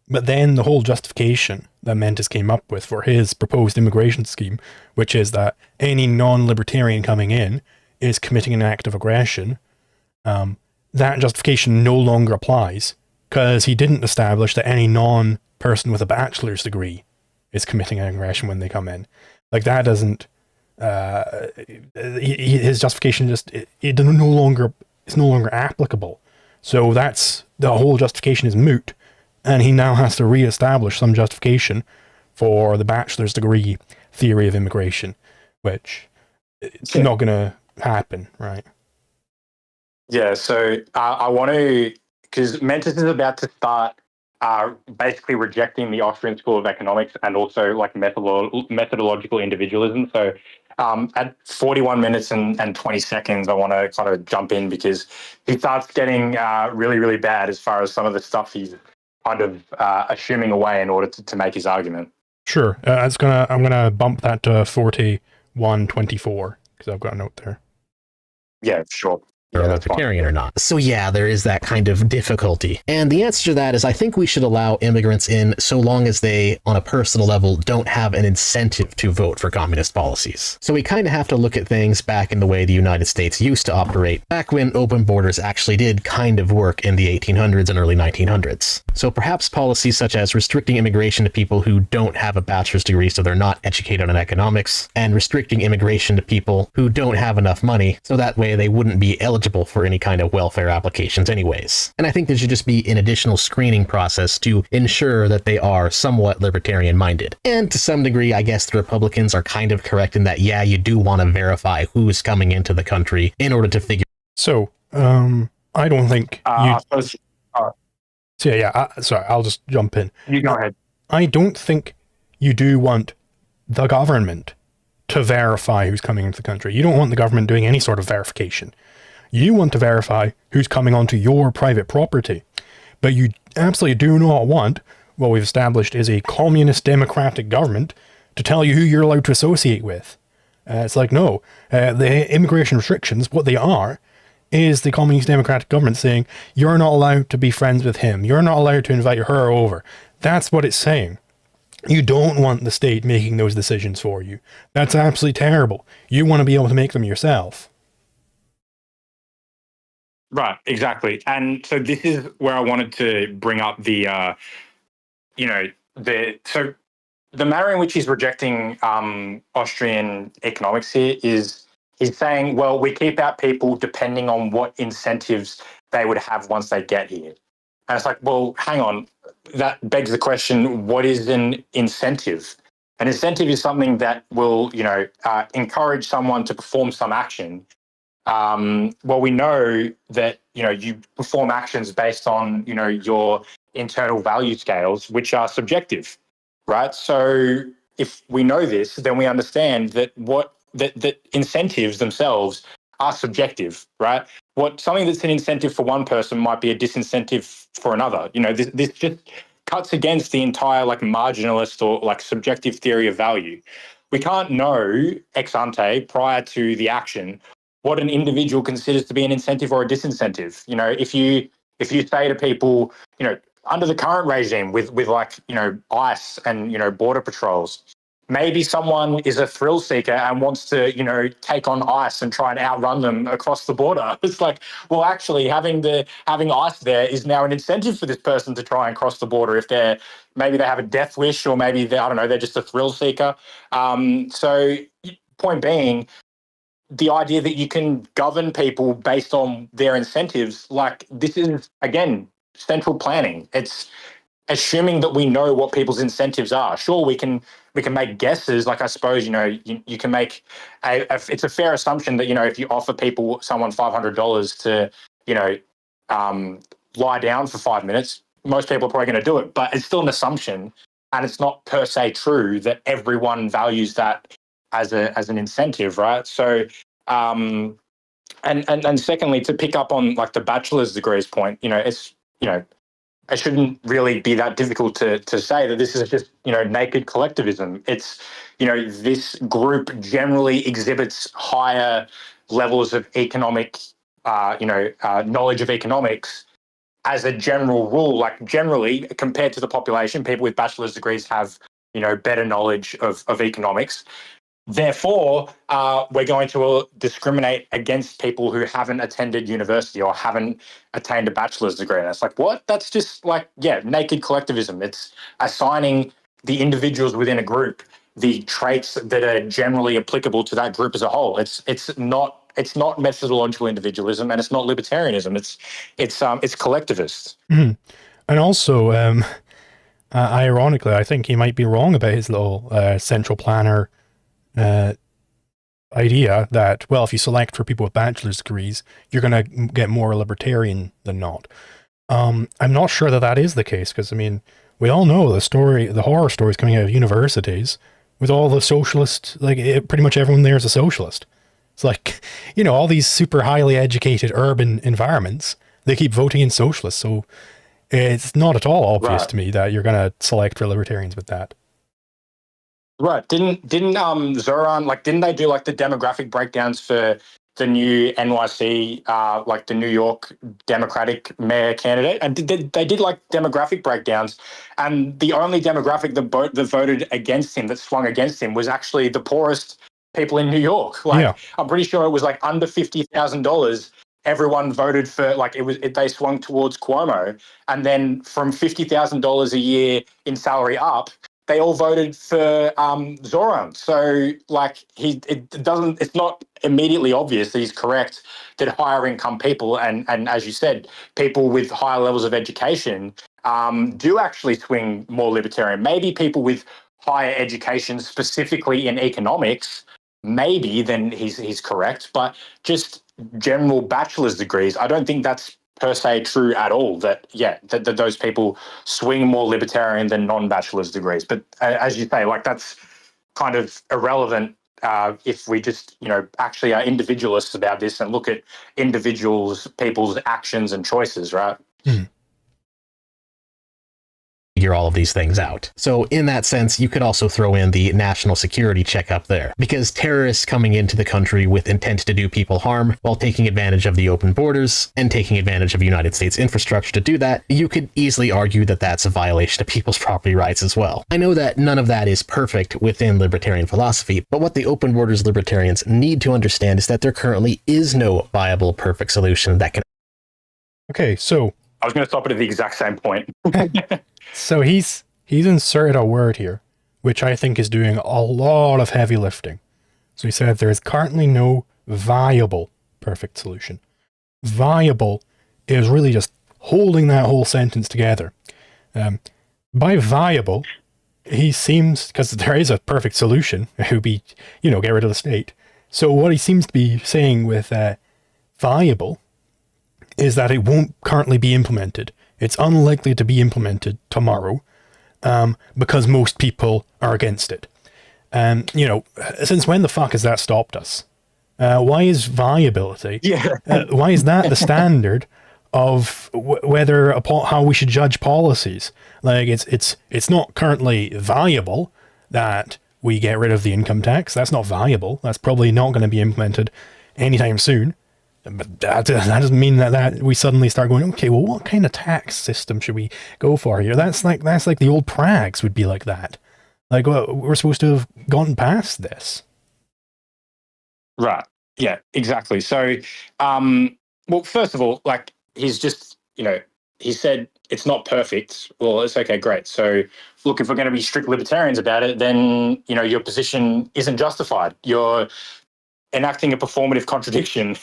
But then the whole justification that Mentis came up with for his proposed immigration scheme, which is that any non-libertarian coming in is committing an act of aggression, that justification no longer applies because he didn't establish that any non-person with a bachelor's degree is committing an aggression when they come in. Like that doesn't, his justification just, it's no longer applicable. So that's, the whole justification is moot. And he now has to reestablish some justification for the bachelor's degree theory of immigration, which it's not going to happen, right? Yeah, so I want to, because Mentis is about to start basically rejecting the Austrian School of Economics and also like methodological individualism. So at 41 minutes and 20 seconds, I want to kind of jump in because he starts getting really, really bad as far as some of the stuff he's kind of assuming away in order to make his argument. Sure. I'm gonna bump that to 41:24 because I've got a note there. Yeah, sure. Or libertarian or not. So yeah, there is that kind of difficulty. And the answer to that is I think we should allow immigrants in so long as they, on a personal level, don't have an incentive to vote for communist policies. So we kind of have to look at things back in the way the United States used to operate, back when open borders actually did kind of work in the 1800s and early 1900s. So perhaps policies such as restricting immigration to people who don't have a bachelor's degree so they're not educated on economics, and restricting immigration to people who don't have enough money so that way they wouldn't be eligible for any kind of welfare applications anyways. And I think there should just be an additional screening process to ensure that they are somewhat libertarian minded. And to some degree, I guess the Republicans are kind of correct in that, yeah, you do want to verify who is coming into the country in order to figure. So, I don't think sorry, I'll just jump in. You go ahead. I don't think you do want the government to verify who's coming into the country. You don't want the government doing any sort of verification. You want to verify who's coming onto your private property. But you absolutely do not want what we've established is a communist democratic government to tell you who you're allowed to associate with. It's like, no, the immigration restrictions, what they are, is the communist democratic government saying, you're not allowed to be friends with him. You're not allowed to invite her over. That's what it's saying. You don't want the state making those decisions for you. That's absolutely terrible. You want to be able to make them yourself. Right, exactly. And so this is where I wanted to bring up the manner in which he's rejecting Austrian economics here is he's saying, well, we keep out people depending on what incentives they would have once they get here. And it's like, well, hang on. That begs the question, what is an incentive? An incentive is something that will, encourage someone to perform some action. Well, we know that, you perform actions based on, your internal value scales, which are subjective, right? So if we know this, then we understand that that incentives themselves are subjective, right? Something that's an incentive for one person might be a disincentive for another. This just cuts against the entire marginalist or subjective theory of value. We can't know ex ante prior to the action what an individual considers to be an incentive or a disincentive. If you say to people, under the current regime with ICE and border patrols, maybe someone is a thrill seeker and wants to take on ICE and try and outrun them across the border. It's like, well, actually having ICE there is now an incentive for this person to try and cross the border if maybe they have a death wish or maybe they're just a thrill seeker. So point being, the idea that you can govern people based on their incentives, this is, again, central planning. It's assuming that we know what people's incentives are. Sure, we can make guesses. I suppose, you can make it's a fair assumption that, if you offer someone $500 to, lie down for 5 minutes, most people are probably going to do it, but it's still an assumption. And it's not per se true that everyone values that as an incentive, right? So, and secondly, to pick up on the bachelor's degrees point, it's it shouldn't really be that difficult to say that this is just naked collectivism. It's this group generally exhibits higher levels of economic, knowledge of economics as a general rule. Like generally, compared to the population, people with bachelor's degrees have, better knowledge of economics. Therefore, we're going to discriminate against people who haven't attended university or haven't attained a bachelor's degree. And it's like, what? That's just like, naked collectivism. It's assigning the individuals within a group the traits that are generally applicable to that group as a whole. It's not methodological individualism, and it's not libertarianism. It's collectivist. Mm-hmm. And also, ironically, I think he might be wrong about his little central planner idea that, well, if you select for people with bachelor's degrees, you're going to get more libertarian than not. I'm not sure that is the case, because, I mean, we all know the horror stories coming out of universities with all the socialists, pretty much everyone there is a socialist. It's like, all these super highly educated urban environments, they keep voting in socialists, so it's not at all obvious to me that you're going to select for libertarians with that. Right. Didn't Zoran, didn't they do the demographic breakdowns for the new NYC, the New York Democratic mayor candidate? And they did demographic breakdowns, and the only demographic that voted against him, that swung against him, was actually the poorest people in New York. I'm pretty sure it was under $50,000. Everyone voted for they swung towards Cuomo, and then from $50,000 a year in salary up, they all voted for Zoran. So it's not immediately obvious that he's correct that higher income people and as you said, people with higher levels of education do actually swing more libertarian. Maybe people with higher education, specifically in economics, maybe then he's correct, but just general bachelor's degrees, I don't think that's per se true at all, that those people swing more libertarian than non-bachelor's degrees. But as you say, that's kind of irrelevant if we just actually are individualists about this and look at people's actions and choices, right? Figure all of these things out. So in that sense, you could also throw in the national security check up there, because terrorists coming into the country with intent to do people harm while taking advantage of the open borders and taking advantage of United States infrastructure to do that, you could easily argue that that's a violation of people's property rights as well. I know that none of that is perfect within libertarian philosophy, but what the open borders libertarians need to understand is that there currently is no viable, perfect solution that can... Okay, so... I was going to stop it at the exact same point. So he's inserted a word here, which I think is doing a lot of heavy lifting. So he said there is currently no viable perfect solution. Viable is really just holding that whole sentence together. By viable, he seems, because there is a perfect solution, it would be, get rid of the state. So what he seems to be saying with viable is that it won't currently be implemented. It's unlikely to be implemented tomorrow because most people are against it. And, since when the fuck has that stopped us? Why is viability? Why is that the standard of how we should judge policies? It's not currently viable that we get rid of the income tax. That's not viable. That's probably not going to be implemented anytime soon. But that doesn't mean that we suddenly start going, okay, well, what kind of tax system should we go for here? That's like the old Prags would be like that. We're supposed to have gone past this. Right. Yeah, exactly. So, well, first of all, he's just, he said it's not perfect. Well, it's okay, great. So, look, if we're going to be strict libertarians about it, then, your position isn't justified. You're enacting a performative contradiction.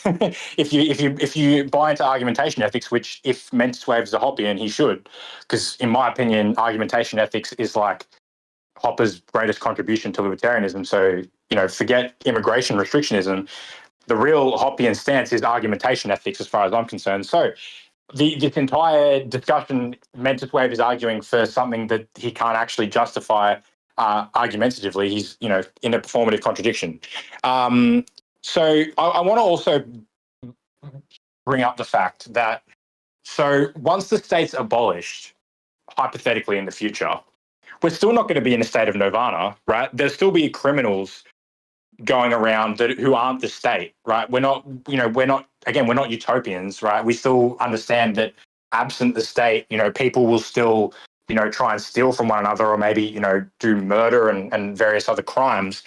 if you buy into argumentation ethics, which if Mentis waves a Hoppian, he should, because in my opinion, argumentation ethics is Hopper's greatest contribution to libertarianism. So, forget immigration restrictionism. The real Hoppian stance is argumentation ethics, as far as I'm concerned. So, this entire discussion, Mentis wave is arguing for something that he can't actually justify argumentatively. He's, in a performative contradiction. So I want to also bring up the fact that, so once the state's abolished, hypothetically in the future, we're still not going to be in a state of nirvana, right? There'll still be criminals going around that who aren't the state, right? We're not utopians, right? We still understand that absent the state, people will still, try and steal from one another, or maybe, do murder and various other crimes.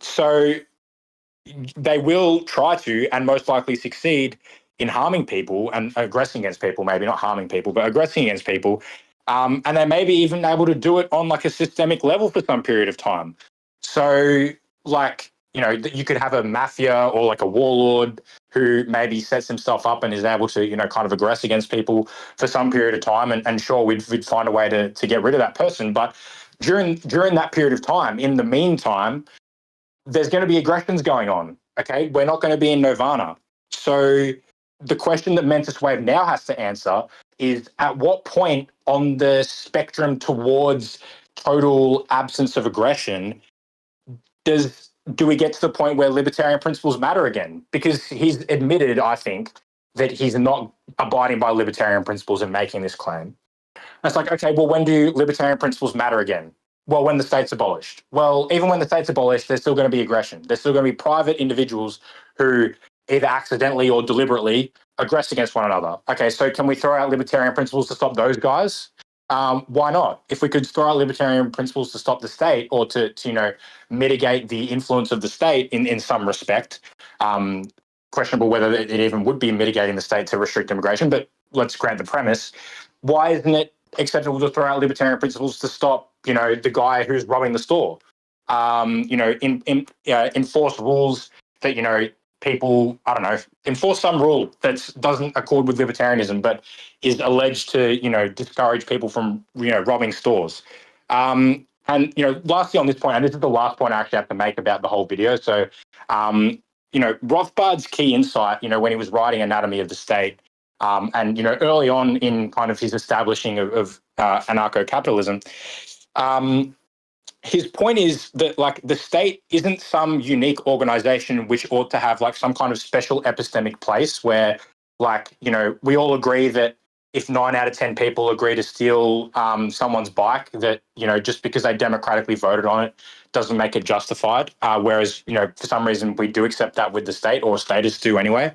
So they will try to, and most likely succeed in harming people and aggressing against people, maybe not harming people, but aggressing against people. And they may be even able to do it on like a systemic level for some period of time. So like, you could have a mafia or like a warlord who maybe sets himself up and is able to, kind of aggress against people for some period of time. And sure, we'd find a way to get rid of that person. But during that period of time, in the meantime, there's going to be aggressions going on. Okay, we're not going to be in nirvana. So the question that Mentis Wave now has to answer is, at what point on the spectrum towards total absence of aggression do we get to the point where libertarian principles matter again? Because he's admitted, I think, that he's not abiding by libertarian principles in making this claim. And it's like, okay, well, when do libertarian principles matter again? Well, when the state's abolished. Well, even when the state's abolished, there's still going to be aggression. There's still going to be private individuals who either accidentally or deliberately aggress against one another. Okay, so can we throw out libertarian principles to stop those guys? Why not? If we could throw out libertarian principles to stop the state, or to mitigate the influence of the state in some respect, questionable whether it even would be mitigating the state to restrict immigration, but let's grant the premise. Why isn't it acceptable to throw out libertarian principles to stop, the guy who's robbing the store? Enforce rules that, people, I don't know, enforce some rule that doesn't accord with libertarianism, but is alleged to, discourage people from, robbing stores. And, lastly on this point, and this is the last point I actually have to make about the whole video. So, Rothbard's key insight, when he was writing Anatomy of the State, and, early on in kind of his establishing of anarcho-capitalism, his point is that, like, the state isn't some unique organization which ought to have, like, some kind of special epistemic place where, like, we all agree that if 9 out of 10 people agree to steal someone's bike, that, just because they democratically voted on it doesn't make it justified. Whereas, for some reason, we do accept that with the state, or statists do anyway.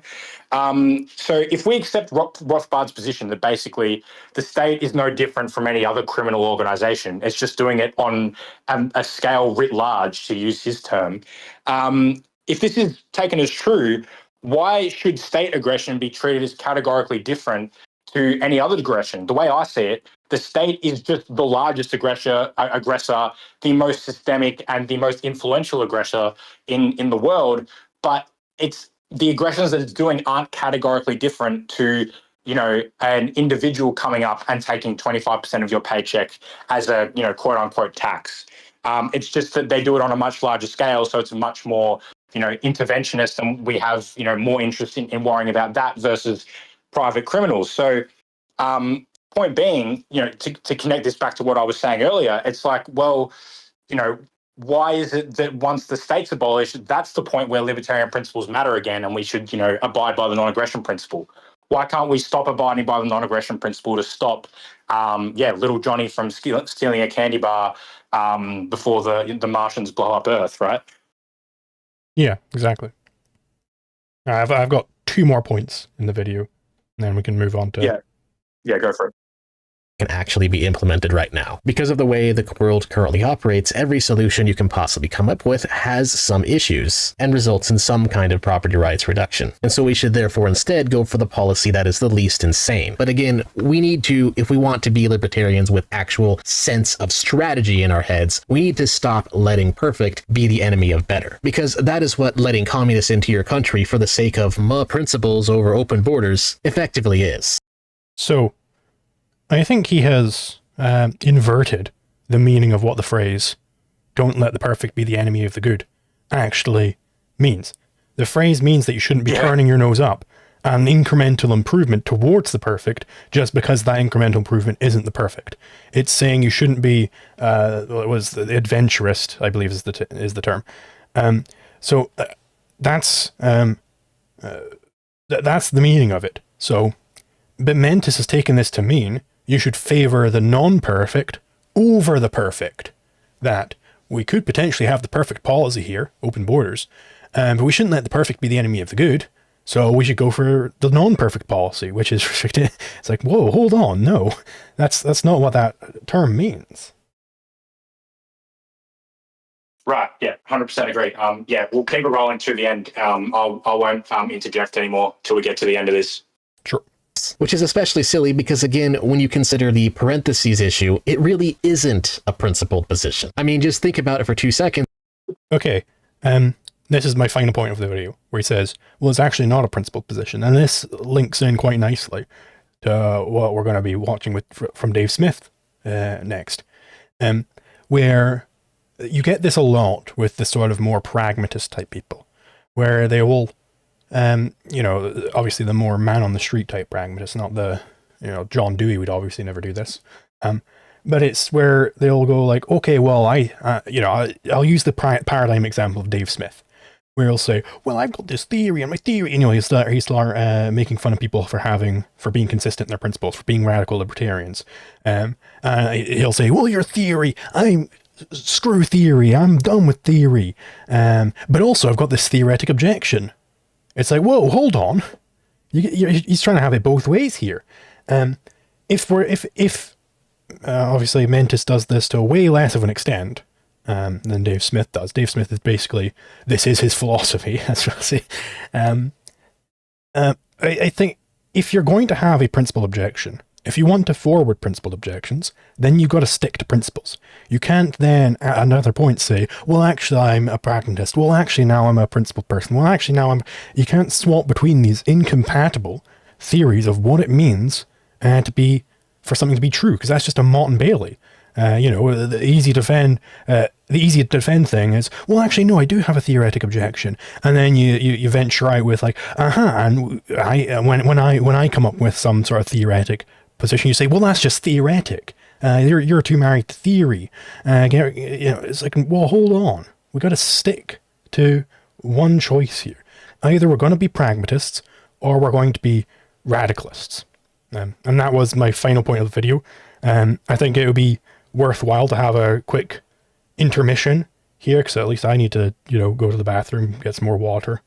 So if we accept Rothbard's position that basically the state is no different from any other criminal organization, it's just doing it on a scale writ large, to use his term. If this is taken as true, why should state aggression be treated as categorically different to any other aggression? The way I see it, the state is just the largest aggressor, the most systemic and the most influential aggressor in the world. But it's the aggressions that it's doing aren't categorically different to, an individual coming up and taking 25% of your paycheck as a, quote unquote tax. It's just that they do it on a much larger scale. So it's much more, interventionist, and we have, more interest in worrying about that versus private criminals. So, point being, to connect this back to what I was saying earlier, it's like, well, why is it that once the state's abolished, that's the point where libertarian principles matter again, and we should, abide by the non-aggression principle? Why can't we stop abiding by the non-aggression principle to stop, little Johnny from stealing a candy bar before the Martians blow up Earth, right? Yeah, exactly. I've got 2 more points in the video, and then we can move on to... Yeah, go for it. Can actually be implemented right now. Because of the way the world currently operates, every solution you can possibly come up with has some issues and results in some kind of property rights reduction. And so we should therefore instead go for the policy that is the least insane. But again, we need to, if we want to be libertarians with actual sense of strategy in our heads, we need to stop letting perfect be the enemy of better. Because that is what letting communists into your country for the sake of principles over open borders effectively is. So, I think he has inverted the meaning of what the phrase, "don't let the perfect be the enemy of the good," actually means. The phrase means that you shouldn't be turning your nose up at an incremental improvement towards the perfect just because that incremental improvement isn't the perfect. It's saying you shouldn't be, it was the adventurist, I believe is the term. That's the meaning of it. So, but Mentis has taken this to mean you should favor the non-perfect over the perfect. That we could potentially have the perfect policy here, open borders, but we shouldn't let the perfect be the enemy of the good. So we should go for the non-perfect policy, which is restricted. It's like, whoa, hold on, no, that's not what that term means. Right. Yeah. 100% agree. Yeah, we'll keep it rolling to the end. I won't interject anymore till we get to the end of this. Sure. Which is especially silly because, again, when you consider the parentheses issue, it really isn't a principled position. I mean, just think about it for 2 seconds. Okay. This is my final point of the video, where he says, well, it's actually not a principled position. And this links in quite nicely to what we're going to be watching from Dave Smith next, where you get this a lot with the sort of more pragmatist type people, where they will, obviously the more man on the street type pragmatist, not the, John Dewey would obviously never do this. But it's where they'll go like, okay, well, I'll use the paradigm example of Dave Smith, where he'll say, well, I've got this theory, and my theory, he'll start making fun of people for being consistent in their principles, for being radical libertarians. He'll say, well, your theory, screw theory, I'm done with theory. But also I've got this theoretic objection. It's like, whoa, hold on. He's trying to have it both ways here. If obviously Mentis does this to a way less of an extent than Dave Smith does. Dave Smith is basically, this is his philosophy. That's what I say. I think if you're going to have a principal objection, if you want to forward principled objections, then you've got to stick to principles. You can't then at another point say, well, actually, I'm a pragmatist. Well, actually, now I'm a principled person. Well, actually, now you can't swap between these incompatible theories of what it means for something to be true, because that's just a Mott and Bailey. The easy to defend thing is, well, actually, no, I do have a theoretic objection, and then you venture out with like, and when I come up with some sort of theoretic position, you say, well, that's just theoretic. You're too married to theory. It's like, well, hold on, we got to stick to one choice here. Either we're going to be pragmatists or we're going to be radicalists. And that was my final point of the video. I think it would be worthwhile to have a quick intermission here, because at least I need to, go to the bathroom, get some more water.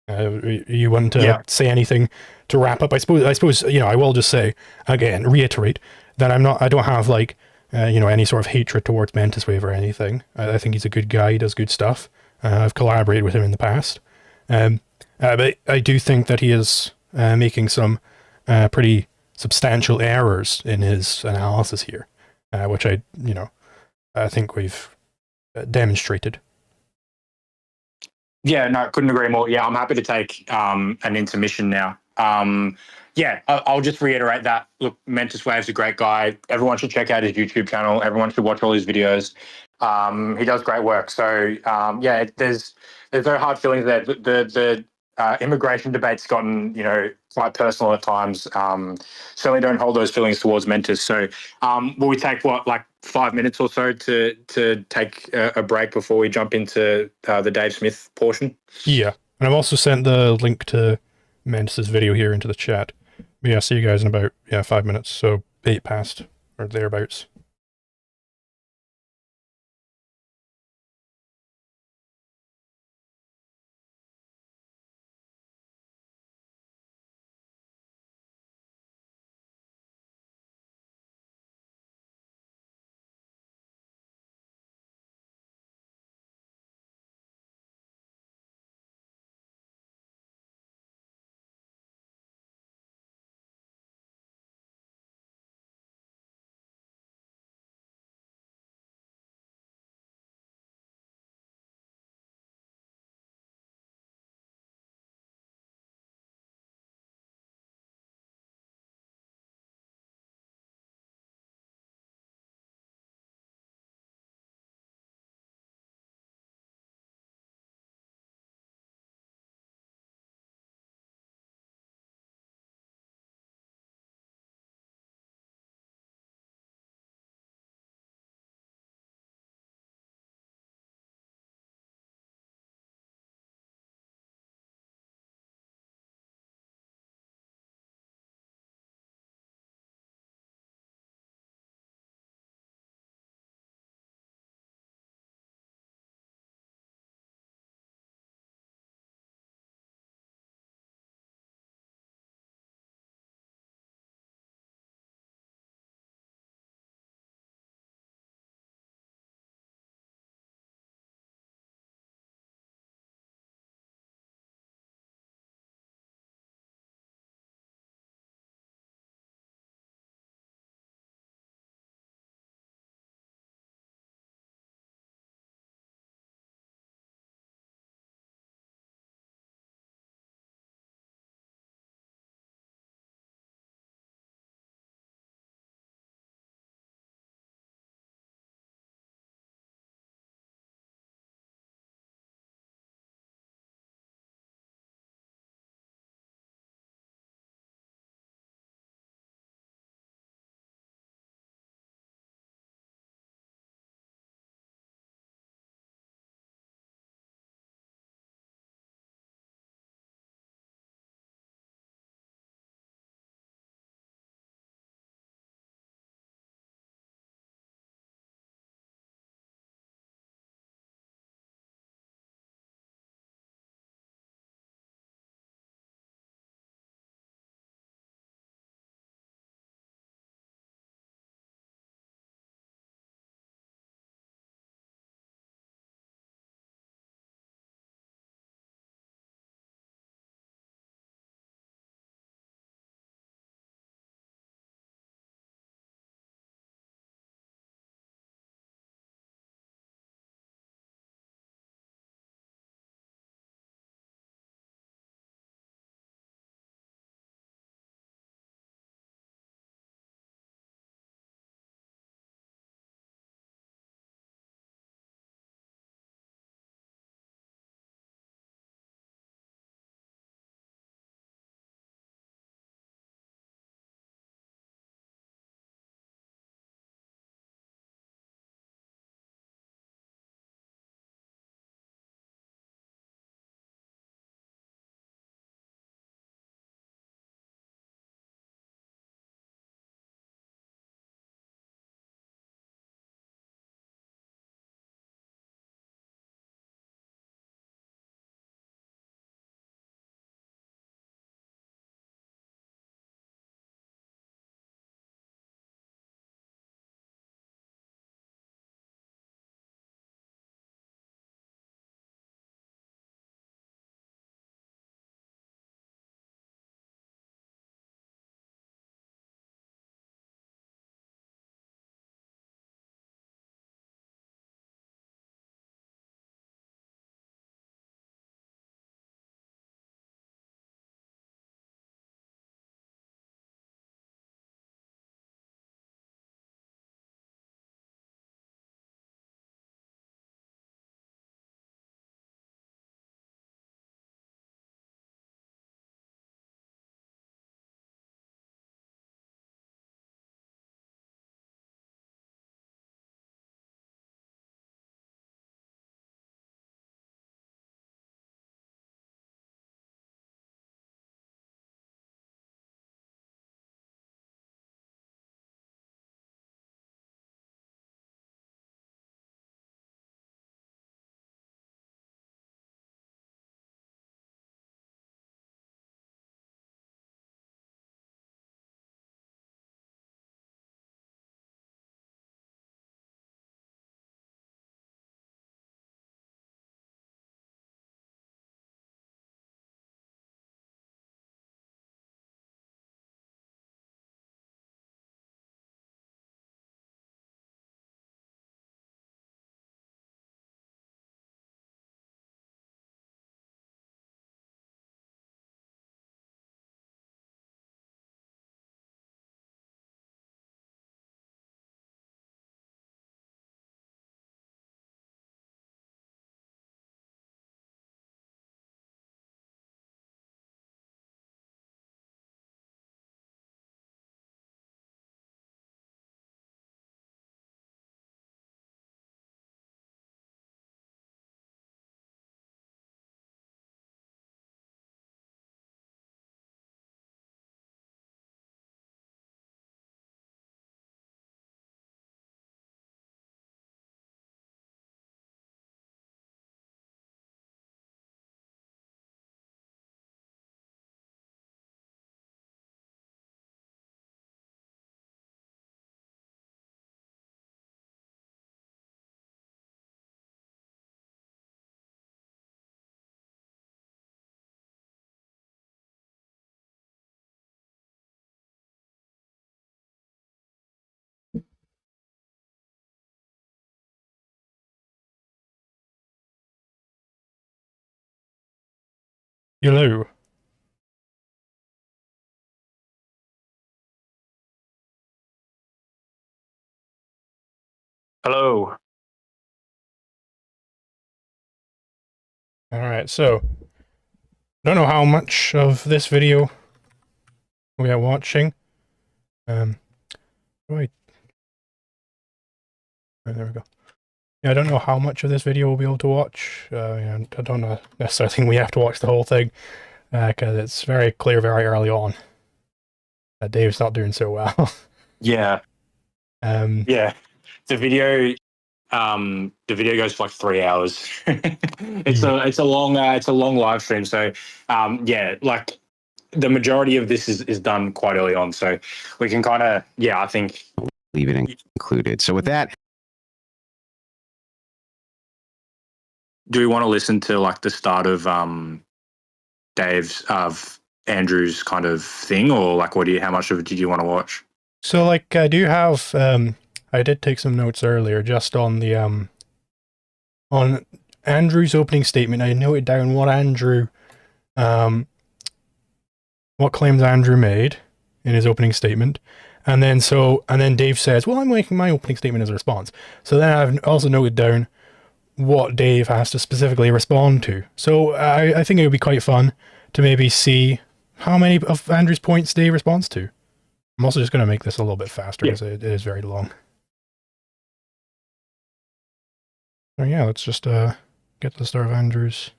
You want to say anything to wrap up? I suppose, I will just say, again, reiterate that I don't have like, any sort of hatred towards Mentis Wave or anything. I think he's a good guy. He does good stuff. I've collaborated with him in the past. But I do think that he is making some pretty substantial errors in his analysis here, which I think we've demonstrated. Yeah, no, couldn't agree more. Yeah, I'm happy to take an intermission now. I'll just reiterate that. Look, Mentis Wave's a great guy. Everyone should check out his YouTube channel. Everyone should watch all his videos. He does great work. So, there's no hard feelings there. The immigration debate's gotten, quite personal at times. Certainly don't hold those feelings towards Mentis. So, will we take 5 minutes or so to take a break before we jump into the Dave Smith portion? Yeah, and I've also sent the link to Mentis' video here into the chat. But yeah, see you guys in about 5 minutes. So 8 past or thereabouts. Hello. Hello. All right, so don't know how much of this video we are watching. Right. There we go. Yeah, I don't know how much of this video we'll be able to watch. I don't necessarily think we have to watch the whole thing, because it's very clear very early on that Dave's not doing so well. Yeah. Yeah. The video goes for like 3 hours. It's a long live stream. So like the majority of this is done quite early on. So we can kind of I think leave it included. So with that, do we want to listen to like the start of Andrew's kind of thing, or like how much of it did you want to watch? So like I do have I did take some notes earlier just on the on Andrew's opening statement. I noted down what claims Andrew made in his opening statement. And then Dave says, well, I'm making my opening statement as a response. So then I've also noted down what Dave has to specifically respond to. So I think it would be quite fun to maybe see how many of Andrew's points Dave responds to. I'm also just going to make this a little bit faster because it is very long. So yeah, let's just get to the start of Andrew's.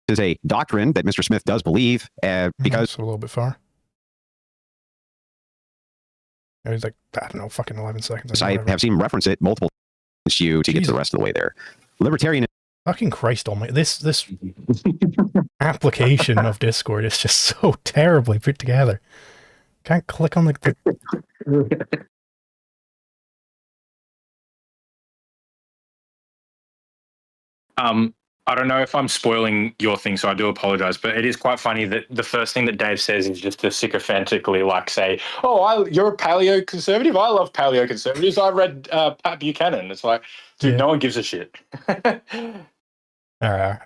is a doctrine that Mr. Smith does believe because It's a little bit far. He's like, I don't know, fucking 11 seconds. I have seen him reference it multiple times to you to get to the rest of the way there. Libertarian. Fucking Christ almighty. This application of Discord is just so terribly put together. Can't click on the I don't know if I'm spoiling your thing, so I do apologize, but it is quite funny that the first thing that Dave says is just to sycophantically like say, you're a paleo conservative? I love paleo conservatives. I read Pat Buchanan. It's like, dude, no one gives a shit. All right.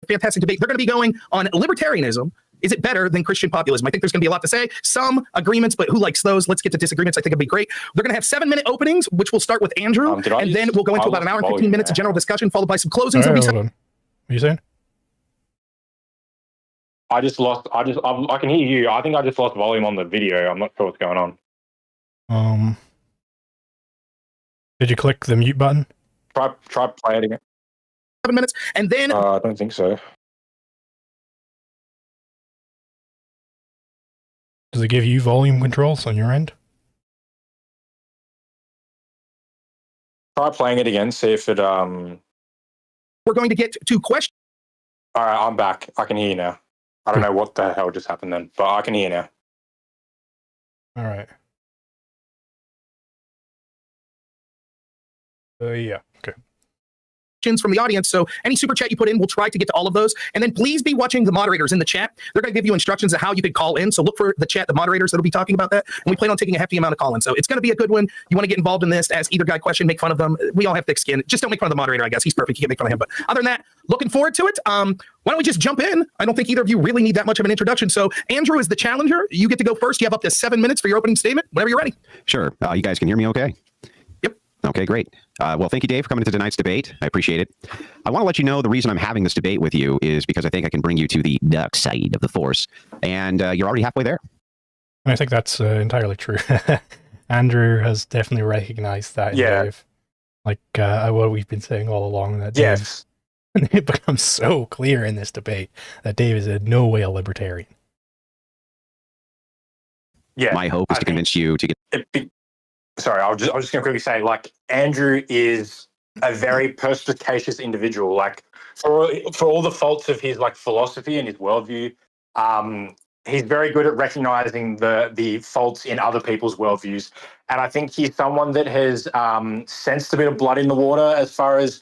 Fantastic debate. They're going to be going on libertarianism. Is it better than Christian populism? I think there's going to be a lot to say. Some agreements, but who likes those? Let's get to disagreements. I think it'd be great. They're going to have 7-minute openings, which will start with Andrew, and then we'll go into about an hour and 15 minutes of general discussion, followed by some closings. Right, hold on. What are you saying? I can hear you. I think I just lost volume on the video. I'm not sure what's going on. Did you click the mute button? Try play it again. 7 minutes, and then I don't think so. Does it give you volume controls on your end? Try playing it again, see if it we're going to get to questions. All right, I'm back. I can hear you now. I don't know what the hell just happened then, but I can hear you now. All right. Yeah. Okay. From the audience. So any super chat you put in, we'll try to get to all of those. And then please be watching the moderators in the chat. They're going to give you instructions on how you can call in. So look for the chat, the moderators that'll be talking about that. And we plan on taking a hefty amount of call-in. So it's going to be a good one. You want to get involved in this, ask either guy question, make fun of them. We all have thick skin. Just don't make fun of the moderator, I guess. He's perfect. You can make fun of him. But other than that, looking forward to it. Why don't we just jump in? I don't think either of you really need that much of an introduction. So Andrew is the challenger. You get to go first. You have up to 7 minutes for your opening statement. Whenever you're ready. Sure. You guys can hear me okay? Yep. Okay, great. Well, thank you, Dave, for coming to tonight's debate. I appreciate it. I want to let you know the reason I'm having this debate with you is because I think I can bring you to the dark side of the Force, and you're already halfway there. I think that's entirely true. Andrew has definitely recognized that in Dave. Like what we've been saying all along, that Dave, it becomes so clear in this debate that Dave is in no way a libertarian. Yeah. My hope is to convince you to get... Sorry, I was just going to quickly say, like, Andrew is a very perspicacious individual. Like, for all the faults of his like philosophy and his worldview, he's very good at recognizing the faults in other people's worldviews. And I think he's someone that has sensed a bit of blood in the water as far as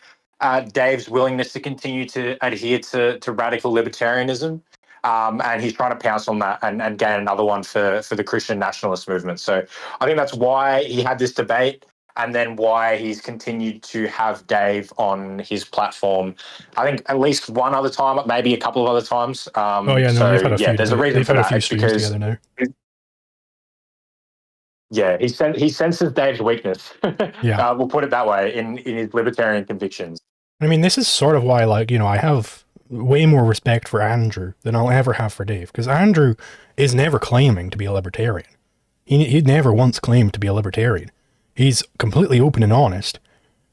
Dave's willingness to continue to adhere to radical libertarianism. And he's trying to pounce on that and gain another one for the Christian nationalist movement. So I think that's why he had this debate. and then why he's continued to have Dave on his platform. I think at least one other time, maybe a couple of other times. Oh yeah, no, so they've had a few. there's a reason They've for had a that. few It's streams because together now. yeah, he senses Dave's weakness. Yeah. We'll put it that way in his libertarian convictions. I mean, this is sort of why, like, you know, I have way more respect for Andrew than I'll ever have for Dave, because Andrew is never claiming to be a libertarian. He never once claimed to be a libertarian. He's completely open and honest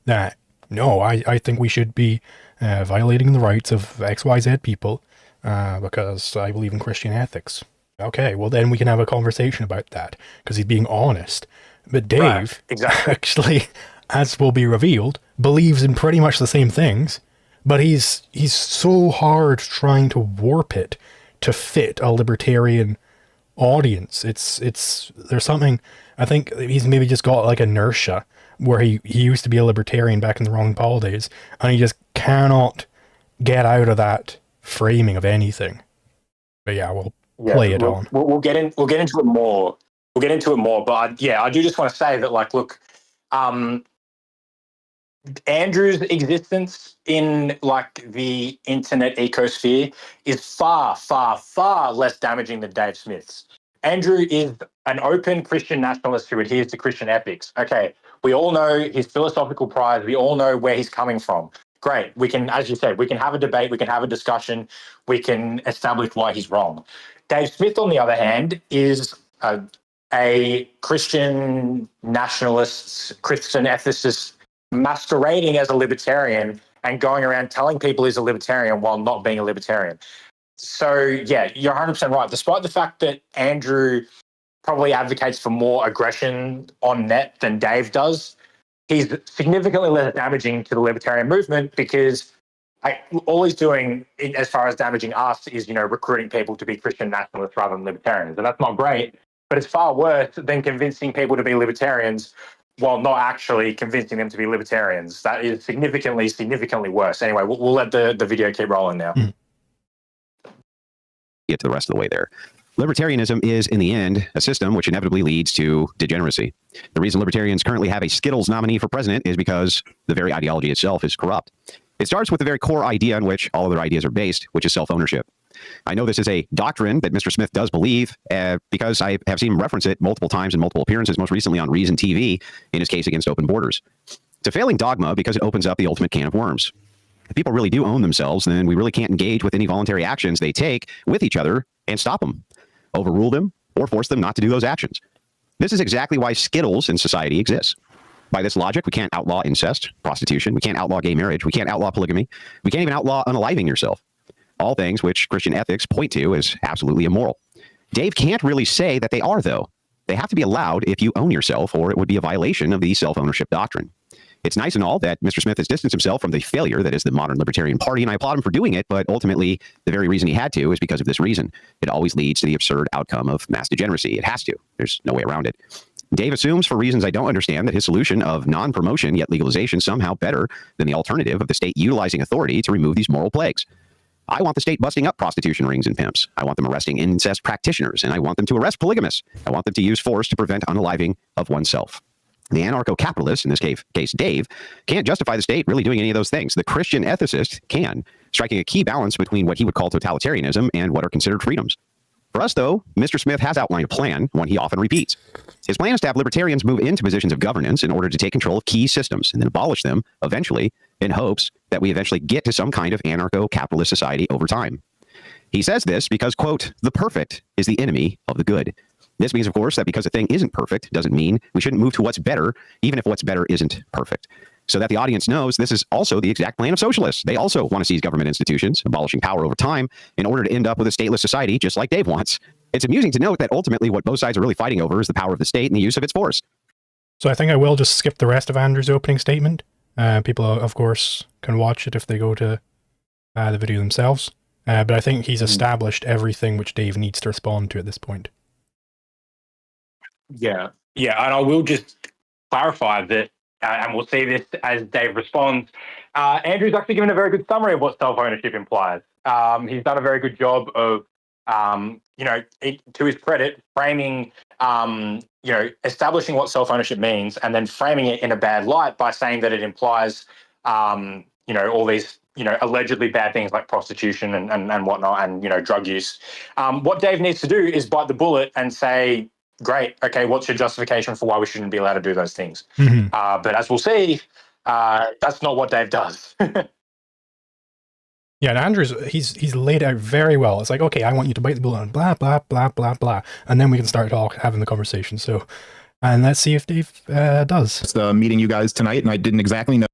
that, no, I think we should be violating the rights of XYZ people because I believe in Christian ethics. Okay, well then we can have a conversation about that, because he's being honest. But Dave, Right, exactly. actually, as will be revealed, believes in pretty much the same things, but he's so hard trying to warp it to fit a libertarian audience. It's there's something, I think he's maybe just got like inertia where he used to be a libertarian back in the Ron Paul days, and he just cannot get out of that framing of anything. But yeah, we'll play it on. We'll get into it more. We'll get into it more. But I do just want to say that, like, look, Andrew's existence in like the internet ecosphere is far, far, far less damaging than Dave Smith's. Andrew is an open Christian nationalist who adheres to Christian ethics. Okay, we all know his philosophical pride. We all know where he's coming from. Great. We can, as you said, we can have a debate. We can have a discussion. We can establish why he's wrong. Dave Smith, on the other hand, is a Christian nationalist, Christian ethicist masquerading as a libertarian and going around telling people he's a libertarian while not being a libertarian. So, yeah, you're 100% right. Despite the fact that Andrew probably advocates for more aggression on net than Dave does, he's significantly less damaging to the libertarian movement, because all he's doing, as far as damaging us, is, recruiting people to be Christian nationalists rather than libertarians. And that's not great, but it's far worse than convincing people to be libertarians while not actually convincing them to be libertarians. That is significantly, significantly worse. Anyway, we'll let the video keep rolling now. Get to the rest of the way there. Libertarianism is, in the end, a system which inevitably leads to degeneracy. The reason libertarians currently have a Skittles nominee for president is because the very ideology itself is corrupt. It starts with the very core idea on which all other ideas are based, which is self-ownership. I know this is a doctrine that Mr. Smith does believe because I have seen him reference it multiple times in multiple appearances, most recently on Reason TV in his case against open borders. It's a failing dogma because it opens up the ultimate can of worms. If people really do own themselves, then we really can't engage with any voluntary actions they take with each other and stop them, overrule them, or force them not to do those actions. This is exactly why Skittles in society exists. By this logic, we can't outlaw incest, prostitution, we can't outlaw gay marriage, we can't outlaw polygamy, we can't even outlaw unaliving yourself. All things which Christian ethics point to as absolutely immoral. Dave can't really say that they are, though. They have to be allowed if you own yourself, or it would be a violation of the self-ownership doctrine. It's nice and all that Mr. Smith has distanced himself from the failure that is the modern Libertarian Party, and I applaud him for doing it, but ultimately, the very reason he had to is because of this reason. It always leads to the absurd outcome of mass degeneracy. It has to. There's no way around it. Dave assumes, for reasons I don't understand, that his solution of non-promotion yet legalization is somehow better than the alternative of the state utilizing authority to remove these moral plagues. I want the state busting up prostitution rings and pimps. I want them arresting incest practitioners, and I want them to arrest polygamists. I want them to use force to prevent unaliving of oneself. The anarcho-capitalist, in this case Dave, can't justify the state really doing any of those things. The Christian ethicist can, striking a key balance between what he would call totalitarianism and what are considered freedoms. For us, though, Mr. Smith has outlined a plan, one he often repeats. His plan is to have libertarians move into positions of governance in order to take control of key systems and then abolish them eventually, in hopes that we eventually get to some kind of anarcho-capitalist society over time. He says this because, quote, the perfect is the enemy of the good. This means, of course, that because a thing isn't perfect doesn't mean we shouldn't move to what's better, even if what's better isn't perfect. So that the audience knows this is also the exact plan of socialists. They also want to seize government institutions, abolishing power over time, in order to end up with a stateless society, just like Dave wants. It's amusing to note that ultimately what both sides are really fighting over is the power of the state and the use of its force. So I think I will just skip the rest of Andrew's opening statement. People, of course, can watch it if they go to the video themselves. But I think he's established everything which Dave needs to respond to at this point. Yeah, and I will just clarify that, and we'll see this as Dave responds. Andrew's actually given a very good summary of what self-ownership implies. He's done a very good job of to his credit, framing, establishing what self-ownership means and then framing it in a bad light by saying that it implies, all these, allegedly bad things like prostitution and whatnot and, drug use. What Dave needs to do is bite the bullet and say, great, okay, what's your justification for why we shouldn't be allowed to do those things? Mm-hmm. But as we'll see, that's not what Dave does. Yeah, and Andrew's he's laid out very well. It's like, okay, I want you to bite the bullet and blah blah blah blah blah, and then we can start having the conversation. So, and let's see if Dave does. It's meeting you guys tonight, and I didn't exactly know.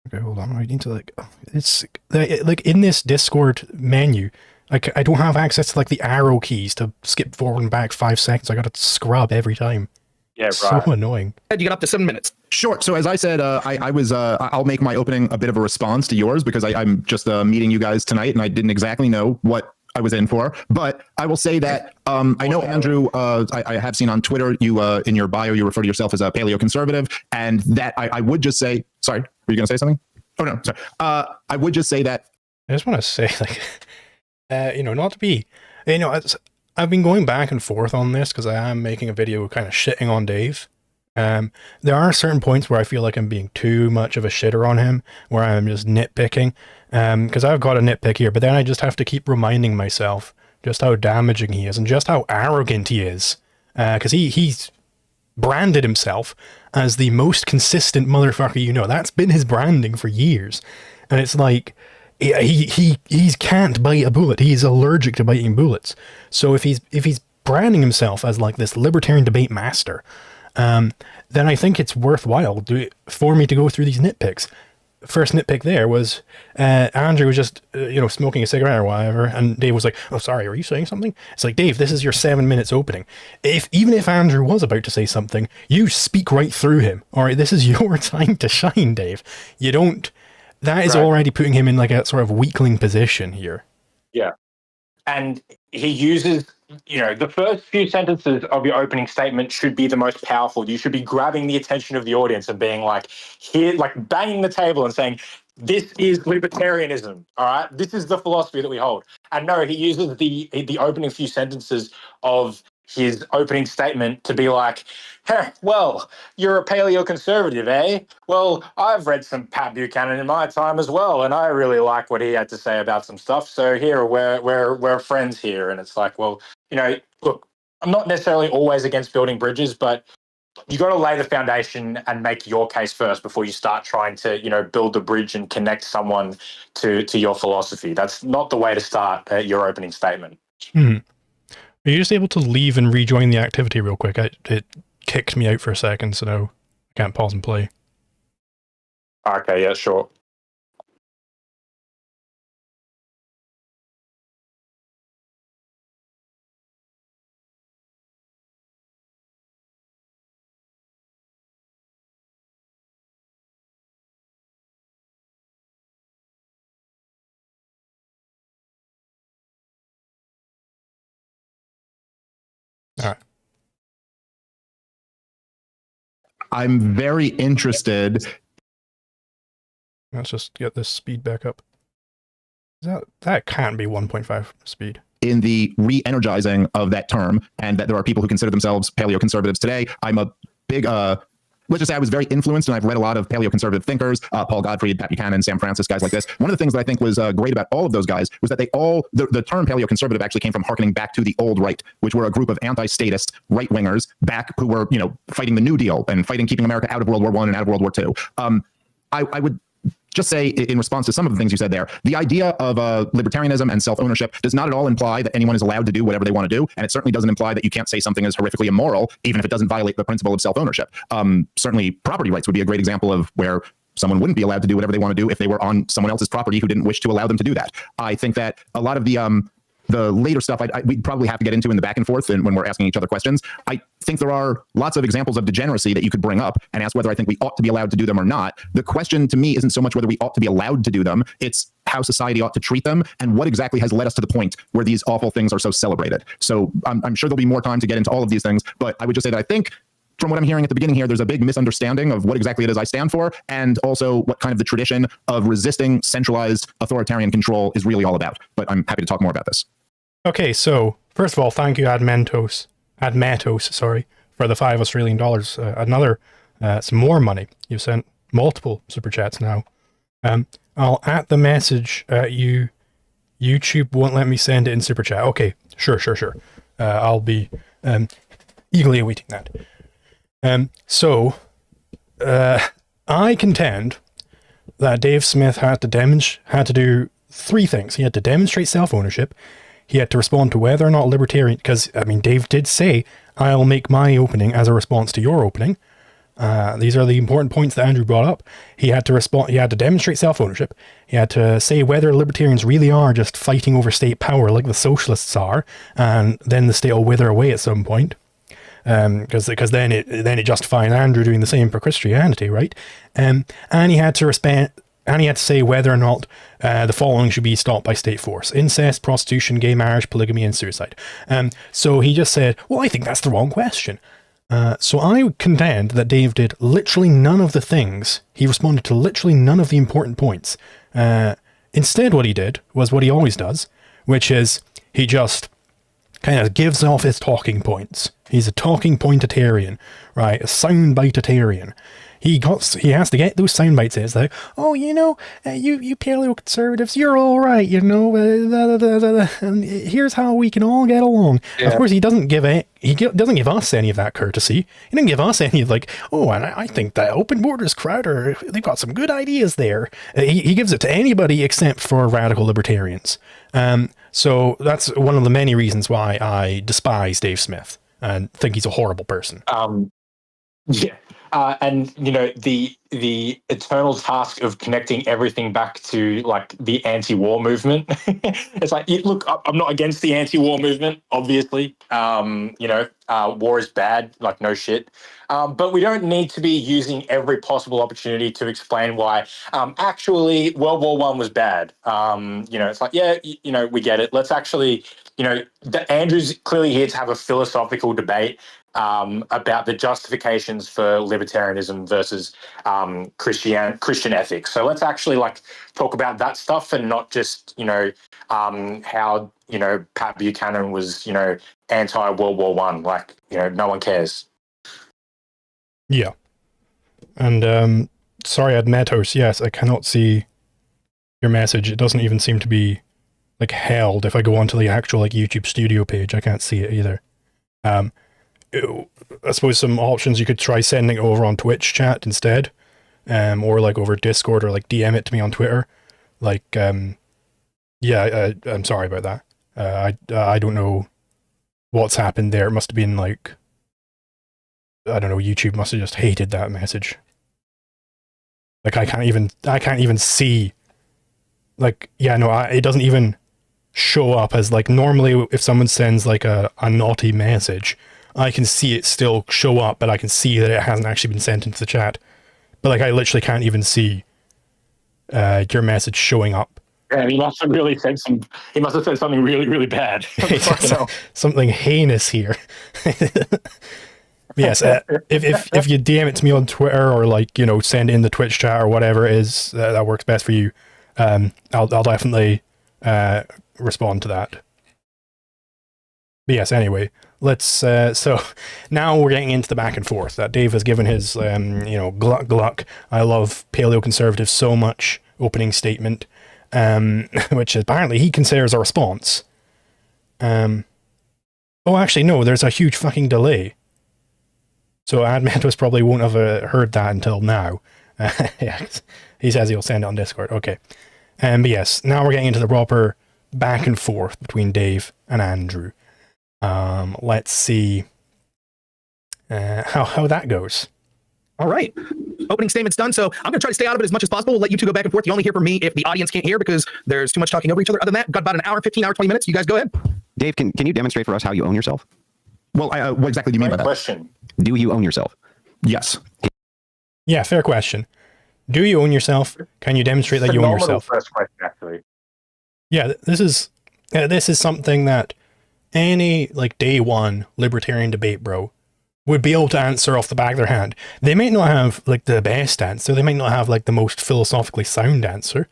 Okay, hold on. I need to it's like in this Discord menu. Like I don't have access to like the arrow keys to skip forward and back 5 seconds. I got to scrub every time. Yeah, right. So annoying. You got up to 7 minutes. Sure. So as I said, I'll make my opening a bit of a response to yours because I'm just meeting you guys tonight, and I didn't exactly know what I was in for. But I will say that I know Andrew. I have seen on Twitter you in your bio you refer to yourself as a paleoconservative, and that I would just say. Sorry, were you going to say something? Oh no, sorry. I would just say that. I just want to say, like, not to be, I've been going back and forth on this because I am making a video kind of shitting on Dave. There are certain points where I feel like I'm being too much of a shitter on him, where I'm just nitpicking, because I've got a nitpick here, but then I just have to keep reminding myself just how damaging he is and just how arrogant he is, because he's branded himself as the most consistent motherfucker. That's been his branding for years, and it's like he can't bite a bullet. He's allergic to biting bullets. So if he's branding himself as like this libertarian debate master, then I think it's worthwhile for me to go through these nitpicks. First nitpick there was Andrew was just smoking a cigarette or whatever, and Dave was like, "Oh, sorry, are you saying something?" It's like, Dave, this is your 7 minutes opening. Even if Andrew was about to say something, you speak right through him. All right, this is your time to shine, Dave. You don't. That is already putting him in like a sort of weakling position here. Yeah, and he uses. The first few sentences of your opening statement should be the most powerful. You should be grabbing the attention of the audience and being like, here, like banging the table and saying, this is libertarianism. All right. This is the philosophy that we hold. And no, he uses the opening few sentences of his opening statement to be like, well, you're a paleoconservative, eh? Well, I've read some Pat Buchanan in my time as well, and I really like what he had to say about some stuff. So here, we're friends here. And it's like, well, look, I'm not necessarily always against building bridges, but you got to lay the foundation and make your case first before you start trying to, build the bridge and connect someone to your philosophy. That's not the way to start your opening statement. Hmm. Are you just able to leave and rejoin the activity real quick? It kicked me out for a second, so now I can't pause and play. Okay, yeah, sure. All right. I'm very interested. Let's just get this speed back up. That can't be 1.5 speed. In the re-energizing of that term, and that there are people who consider themselves paleoconservatives today. I'm a big, let's just say I was very influenced, and I've read a lot of paleoconservative thinkers, Paul Gottfried, Pat Buchanan, Sam Francis, guys like this. One of the things that I think was great about all of those guys was that they all, the term paleoconservative actually came from harkening back to the old right, which were a group of anti-statist right-wingers back who were, fighting the New Deal and fighting keeping America out of World War I and out of World War II. I would just say, in response to some of the things you said there, the idea of libertarianism and self-ownership does not at all imply that anyone is allowed to do whatever they want to do, and it certainly doesn't imply that you can't say something is horrifically immoral, even if it doesn't violate the principle of self-ownership. Certainly, property rights would be a great example of where someone wouldn't be allowed to do whatever they want to do if they were on someone else's property who didn't wish to allow them to do that. I think that a lot of the later stuff we'd probably have to get into in the back and forth and when we're asking each other questions. I think there are lots of examples of degeneracy that you could bring up and ask whether I think we ought to be allowed to do them or not. The question to me isn't so much whether we ought to be allowed to do them, it's how society ought to treat them and what exactly has led us to the point where these awful things are so celebrated. So I'm sure there'll be more time to get into all of these things, but I would just say that I think from what I'm hearing at the beginning here, there's a big misunderstanding of what exactly it is I stand for, and also what kind of the tradition of resisting centralized authoritarian control is really all about. But I'm happy to talk more about this. Okay, so first of all, thank you, Admetos, sorry, for the $5 Australian. Another, some more money. You've sent multiple super chats now. I'll at the message you. YouTube won't let me send it in super chat. Okay, sure. I'll be eagerly awaiting that. I contend that Dave Smith had to do three things. He had to demonstrate self-ownership. He had to respond to whether or not libertarian, because I mean, Dave did say, "I'll make my opening as a response to your opening." These are the important points that Andrew brought up. He had to respond. He had to demonstrate self-ownership. He had to say whether libertarians really are just fighting over state power like the socialists are, and then the state will wither away at some point. Because then it justifies Andrew doing the same for Christianity, right? And he had to say whether or not the following should be stopped by state force: incest, prostitution, gay marriage, polygamy, and suicide. So he just said, well, I think that's the wrong question. So I would contend that Dave did literally none of the things. He responded to literally none of the important points. Instead, what he did was what he always does, which is he just kind of gives off his talking points. He's a talking pointatarian, right? A soundbite-atarian. He has to get those sound bites. It's like, oh, you paleo conservatives, you're all right, and here's how we can all get along. Yeah. Of course, he doesn't give us any of that courtesy. He didn't give us any of like, oh, and I think that open borders crowd they've got some good ideas there. He gives it to anybody except for radical libertarians. So that's one of the many reasons why I despise Dave Smith and think he's a horrible person. Yeah. And the eternal task of connecting everything back to like the anti-war movement. It's like, look, I'm not against the anti-war movement, obviously. War is bad, like no shit. But we don't need to be using every possible opportunity to explain why actually World War I was bad. It's like, yeah, we get it. Let's actually, Andrew's clearly here to have a philosophical debate about the justifications for libertarianism versus Christian ethics. So let's actually talk about that stuff and not just how Pat Buchanan was anti-World War I. No one cares. Yeah, and sorry, Admetos. Yes, I cannot see your message. It doesn't even seem to be held. If I go onto the actual YouTube Studio page, I can't see it either. I suppose some options, you could try sending it over on Twitch chat instead, or over Discord, or DM it to me on Twitter. I'm sorry about that. I don't know what's happened there. It must have been I don't know, YouTube must have just hated that message. I can't even see, it doesn't even show up as normally if someone sends a naughty message, I can see it still show up, but I can see that it hasn't actually been sent into the chat. But I literally can't even see your message showing up. Yeah, he must have really said he must have said something really, really bad. Something heinous here. Yes, if you DM it to me on Twitter or send in the Twitch chat or whatever it is that works best for you, I'll definitely respond to that. But yes, anyway, let's so now we're getting into the back and forth that Dave has given his gluck, I love paleo conservatives so much opening statement, which apparently he considers a response. Oh, actually no, there's a huge fucking delay. So Admetos probably won't have heard that until now. Yeah, he says he'll send it on Discord. Okay. But yes, now we're getting into the proper back and forth between Dave and Andrew. Let's see how that goes. All right. Opening statement's done. So I'm going to try to stay out of it as much as possible. We'll let you two go back and forth. You only hear from me if the audience can't hear because there's too much talking over each other. Other than that, got about an hour, 15 hour, 20 minutes. You guys go ahead. Dave, can you demonstrate for us how you own yourself? Well, what exactly do you mean by that? Question. Do you own yourself? Yes. Yeah, fair question. Do you own yourself? Can you demonstrate that you own yourself? First question, actually. Yeah, this is something that any day one libertarian debate bro would be able to answer off the back of their hand. They might not have the best answer. They might not have the most philosophically sound answer.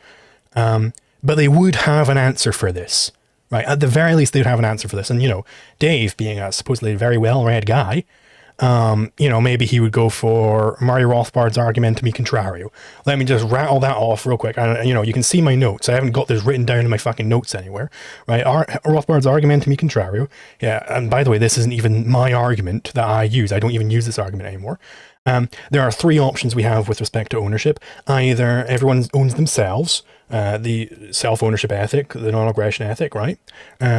But they would have an answer for this. right? At the very least, they'd have an answer for this. And, you know, Dave, being a supposedly very well-read guy, you know, maybe he would go for Murray Rothbard's argumentum e contrario. Let me just rattle that off real quick. And, you know, you can see my notes. I haven't got this written down in my fucking notes anywhere, right? Rothbard's argumentum e contrario. Yeah, and by the way, this isn't even my argument that I use. I don't even use this argument anymore. There are three options we have with respect to ownership. Either everyone owns themselves, the self-ownership ethic, the non-aggression ethic, right?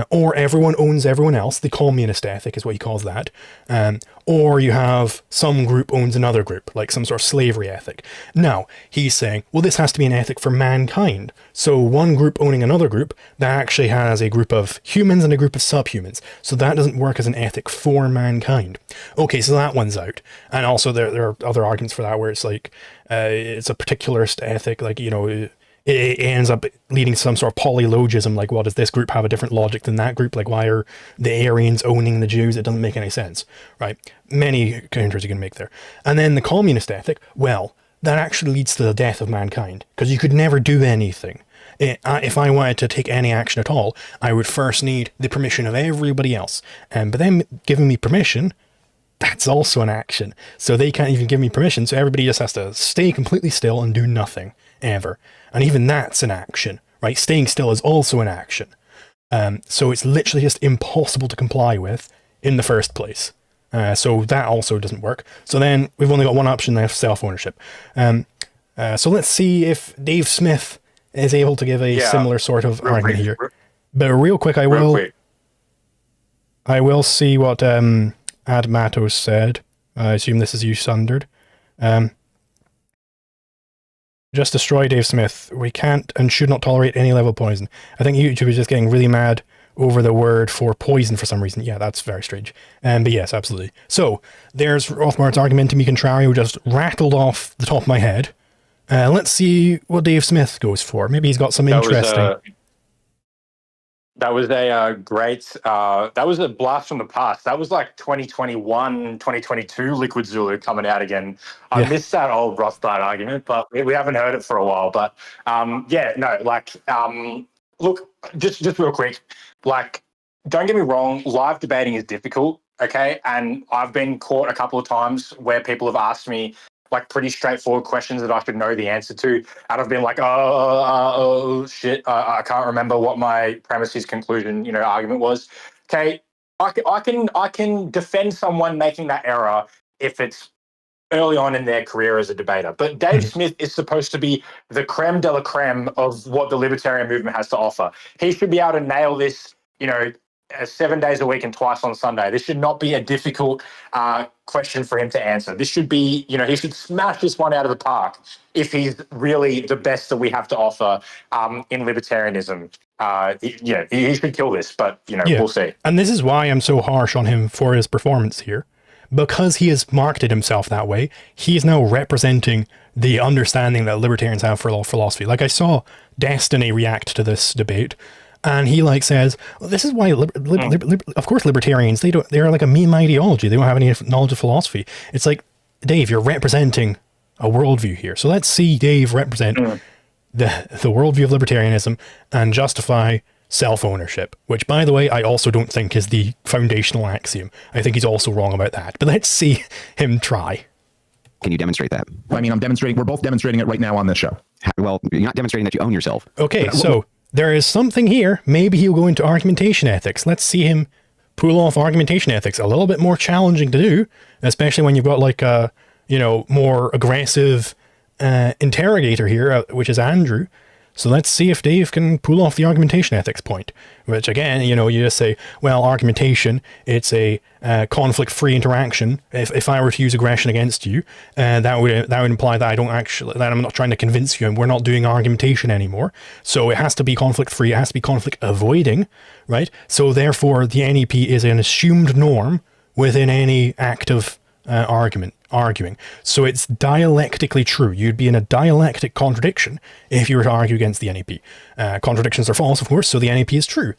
Or everyone owns everyone else, the communist ethic is what he calls that. Or you have some group owns another group, like some sort of slavery ethic. Now, he's saying, well, this has to be an ethic for mankind. So one group owning another group, that actually has a group of humans and a group of subhumans. So that doesn't work as an ethic for mankind. Okay, so that one's out. And also there are other arguments for that where it's like, it's a particularist ethic, like, you know, it ends up leading to some sort of polylogism, like, well, does this group have a different logic than that group? Like, why are the Aryans owning the Jews? It doesn't make any sense, right? Many counters you can make there. And then the communist ethic, well, that actually leads to the death of mankind, because you could never do anything. If I wanted to take any action at all, I would first need the permission of everybody else. But then giving me permission, that's also an action. So they can't even give me permission, so everybody just has to stay completely still and do nothing, ever. And even that's an action, right? Staying still is also an action. So it's literally just impossible to comply with in the first place. So that also doesn't work. So then we've only got one option left, self-ownership. So let's see if Dave Smith is able to give a similar sort of argument here. But real quick, I will see what Admatos said. I assume this is you, Sundered. Just destroy Dave Smith. We can't and should not tolerate any level of poison. I think YouTube is just getting really mad over the word for poison for some reason. Yeah, that's very strange. But yes, absolutely. So, there's Rothbard's argumentum e contrario, just rattled off the top of my head. Let's see what Dave Smith goes for. Maybe he's got some interesting... That was a great, that was a blast from the past. That was like 2021, 2022 Liquid Zulu coming out again. I missed that old Rothbard argument, but we haven't heard it for a while. But look, just real quick, like, don't get me wrong, live debating is difficult, okay? And I've been caught a couple of times where people have asked me, like, pretty straightforward questions that I should know the answer to. And I've been like, shit, I can't remember what my premises, conclusion, argument was. Okay, I can defend someone making that error if it's early on in their career as a debater. But Dave Smith is supposed to be the creme de la creme of what the libertarian movement has to offer. He should be able to nail this, 7 days a week and twice on Sunday. This should not be a difficult question for him to answer. This should be, he should smash this one out of the park if he's really the best that we have to offer in libertarianism. He should kill this, but, we'll see. And this is why I'm so harsh on him for his performance here. Because he has marketed himself that way, he is now representing the understanding that libertarians have for philosophy. Like, I saw Destiny react to this debate, and he says, well, this is why of course libertarians, they're like a meme ideology. They don't have any knowledge of philosophy. It's like, Dave, you're representing a worldview here. So let's see Dave represent the worldview of libertarianism and justify self-ownership, which, by the way, I also don't think is the foundational axiom. I think he's also wrong about that. But let's see him try. Can you demonstrate that? I mean, we're both demonstrating it right now on this show. Well, you're not demonstrating that you own yourself. Okay, so there is something here. Maybe he'll go into argumentation ethics. Let's see him pull off argumentation ethics. A little bit more challenging to do, especially when you've got like a, more aggressive interrogator here, which is Andrew. So let's see if Dave can pull off the argumentation ethics point, which again, you just say, well, argumentation, it's a conflict-free interaction. If I were to use aggression against you, that would imply that that I'm not trying to convince you and we're not doing argumentation anymore. So it has to be conflict-free, it has to be conflict-avoiding, right? So therefore, the NEP is an assumed norm within any act of arguing. So it's dialectically true. You'd be in a dialectic contradiction if you were to argue against the NEP. Contradictions are false, of course, so the NEP is true.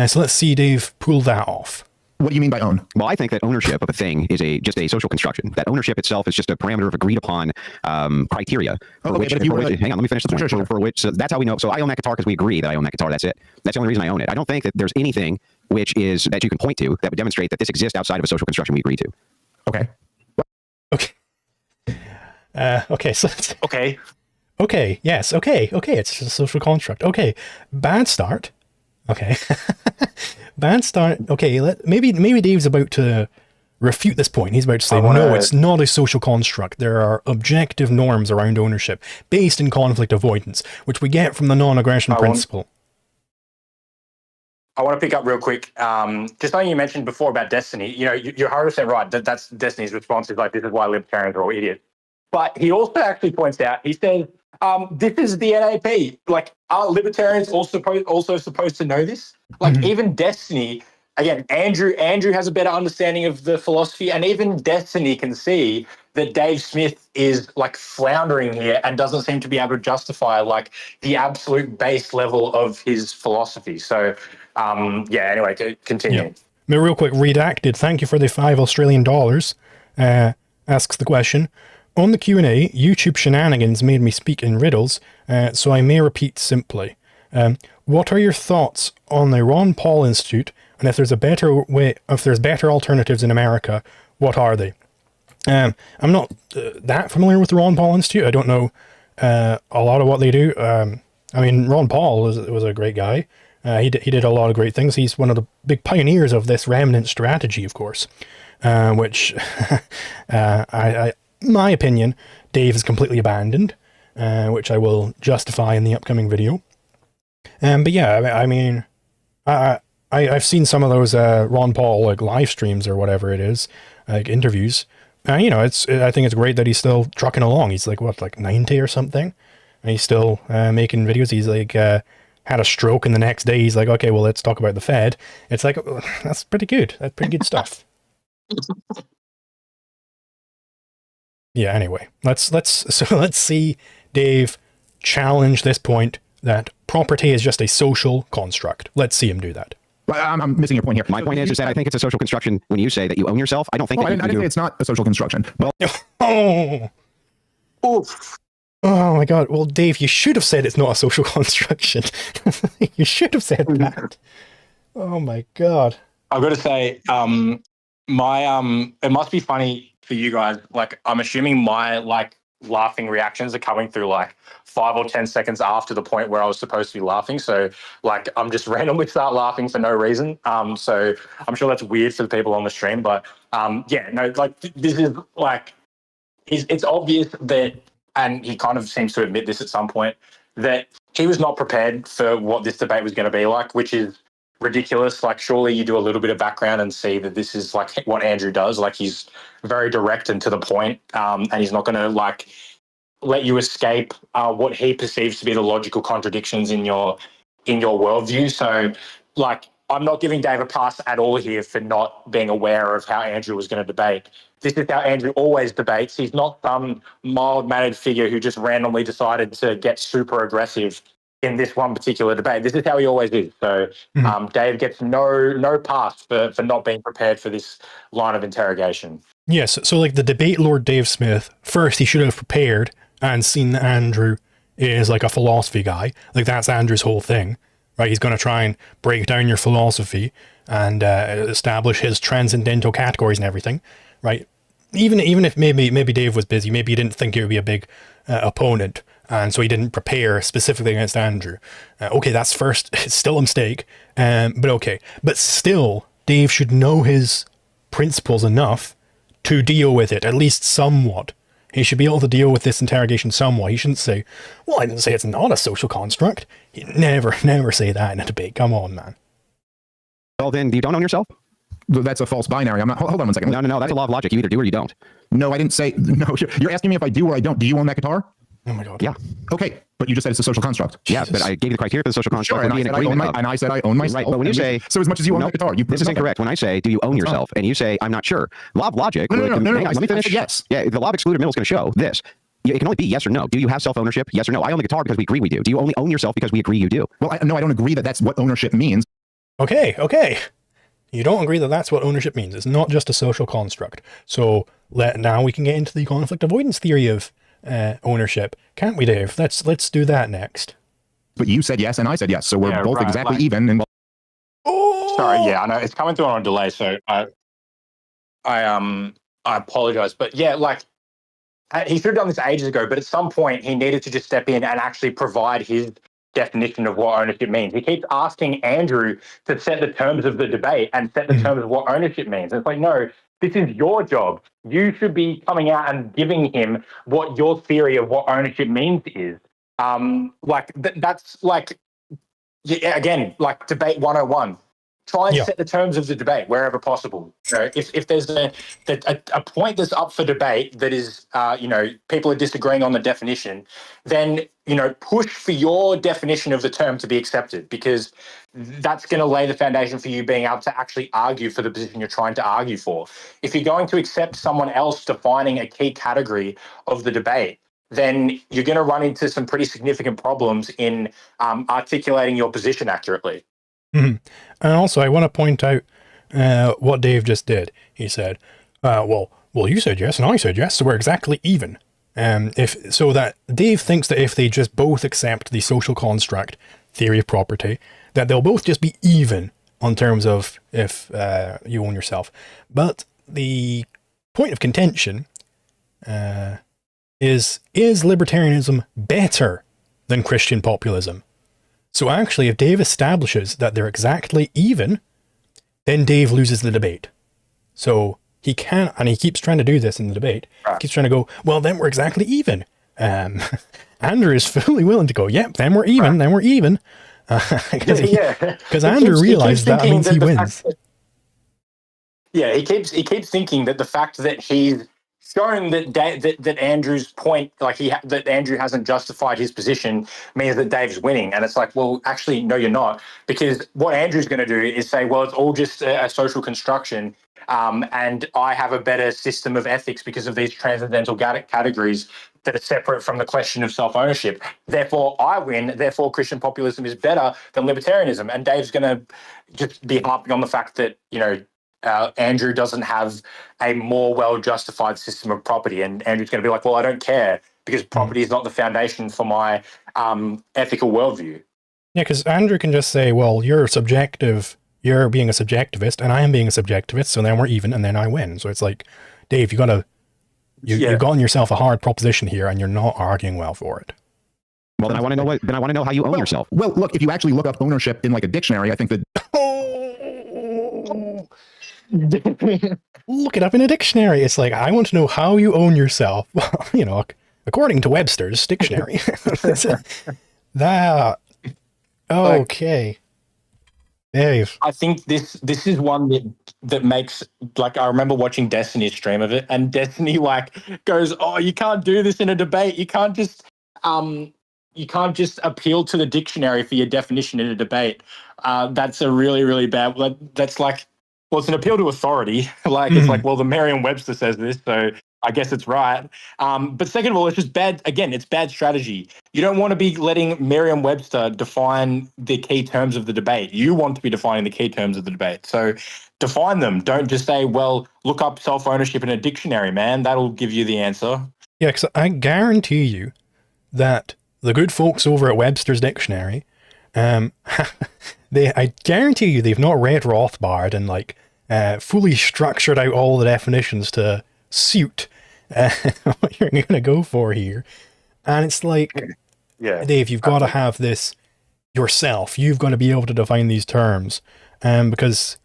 So let's see Dave pull that off. What do you mean by own? Well, I think that ownership of a thing is just a social construction. That ownership itself is just a parameter of agreed upon criteria. Okay, but if you were hang on, let me finish the point. Sure. For which, so that's how we know. So I own that guitar because we agree that I own that guitar. That's it. That's the only reason I own it. I don't think that there's anything which is that you can point to that would demonstrate that this exists outside of a social construction we agree to. Okay. Okay. Okay. So. Okay. Okay. Yes. Okay. Okay. It's a social construct. Okay. Bad start. Okay. Bad start. Okay. Maybe Dave's about to refute this point. He's about to say, no, it's not a social construct. There are objective norms around ownership based in conflict avoidance, which we get from the non-aggression principle. I want to pick up real quick. Just something you mentioned before about Destiny. You know, you're 100% right. That's Destiny's response is like, this is why libertarians are all idiots. But he also actually points out, he says, this is the NAP. Like, are libertarians also supposed to know this? Like, even Destiny, again, Andrew has a better understanding of the philosophy, and even Destiny can see that Dave Smith is like floundering here and doesn't seem to be able to justify like the absolute base level of his philosophy. So, yeah, anyway, to continue. Yeah. But real quick, Redacted, thank you for the $5 Australian. Asks the question. On the Q&A, YouTube shenanigans made me speak in riddles, so I may repeat simply. What are your thoughts on the Ron Paul Institute, and if there's better alternatives in America, what are they? I'm not that familiar with the Ron Paul Institute. I don't know a lot of what they do. I mean, Ron Paul was a great guy. He did a lot of great things. He's one of the big pioneers of this remnant strategy, of course, which my opinion, Dave has completely abandoned, which I will justify in the upcoming video. But yeah, I mean, I've seen some of those Ron Paul like live streams or whatever it is, like interviews. You know, I think it's great that he's still trucking along. He's like, what, like 90 or something? And he's still making videos. He's like, had a stroke, and the next day he's like, okay, well, let's talk about the Fed. It's like, that's pretty good. That's pretty good stuff. Yeah, anyway, let's see Dave challenge this point that property is just a social construct. Let's see him do that. I'm missing your point here. My point is that I think it's a social construction when you say that you own yourself. I don't think I didn't say it's not a social construction. Well, oh my God. Well, Dave, you should have said it's not a social construction. You should have said that. Oh my God. I've got to say, it must be funny for you guys. Like, I'm assuming my like laughing reactions are coming through like 5 or 10 seconds after the point where I was supposed to be laughing. So like, I'm just randomly start laughing for no reason. So I'm sure that's weird for the people on the stream, but yeah, no, like this is like, it's obvious that, and he kind of seems to admit this at some point, that he was not prepared for what this debate was going to be like, which is ridiculous. Like, surely you do a little bit of background and see that this is like what Andrew does. Like, he's very direct and to the point, and he's not going to like let you escape what he perceives to be the logical contradictions in your worldview. So, like, I'm not giving Dave a pass at all here for not being aware of how Andrew was going to debate. This is how Andrew always debates. He's not some mild-mannered figure who just randomly decided to get super aggressive in this one particular debate. This is how he always is. So Dave gets no pass for not being prepared for this line of interrogation. Yes, so like the debate Lord Dave Smith, first he should have prepared and seen that Andrew is like a philosophy guy. Like, that's Andrew's whole thing, right? He's going to try and break down your philosophy and establish his transcendental categories and everything, right? Even if maybe Dave was busy, maybe he didn't think it would be a big opponent, and so he didn't prepare specifically against Andrew. Okay, that's first. It's still a mistake, but okay. But still, Dave should know his principles enough to deal with it, at least somewhat. He should be able to deal with this interrogation somewhat. He shouldn't say, well, I didn't say it's not a social construct. He'd never say that in a debate. Come on, man. Well, then you don't own yourself? That's a false binary. I'm not. Hold on one second. No. That's a law of logic. You either do or you don't. No, I didn't say. No, you're asking me if I do or I don't. Do you own that guitar? Oh my God. Yeah. Okay, but you just said it's a social construct. Jesus. Yeah, but I gave you the criteria for the social construct. Sure, and I said I own myself. Right, but when you say, so as much as you own that guitar, this is incorrect. When I say, do you own yourself, and you say, I'm not sure. Law of logic. No. Let me finish. Yes. Yeah, the law of excluded middle is going to show this. It can only be yes or no. Do you have self-ownership? Yes or no. I own the guitar because we agree we do. Do you only own yourself because we agree you do? Well, no, I don't agree that that's what ownership means. Okay. You don't agree that that's what ownership means. It's not just a social construct. So now we can get into the conflict avoidance theory of ownership, can't we, Dave? Let's do that next. But you said yes, and I said yes, so we're Yeah, both right, exactly like- even. And Sorry, yeah, I know it's coming through on a delay, so I apologize, but yeah, like he should have done this ages ago. But at some point, he needed to just step in and actually provide his definition of what ownership means. He keeps asking Andrew to set the terms of the debate and set the terms of what ownership means. And it's like, no, this is your job. You should be coming out and giving him what your theory of what ownership means is. That's like, yeah, again, like debate 101. Try and set the terms of the debate wherever possible. You know, if there's a point that's up for debate that is, people are disagreeing on the definition, then, push for your definition of the term to be accepted, because that's going to lay the foundation for you being able to actually argue for the position you're trying to argue for. If you're going to accept someone else defining a key category of the debate, then you're going to run into some pretty significant problems in articulating your position accurately. Mm-hmm. And also, I want to point out what Dave just did. He said, well, you said yes, and I said yes, so we're exactly even. So that Dave thinks that if they just both accept the social construct theory of property, that they'll both just be even on terms of if you own yourself. But the point of contention is libertarianism better than Christian populism? So actually, if Dave establishes that they're exactly even, then Dave loses the debate. So he can't, and he keeps trying to do this in the debate, keeps trying to go, well, then we're exactly even. Andrew is fully willing to go, yep, then we're even, then we're even. Because Andrew realized that means he wins. He keeps thinking that the fact that he's shown that Andrew's point, like that Andrew hasn't justified his position, means that Dave's winning. And it's like, well, actually, no, you're not, because what Andrew's going to do is say, well, it's all just a social construction, and I have a better system of ethics because of these transcendental categories that are separate from the question of self-ownership. Therefore, I win. Therefore, Christian populism is better than libertarianism. And Dave's going to just be harping on the fact that, Andrew doesn't have a more well-justified system of property. And Andrew's going to be like, well, I don't care, because property is not the foundation for my ethical worldview. Yeah, because Andrew can just say, well, you're subjective, you're being a subjectivist, and I am being a subjectivist, so then we're even, and then I win. So it's like, Dave, you've gotten yourself a hard proposition here, and you're not arguing well for it. Well, then I want to know how you own yourself. Well, look, if you actually look up ownership in like a dictionary, I think that look it up in a dictionary. It's like, I want to know how you own yourself. According to Webster's dictionary. That. Okay. Dave. I think this is one that makes, like, I remember watching Destiny's stream of it, and Destiny goes, oh, you can't do this in a debate. You can't just appeal to the dictionary for your definition in a debate. That's a really, really bad. That's like, well, it's an appeal to authority. It's like, well, the Merriam-Webster says this, so I guess it's right. But second of all, it's just bad. Again, it's bad strategy. You don't want to be letting Merriam-Webster define the key terms of the debate. You want to be defining the key terms of the debate. So define them. Don't just say, well, look up self-ownership in a dictionary, man. That'll give you the answer. Yeah, because I guarantee you that the good folks over at Webster's Dictionary, I guarantee you they've not read Rothbard and fully structured out all the definitions to suit what you're going to go for here. And it's like, Dave, you've got to have this yourself. You've got to be able to define these terms, because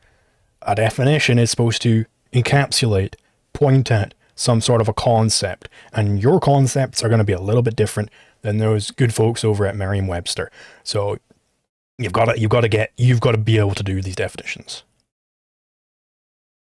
a definition is supposed to encapsulate, point at some sort of a concept, and your concepts are going to be a little bit different than those good folks over at Merriam-Webster. So you've got to be able to do these definitions.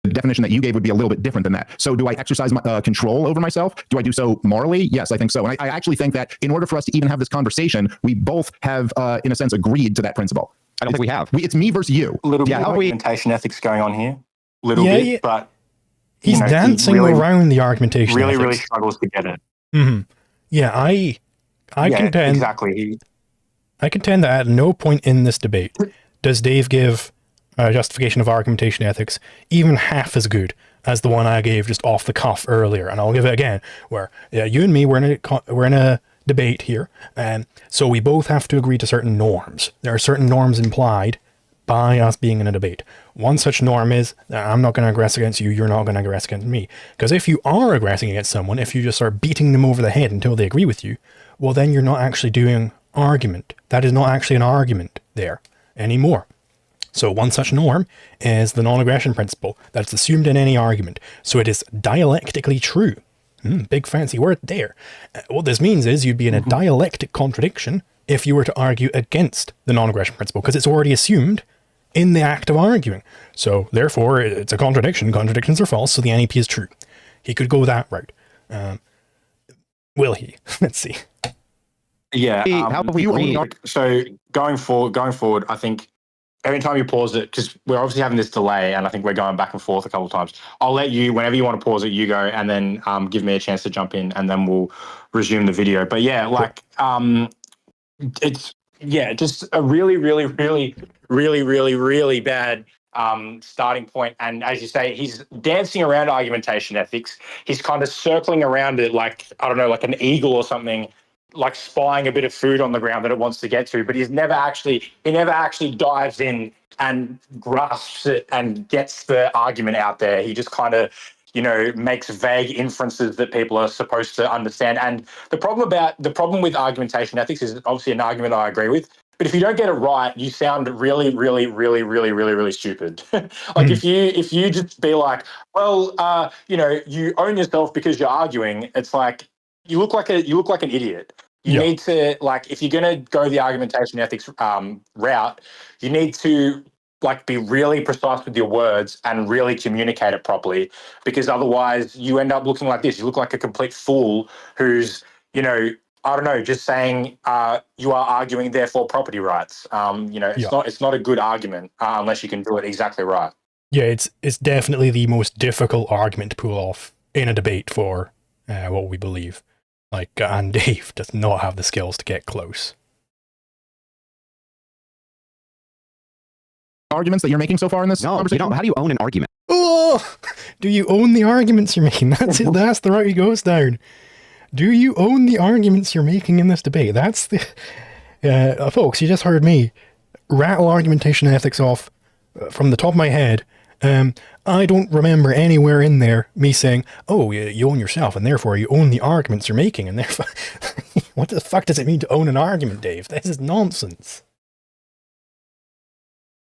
the definition that you gave would be a little bit different than that. So do I exercise my, control over myself? Do I do so morally? Yes, I think so. And I actually think that in order for us to even have this conversation, we both have, in a sense, agreed to that principle. I don't think we have. It's me versus you. A little bit of argumentation ethics going on here. Little bit, but he's dancing around the argumentation. Really struggles to get it. Mm-hmm. Yeah, I contend exactly. I contend that at no point in this debate does Dave give justification of argumentation ethics even half as good as the one I gave just off the cuff earlier, and I'll give it again, where you and me, we're in a debate here, and so we both have to agree to certain norms. There are certain norms implied by us being in a debate. One such norm is that I'm not going to aggress against you, you're not going to aggress against me. Because if you are aggressing against someone, if you just start beating them over the head until they agree with you, well, then you're not actually doing argument. That is not actually an argument there anymore. So one such norm is the non-aggression principle that's assumed in any argument. So it is dialectically true. Big fancy word there. What this means is you'd be in a dialectic contradiction if you were to argue against the non-aggression principle, because it's already assumed in the act of arguing. So therefore, it's a contradiction. Contradictions are false, so the NEP is true. He could go that route. Will he? Let's see. Yeah. How have we So going forward, I think every time you pause it, because we're obviously having this delay, and I think we're going back and forth a couple of times. I'll let you, whenever you want to pause it, you go, and then give me a chance to jump in, and then we'll resume the video. But yeah, like it's just a really, really, really, really, really, really bad starting point. And as you say, he's dancing around argumentation ethics. He's kind of circling around it like, I don't know, like an eagle or something, like spying a bit of food on the ground that it wants to get to, but he never actually dives in and grasps it and gets the argument out there. He just kind of, makes vague inferences that people are supposed to understand. And the problem with argumentation ethics is obviously an argument I agree with. But if you don't get it right, you sound really, really, really, really, really, really stupid. Like if you just be like, well, you own yourself because you're arguing, it's like you look like an idiot. You need to, like, if you're going to go the argumentation ethics route, you need to be really precise with your words and really communicate it properly, because otherwise you end up looking like this. You look like a complete fool who's, I don't know, just saying you are arguing, therefore property rights. It's not a good argument unless you can do it exactly right. Yeah, it's definitely the most difficult argument to pull off in a debate for what we believe. And Dave does not have the skills to get close. Arguments that you're making so far in this conversation? How do you own an argument? Oh, do you own the arguments you're making? That's it. That's the route he goes down. Do you own the arguments you're making in this debate? That's the... folks, you just heard me rattle argumentation ethics off from the top of my head. I don't remember anywhere in there me saying, oh, you own yourself, and therefore you own the arguments you're making, and therefore... What the fuck does it mean to own an argument, Dave? This is nonsense.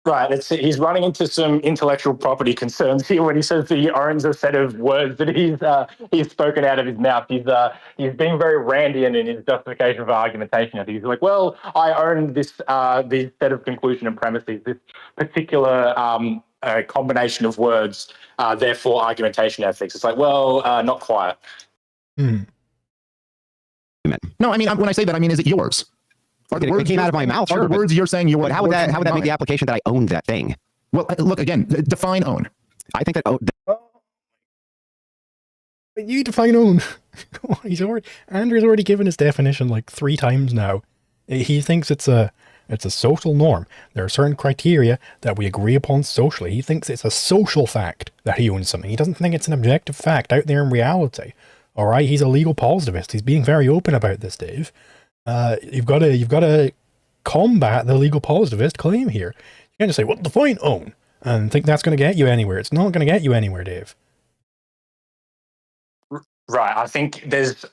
Right, he's running into some intellectual property concerns here when he says that he owns a set of words that he's spoken out of his mouth. He's being very Randian in his justification of argumentation. I think he's like, well, I own this set of conclusion and premises, this particular combination of words, therefore argumentation ethics. It's like, well, not quite. No, I mean, when I say that, I mean, is it yours? It came out of my mouth. Are the words you're saying yours? But how would that make the application that I owned that thing? Well, look, again, define own. I think that... But you define own. Andrew's already given his definition like 3 times now. He thinks it's a social norm. There are certain criteria that we agree upon socially. He thinks it's a social fact that he owns something. He doesn't think it's an objective fact out there in reality. All right, he's a legal positivist. He's being very open about this, Dave. You've got to combat the legal positivist claim here. You can't just say, well, define own, and think that's going to get you anywhere. It's not going to get you anywhere, Dave. Right. I think there's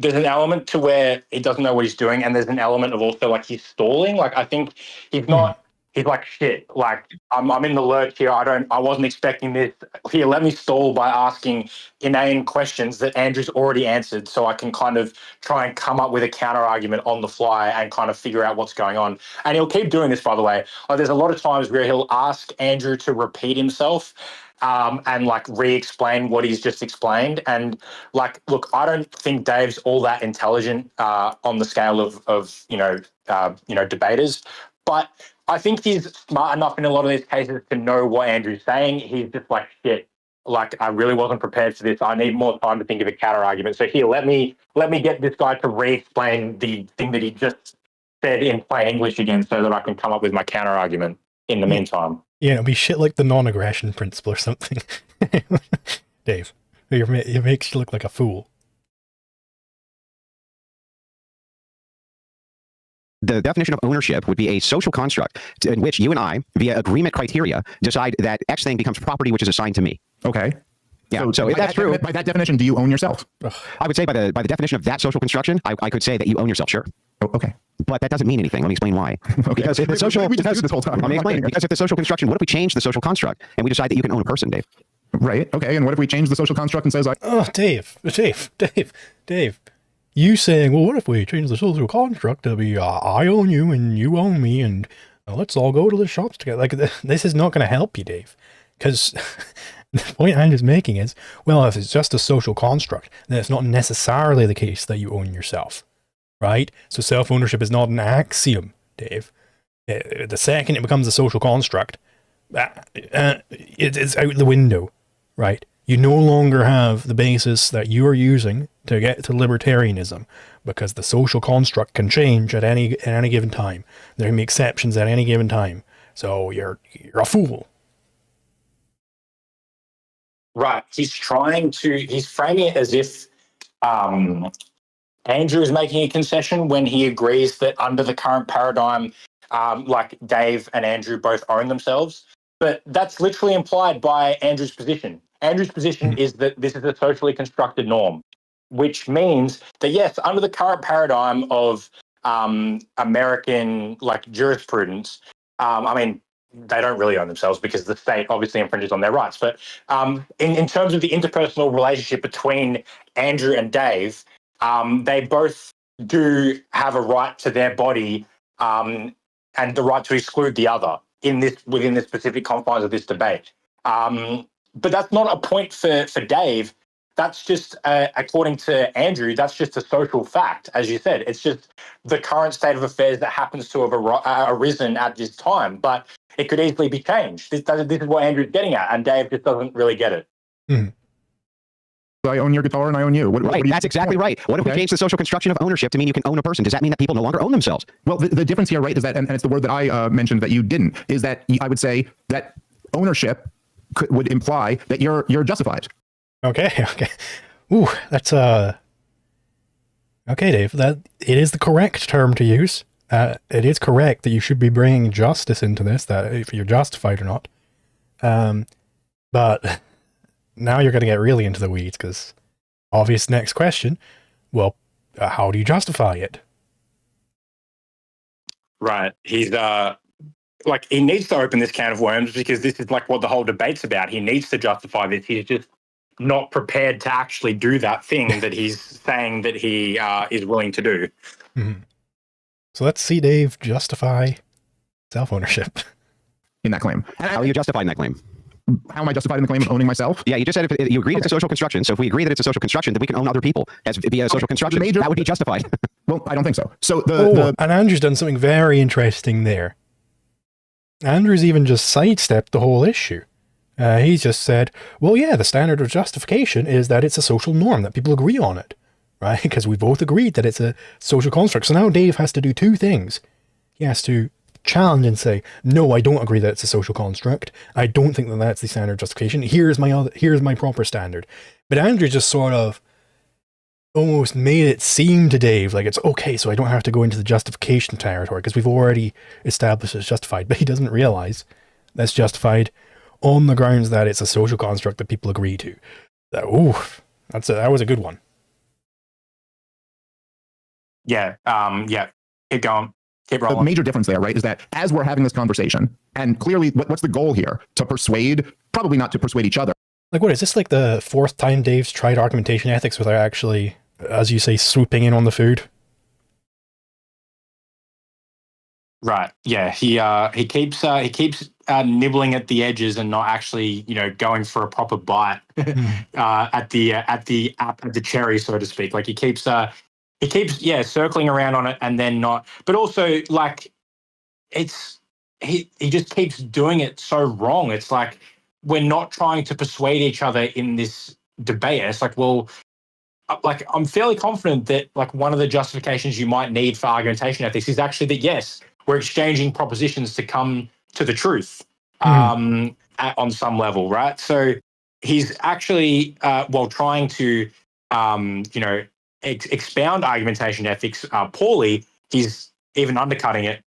an element to where he doesn't know what he's doing, and there's an element of also like he's stalling. Like I think he's not. He's like, shit. Like I'm in the lurch here. I wasn't expecting this. Here, let me stall by asking inane questions that Andrew's already answered, so I can kind of try and come up with a counter argument on the fly and kind of figure out what's going on. And he'll keep doing this, by the way. There's a lot of times where he'll ask Andrew to repeat himself. And like re-explain what he's just explained. And like, look, I don't think Dave's all that intelligent on the scale of debaters, but I think he's smart enough in a lot of these cases to know what Andrew's saying. He's just like, shit, like I really wasn't prepared for this. I need more time to think of a counter argument. So here, let me get this guy to re-explain the thing that he just said in plain English again, so that I can come up with my counter argument in the meantime. Yeah, it'll be shit like the non-aggression principle or something. Dave, it makes you look like a fool. The definition of ownership would be a social construct in which you and I, via agreement criteria, decide that X thing becomes property which is assigned to me. Okay. Yeah. So if by that's true, by that definition, do you own yourself? I would say by the definition of that social construction, I could say that you own yourself, sure. Oh, okay. But that doesn't mean anything. Let me explain why. Okay. Because if the social, we just do this whole time. let me explain. Because if the social construction, what if we change the social construct and we decide that you can own a person, Dave? Right. Okay. And what if we change the social construct and says like, Oh, Dave. You saying, well, what if we change the social construct to be I own you and you own me and let's all go to the shops together? Like, this is not going to help you, Dave. Because the point I'm just making is, well, if it's just a social construct, then it's not necessarily the case that you own yourself, right? So self-ownership is not an axiom, Dave. The second it becomes a social construct, it's out the window, right? You no longer have the basis that you are using to get to libertarianism, because the social construct can change at any given time. There can be exceptions at any given time. So you're a fool. Right. He's framing it as if Andrew is making a concession when he agrees that under the current paradigm, like Dave and Andrew both own themselves. But that's literally implied by Andrew's position. Andrew's position is that this is a socially constructed norm, which means that, yes, under the current paradigm of American jurisprudence, I mean, they don't really own themselves because the state obviously infringes on their rights. But in terms of the interpersonal relationship between Andrew and Dave, they both do have a right to their body and the right to exclude the other within the specific confines of this debate. But that's not a point for Dave. That's just, according to Andrew, that's just a social fact. As you said, it's just the current state of affairs that happens to have arisen at this time. But it could easily be changed. This is what Andrew's getting at, and Dave just doesn't really get it. I own your guitar and I own you. What That's exactly right. What if we change the social construction of ownership to mean you can own a person? Does that mean that people no longer own themselves? Well, the difference here, right, is that, and it's the word that I mentioned that you didn't, is that I would say that ownership would imply that you're justified. Okay. Ooh, that's okay, Dave. That it is the correct term to use. It is correct that you should be bringing justice into this, that if you're justified or not. But now you're going to get really into the weeds, because obvious next question, well, how do you justify it? Right. He's he needs to open this can of worms, because this is what the whole debate's about. He needs to justify this. He's just not prepared to actually do that thing that he's saying that he is willing to do. Mm-hmm. So let's see Dave justify self-ownership In that claim. How are you justifying that claim? How am I justified in the claim of owning myself? Yeah, you just said if you agreed it's a social construction. So if we agree that it's a social construction, then we can own other people as via social construction. That would be justified. Well, I don't think so. So and Andrew's done something very interesting there. Andrew's even just sidestepped the whole issue. He's just said, well, yeah, the standard of justification is that it's a social norm, that people agree on it, right? Because we both agreed that it's a social construct. So now Dave has to do two things. He has to challenge and say, no, I don't agree that it's a social construct. I don't think that that's the standard of justification. Here's my proper standard. But Andrew just sort of almost made it seem to Dave like it's okay, so I don't have to go into the justification territory because we've already established it's justified. But he doesn't realize that's justified on the grounds that it's a social construct that people agree to. That was a good one. Yeah. Keep going. Keep rolling. The major difference there, right, is that as we're having this conversation, and clearly what's the goal here? To persuade, probably not to persuade each other. Like, what is this, like the fourth time Dave's tried argumentation ethics without actually, as you say, swooping in on the food? Right. Yeah. He keeps nibbling at the edges and not actually, going for a proper bite at the cherry, so to speak. Like he keeps circling around on it and then not. But also, he just keeps doing it so wrong. It's like we're not trying to persuade each other in this debate. It's like, well, I'm fairly confident that one of the justifications you might need for argumentation ethics is actually that, yes, we're exchanging propositions to come to the truth. on some level, right? So he's actually, while trying to, expound argumentation ethics poorly, he's even undercutting it,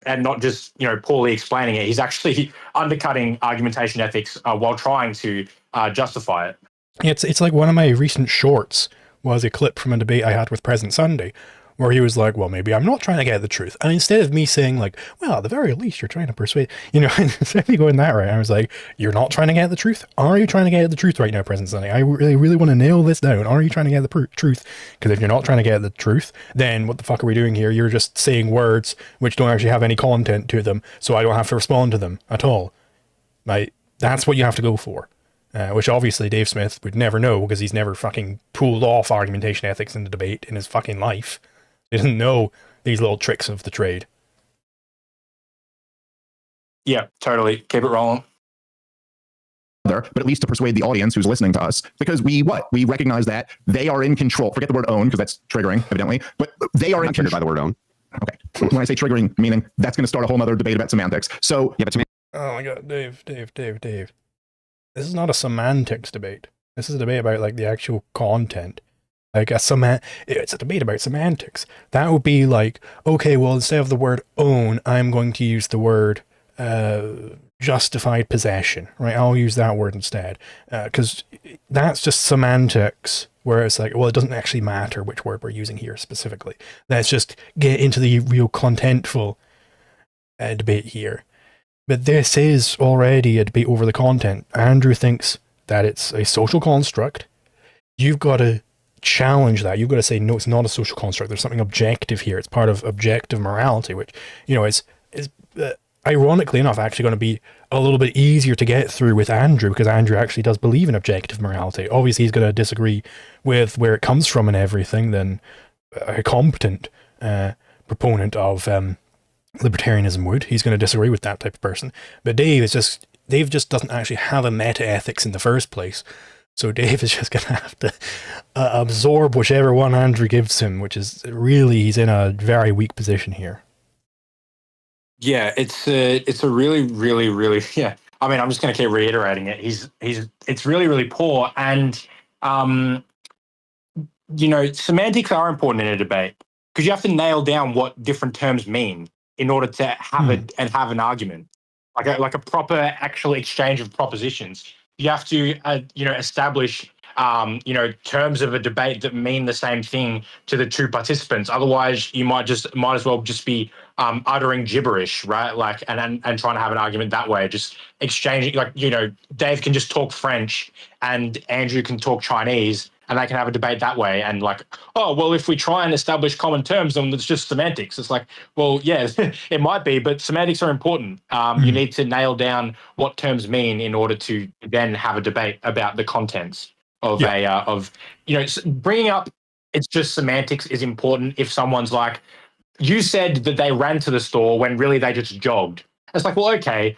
and not just poorly explaining it. He's actually undercutting argumentation ethics while trying to justify it. It's like one of my recent shorts was a clip from a debate I had with President Sunday, where he was like, well, maybe I'm not trying to get the truth. And instead of me saying like, well, at the very least, you're trying to persuade, instead of me going that right, I was like, you're not trying to get the truth? Are you trying to get the truth right now, President Sunday? I really want to nail this down. Are you trying to get the truth? Because if you're not trying to get the truth, then what the fuck are we doing here? You're just saying words which don't actually have any content to them, so I don't have to respond to them at all. Right? That's what you have to go for. Which obviously Dave Smith would never know, because he's never fucking pulled off argumentation ethics in the debate in his fucking life. He doesn't know these little tricks of the trade. Yeah, totally. Keep it rolling. But at least to persuade the audience who's listening to us, because we recognize that they are in control. Forget the word own, because that's triggering, evidently. But they are I'm triggered by the word own. Okay. When I say triggering, meaning that's going to start a whole other debate about semantics. So yeah, but oh my god, Dave. This is not a semantics debate. This is a debate about like the actual content. Like it's a debate about semantics. That would be like, okay, well, instead of the word own, I'm going to use the word justified possession, right? I'll use that word instead, because that's just semantics, where it's like, well, it doesn't actually matter which word we're using here specifically. Let's just get into the real contentful debate here. But this is already a debate over the content. Andrew thinks that it's a social construct. You've got to challenge that. You've got to say, no, it's not a social construct. There's something objective here. It's part of objective morality, which, is ironically enough actually going to be a little bit easier to get through with Andrew, because Andrew actually does believe in objective morality. Obviously, he's going to disagree with where it comes from and everything than a competent proponent of libertarianism would. He's going to disagree with that type of person. But Dave just doesn't actually have a meta ethics in the first place. So Dave is just going to have to absorb whichever one Andrew gives him, which is really, he's in a very weak position here. Yeah, it's a really, really, really, yeah. I mean, I'm just going to keep reiterating it. It's really, really poor. And, semantics are important in a debate, because you have to nail down what different terms mean in order to have it and have an argument, like a proper actual exchange of propositions. You have to, establish, terms of a debate that mean the same thing to the two participants. Otherwise, you might as well just be uttering gibberish, right? Like, and trying to have an argument that way, just exchanging, Dave can just talk French and Andrew can talk Chinese, and they can have a debate that way. And like, oh, well, if we try and establish common terms, then it's just semantics. It's like, well, yeah, it might be, but semantics are important. You need to nail down what terms mean in order to then have a debate about the contents of bringing up it's just semantics is important if someone's like, you said that they ran to the store when really they just jogged. It's like, well, okay,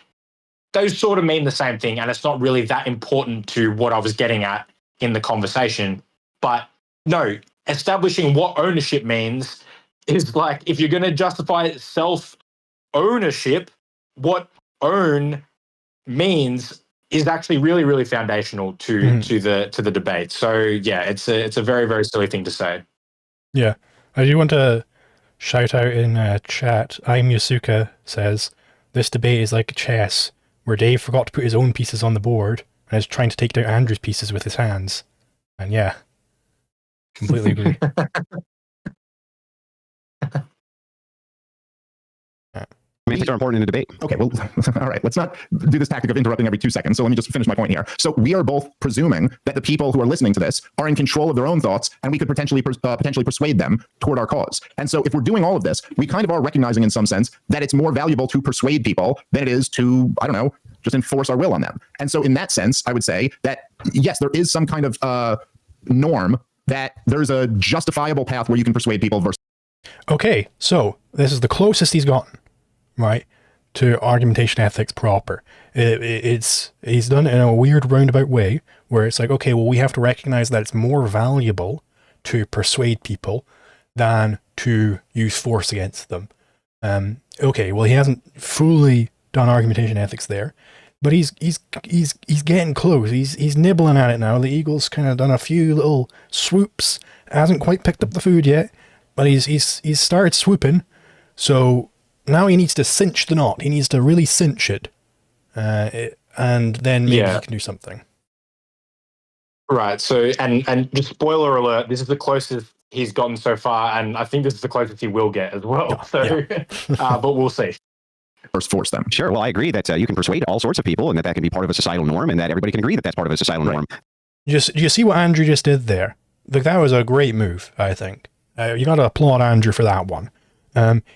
those sort of mean the same thing, and it's not really that important to what I was getting at in the conversation. But no, establishing what ownership means is like, if you're going to justify self-ownership, what own means is actually really, really foundational to the debate. So yeah, it's a very, very silly thing to say. Yeah, I do want to shout out in chat. I'm Yasuka says, this debate is like chess, where Dave forgot to put his own pieces on the board and is trying to take down Andrew's pieces with his hands. And yeah, completely agree. Semantics are important in a debate. Okay, well, all right. Let's not do this tactic of interrupting every 2 seconds. So let me just finish my point here. So we are both presuming that the people who are listening to this are in control of their own thoughts, and we could potentially persuade them toward our cause. And so if we're doing all of this, we kind of are recognizing in some sense that it's more valuable to persuade people than it is to, I don't know, just enforce our will on them. And so in that sense, I would say that, yes, there is some kind of norm that there's a justifiable path where you can persuade people versus. Okay, so this is the closest he's gotten, right, to argumentation ethics proper. He's done it in a weird roundabout way where it's like, okay, well, we have to recognize that it's more valuable to persuade people than to use force against them. Okay, well, he hasn't fully done argumentation ethics there, but he's getting close. He's nibbling at it now. The eagle's kind of done a few little swoops. Hasn't quite picked up the food yet, but he's started swooping. So now he needs to cinch the knot. He needs to really cinch it, and then maybe he can do something. Right. So, and just spoiler alert, this is the closest he's gotten so far, and I think this is the closest he will get as well. So, but we'll see. First force them. Sure. Well, I agree that you can persuade all sorts of people, and that can be part of a societal norm, and that everybody can agree that that's part of a societal norm. You see what Andrew just did there? Like, that was a great move, I think. You got to applaud Andrew for that one.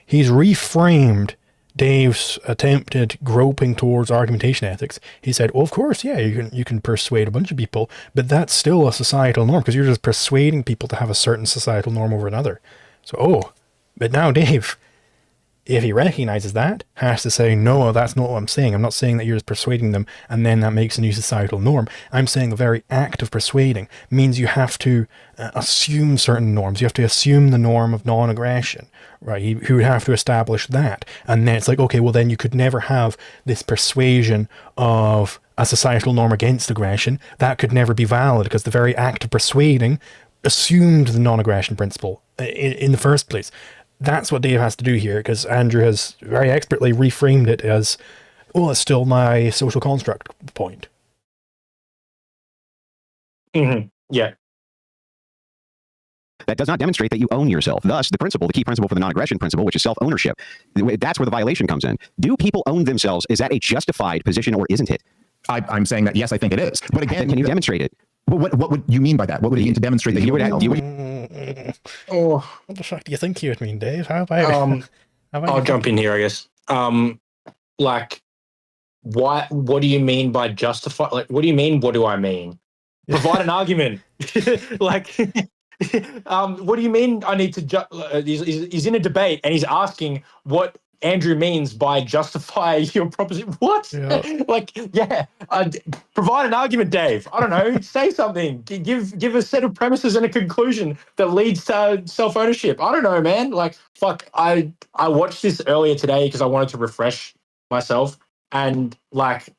He's reframed Dave's attempted groping towards argumentation ethics. He said, well, of course, yeah, you can persuade a bunch of people, but that's still a societal norm because you're just persuading people to have a certain societal norm over another. So, but now Dave, if he recognizes that, has to say, no, that's not what I'm saying. I'm not saying that you're just persuading them and then that makes a new societal norm. I'm saying the very act of persuading means you have to assume certain norms. You have to assume the norm of non-aggression, right? You would have to establish that. And then it's like, okay, well, then you could never have this persuasion of a societal norm against aggression. That could never be valid because the very act of persuading assumed the non-aggression principle in the first place. That's what Dave has to do here, because Andrew has very expertly reframed it as, oh, it's still my social construct point. Mm-hmm. Yeah. That does not demonstrate that you own yourself. Thus, the key principle for the non-aggression principle, which is self-ownership, that's where the violation comes in. Do people own themselves? Is that a justified position or isn't it? I'm saying that, yes, I think it is. But again, can you demonstrate it? What would you mean by that? What would it mean to demonstrate that you would? Oh, what the fuck do you think you would mean, Dave? How about I'll jump in here, I guess. Like, what do you mean by justify? Like, what do you mean? What do I mean? Provide an argument. Like, what do you mean? I need to. He's in a debate and he's asking what Andrew means by justify your proposition. What? Yeah. Provide an argument, Dave. I don't know. Say something. Give a set of premises and a conclusion that leads to self-ownership. I don't know, man. Like, fuck. I watched this earlier today because I wanted to refresh myself, and like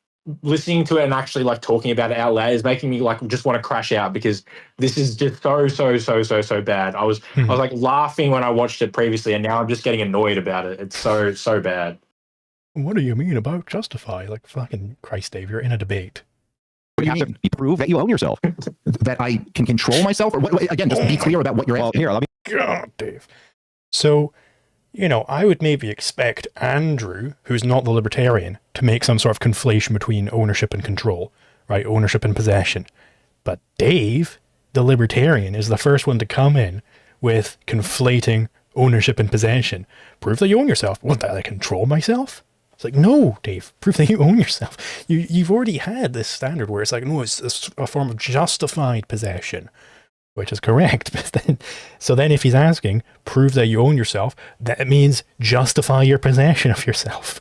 listening to it and actually like talking about it out loud is making me like just want to crash out because this is just so bad. I was like laughing when I watched it previously, and now I'm just getting annoyed about it. It's so bad. What do you mean about justify? Like, fucking Christ, Dave, you're in a debate. You have to prove that you own yourself. That I can control myself? Or what, again, just be clear about what you're asking. Here, let me... God, Dave. So, you know, I would maybe expect Andrew, who's not the libertarian, to make some sort of conflation between ownership and control, right? Ownership and possession. But Dave, the libertarian, is the first one to come in with conflating ownership and possession. Prove that you own yourself. What, that I control myself? It's like, no, Dave, prove that you own yourself. You've already had this standard where it's like, no, it's a form of justified possession, which is correct. But then if he's asking, prove that you own yourself, that means justify your possession of yourself.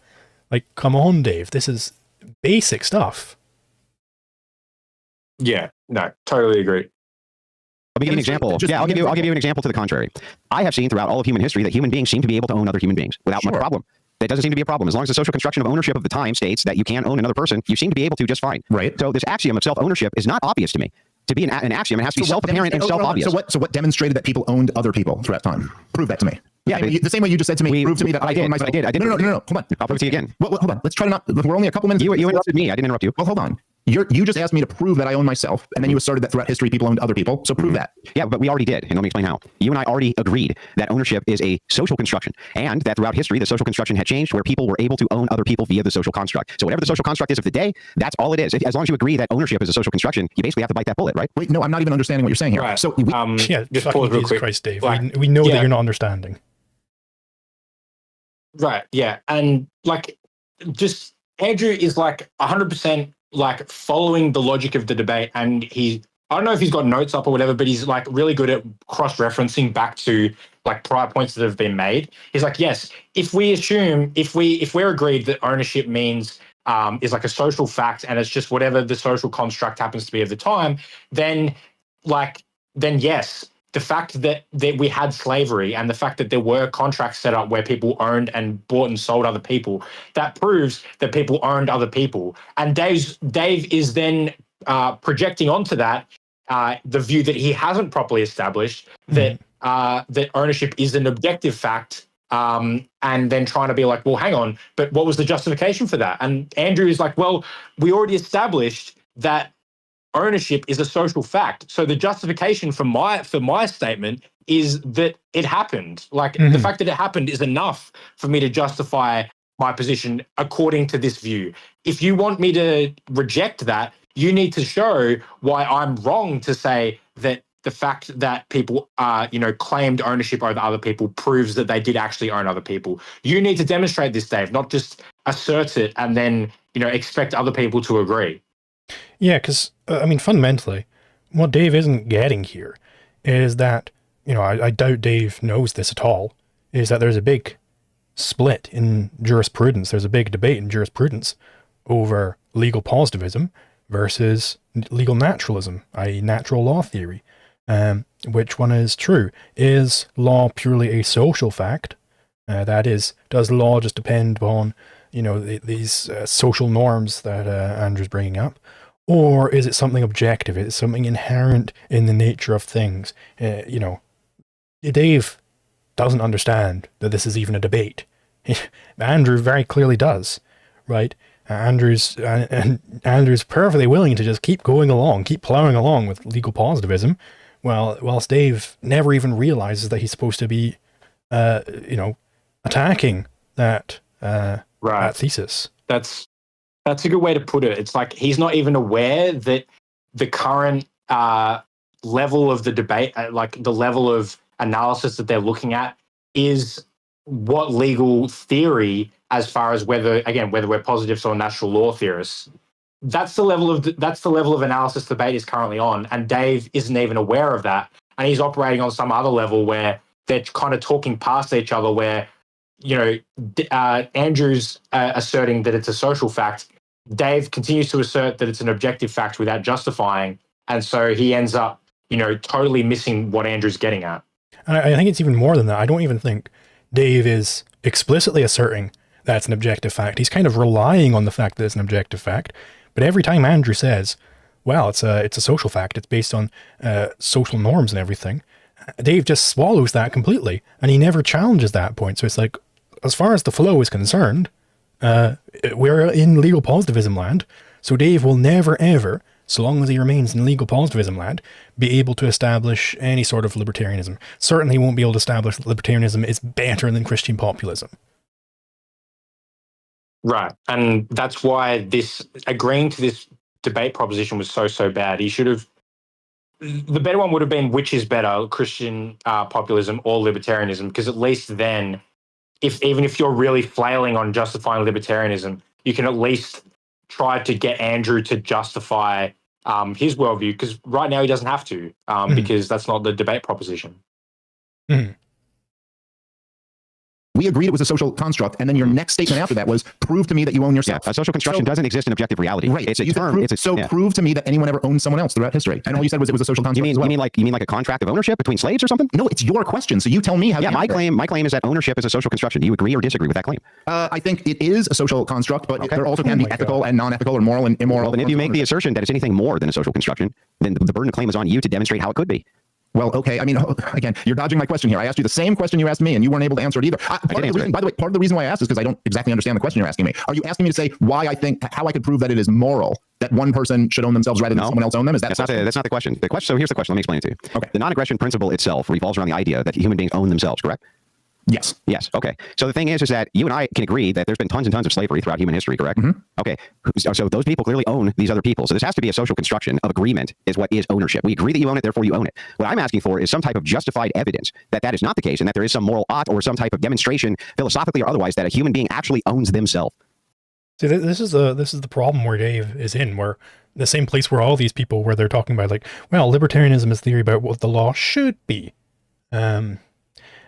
Like, come on, Dave, this is basic stuff. Yeah, no, totally agree. Let me give you an example. I'll give you an example to the contrary. I have seen throughout all of human history that human beings seem to be able to own other human beings without much problem. That doesn't seem to be a problem. As long as the social construction of ownership of the time states that you can own another person, you seem to be able to just fine. Right. So this axiom of self-ownership is not obvious to me. To be an axiom, it has to be self-apparent and self-obvious. So what demonstrated that people owned other people throughout time? Prove that to me. Yeah, the same way you just said to me, prove to me that I own myself. I did. No, hold on. I'll prove it to you again. Well, hold on. Let's try to not. We're only a couple minutes. You interrupted me. I didn't interrupt you. Well, hold on. You just asked me to prove that I own myself, and then you asserted that throughout history people owned other people. So prove that. Yeah, but we already did, and let me explain how. You and I already agreed that ownership is a social construction, and that throughout history the social construction had changed where people were able to own other people via the social construct. So whatever the social construct is of the day, that's all it is. As long as you agree that ownership is a social construction, you basically have to bite that bullet, right? Wait, no, I'm not even understanding what you're saying here. Right. So just pause real quick. Christ, Dave. Like, we know that you're not understanding. Right. Yeah, and like, just Andrew is like 100%. Like following the logic of the debate, and I don't know if he's got notes up or whatever, but he's like really good at cross-referencing back to like prior points that have been made. He's like, yes, if we're agreed that ownership means is like a social fact and it's just whatever the social construct happens to be of the time, then yes, the fact that we had slavery and the fact that there were contracts set up where people owned and bought and sold other people, that proves that people owned other people. And Dave is then projecting onto that the view that he hasn't properly established, that that ownership is an objective fact, and then trying to be like, well, hang on, but what was the justification for that? And Andrew is like, well, we already established that ownership is a social fact. So the justification for my statement is that it happened. Like the fact that it happened is enough for me to justify my position according to this view. If you want me to reject that, you need to show why I'm wrong to say that the fact that people claimed ownership over other people proves that they did actually own other people. You need to demonstrate this, Dave, not just assert it and then expect other people to agree. Yeah, because, fundamentally, what Dave isn't getting here is that, I doubt Dave knows this at all, is that there's a big split in jurisprudence. There's a big debate in jurisprudence over legal positivism versus legal naturalism, i.e. natural law theory. Which one is true? Is law purely a social fact? That is, does law just depend upon, these social norms that Andrew's bringing up? Or is it something objective? Is it something inherent in the nature of things? Dave doesn't understand that this is even a debate. Andrew very clearly does, right? Andrew's perfectly willing to just keep going along, keep plowing along with legal positivism, whilst Dave never even realizes that he's supposed to be, attacking that that thesis. That's a good way to put it. It's like he's not even aware that the current level of the debate, like the level of analysis that they're looking at, is what legal theory, as far as whether we're positivists or natural law theorists. That's the level of analysis the debate is currently on, and Dave isn't even aware of that, and he's operating on some other level where they're kind of talking past each other. Where Andrew's asserting that it's a social fact. Dave continues to assert that it's an objective fact without justifying, and so he ends up, totally missing what Andrew's getting at. And I think it's even more than that. I don't even think Dave is explicitly asserting that's an objective fact. He's kind of relying on the fact that it's an objective fact. But every time Andrew says, well, it's a social fact, it's based on social norms and everything, Dave just swallows that completely, and he never challenges that point. So it's like, as far as the flow is concerned, we're in legal positivism land, so Dave will never ever, so long as he remains in legal positivism land, be able to establish any sort of libertarianism. Certainly won't be able to establish that libertarianism is better than Christian populism. Right. And that's why agreeing to this debate proposition was so bad. He should have, the better one would have been, which is better, Christian populism or libertarianism, because at least then, even if you're really flailing on justifying libertarianism, you can at least try to get Andrew to justify his worldview, because right now he doesn't have to, because that's not the debate proposition. We agreed it was a social construct, and then your next statement after that was, prove to me that you own yourself. Yeah, a social construction doesn't exist in objective reality. Right. It's a term. Prove to me that anyone ever owned someone else throughout history. And all you said was it was a social construct. You mean like a contract of ownership between slaves or something? No, it's your question. So you tell me how. Yeah, my claim is that ownership is a social construction. Do you agree or disagree with that claim? I think it is a social construct, but there also can be ethical and non-ethical or moral and immoral. Well, then if you make the assertion that it's anything more than a social construction, then the burden of claim is on you to demonstrate how it could be. Well, okay. I mean, again, you're dodging my question here. I asked you the same question you asked me, and you weren't able to answer it either. By the way, part of the reason why I asked is because I don't exactly understand the question you're asking me. Are you asking me to say how I could prove that it is moral that one person should own themselves rather than someone else own them? That's not the question. So here's the question. Let me explain it to you. Okay. The non-aggression principle itself revolves around the idea that human beings own themselves, correct? Yes. Yes. Okay. So the thing is that you and I can agree that there's been tons and tons of slavery throughout human history, correct? Mm-hmm. Okay. So those people clearly own these other people. So this has to be a social construction of agreement is what is ownership. We agree that you own it, therefore you own it. What I'm asking for is some type of justified evidence that that is not the case and that there is some moral ought or some type of demonstration, philosophically or otherwise, that a human being actually owns themselves. See, this is the problem where Dave is in, where the same place where all these people, where they're talking about like, well, libertarianism is theory about what the law should be.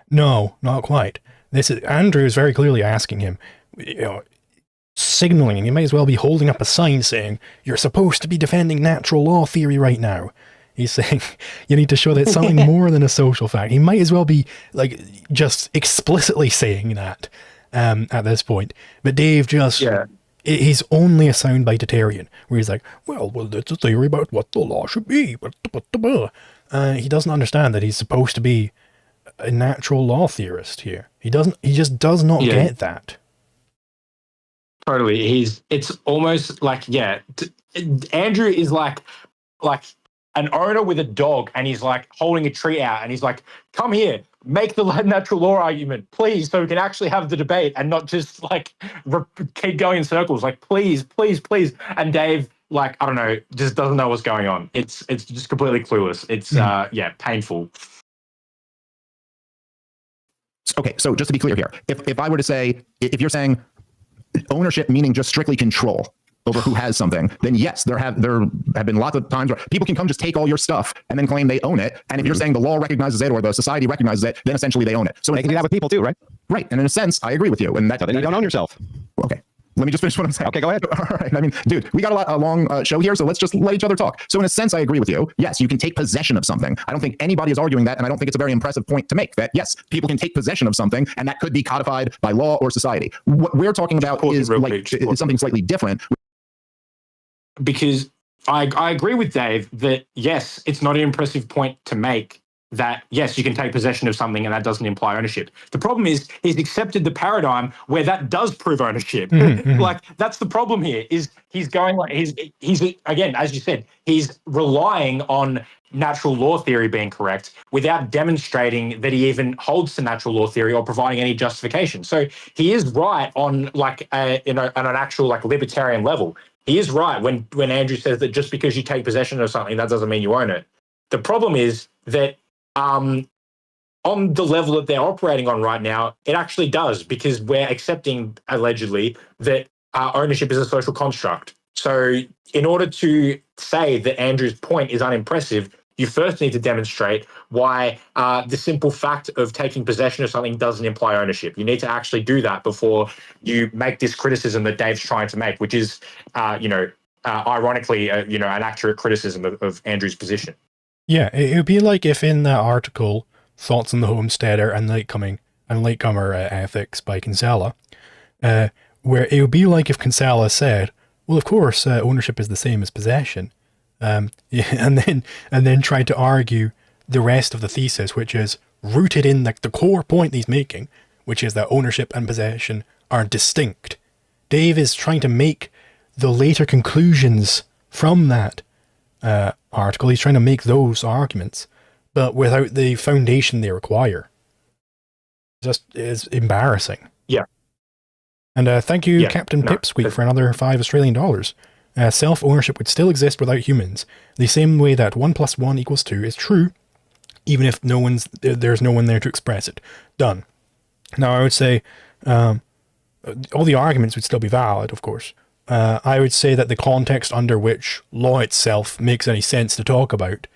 No, not quite. Andrew is very clearly asking him, signaling, he might as well be holding up a sign saying, you're supposed to be defending natural law theory right now. He's saying you need to show that it's something more than a social fact. He might as well be like just explicitly saying that at this point. But Dave just, he's only a soundbite-tarian, where he's like, well, it's a theory about what the law should be. He doesn't understand that he's supposed to be a natural law theorist here. He just does not get that. Totally. It's almost like, Andrew is like an owner with a dog, and he's like holding a tree out, and he's like, come here, make the natural law argument, please, so we can actually have the debate and not just like keep going in circles. Like, please, please, please. And Dave, like, I don't know, just doesn't know what's going on. It's just completely clueless. It's painful. Okay, so just to be clear here, if I were to say, if you're saying ownership meaning just strictly control over who has something, then yes, there have been lots of times where people can come just take all your stuff and then claim they own it. And if you're saying the law recognizes it or the society recognizes it, then essentially they own it. So they can do that with people too, right? Right. And in a sense, I agree with you. And so then you don't own yourself. Okay. Let me just finish what I'm saying. Okay, go ahead. All right. I mean, dude, we got a long show here, so let's just let each other talk. So in a sense, I agree with you. Yes, you can take possession of something. I don't think anybody is arguing that, and I don't think it's a very impressive point to make, that yes, people can take possession of something, and that could be codified by law or society. What we're talking about is something slightly different. Because I agree with Dave that, yes, it's not an impressive point to make that, yes, you can take possession of something and that doesn't imply ownership. The problem is he's accepted the paradigm where that does prove ownership. Like, that's the problem here, is he's going like, he's again, as you said, he's relying on natural law theory being correct without demonstrating that he even holds to natural law theory or providing any justification. So he is right on like on an actual like libertarian level. He is right when Andrew says that just because you take possession of something, that doesn't mean you own it. The problem is that on the level that they're operating on right now, it actually does, because we're accepting, allegedly, that ownership is a social construct. So in order to say that Andrew's point is unimpressive, you first need to demonstrate why the simple fact of taking possession of something doesn't imply ownership. You need to actually do that before you make this criticism that Dave's trying to make, which is, ironically, an accurate criticism of Andrew's position. Yeah, it would be like if in that article, Thoughts on the Homesteader and Latecomer Ethics by Kinsella, where it would be like if Kinsella said, well, of course, ownership is the same as possession, and then tried to argue the rest of the thesis, which is rooted in the core point he's making, which is that ownership and possession are distinct. Dave is trying to make the later conclusions from that article. He's trying to make those arguments, but without the foundation they require. Just is embarrassing. Yeah. And thank you, Captain Pipsqueak, for another $5 Australian. Self-ownership would still exist without humans, the same way that 1 + 1 = 2 is true, even if there's no one there to express it. Done. Now, I would say all the arguments would still be valid, of course. I would say that the context under which law itself makes any sense to talk about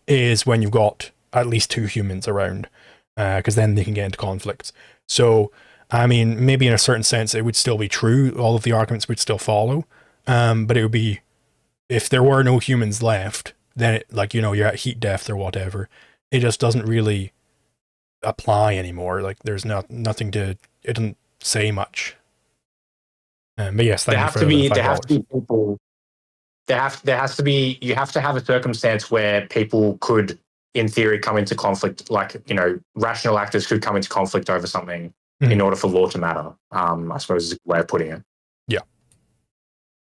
is when you've got at least 2 humans around, because then they can get into conflicts. So, I mean, maybe in a certain sense it would still be true, all of the arguments would still follow, but it would be, if there were no humans left, then you're at heat death or whatever, it just doesn't really apply anymore. Like, there's nothing to, it doesn't say much. But yes, there have to be people. You have to have a circumstance where people could, in theory, come into conflict. Like, rational actors could come into conflict over something in order for law to matter. I suppose is a way of putting it. Yeah.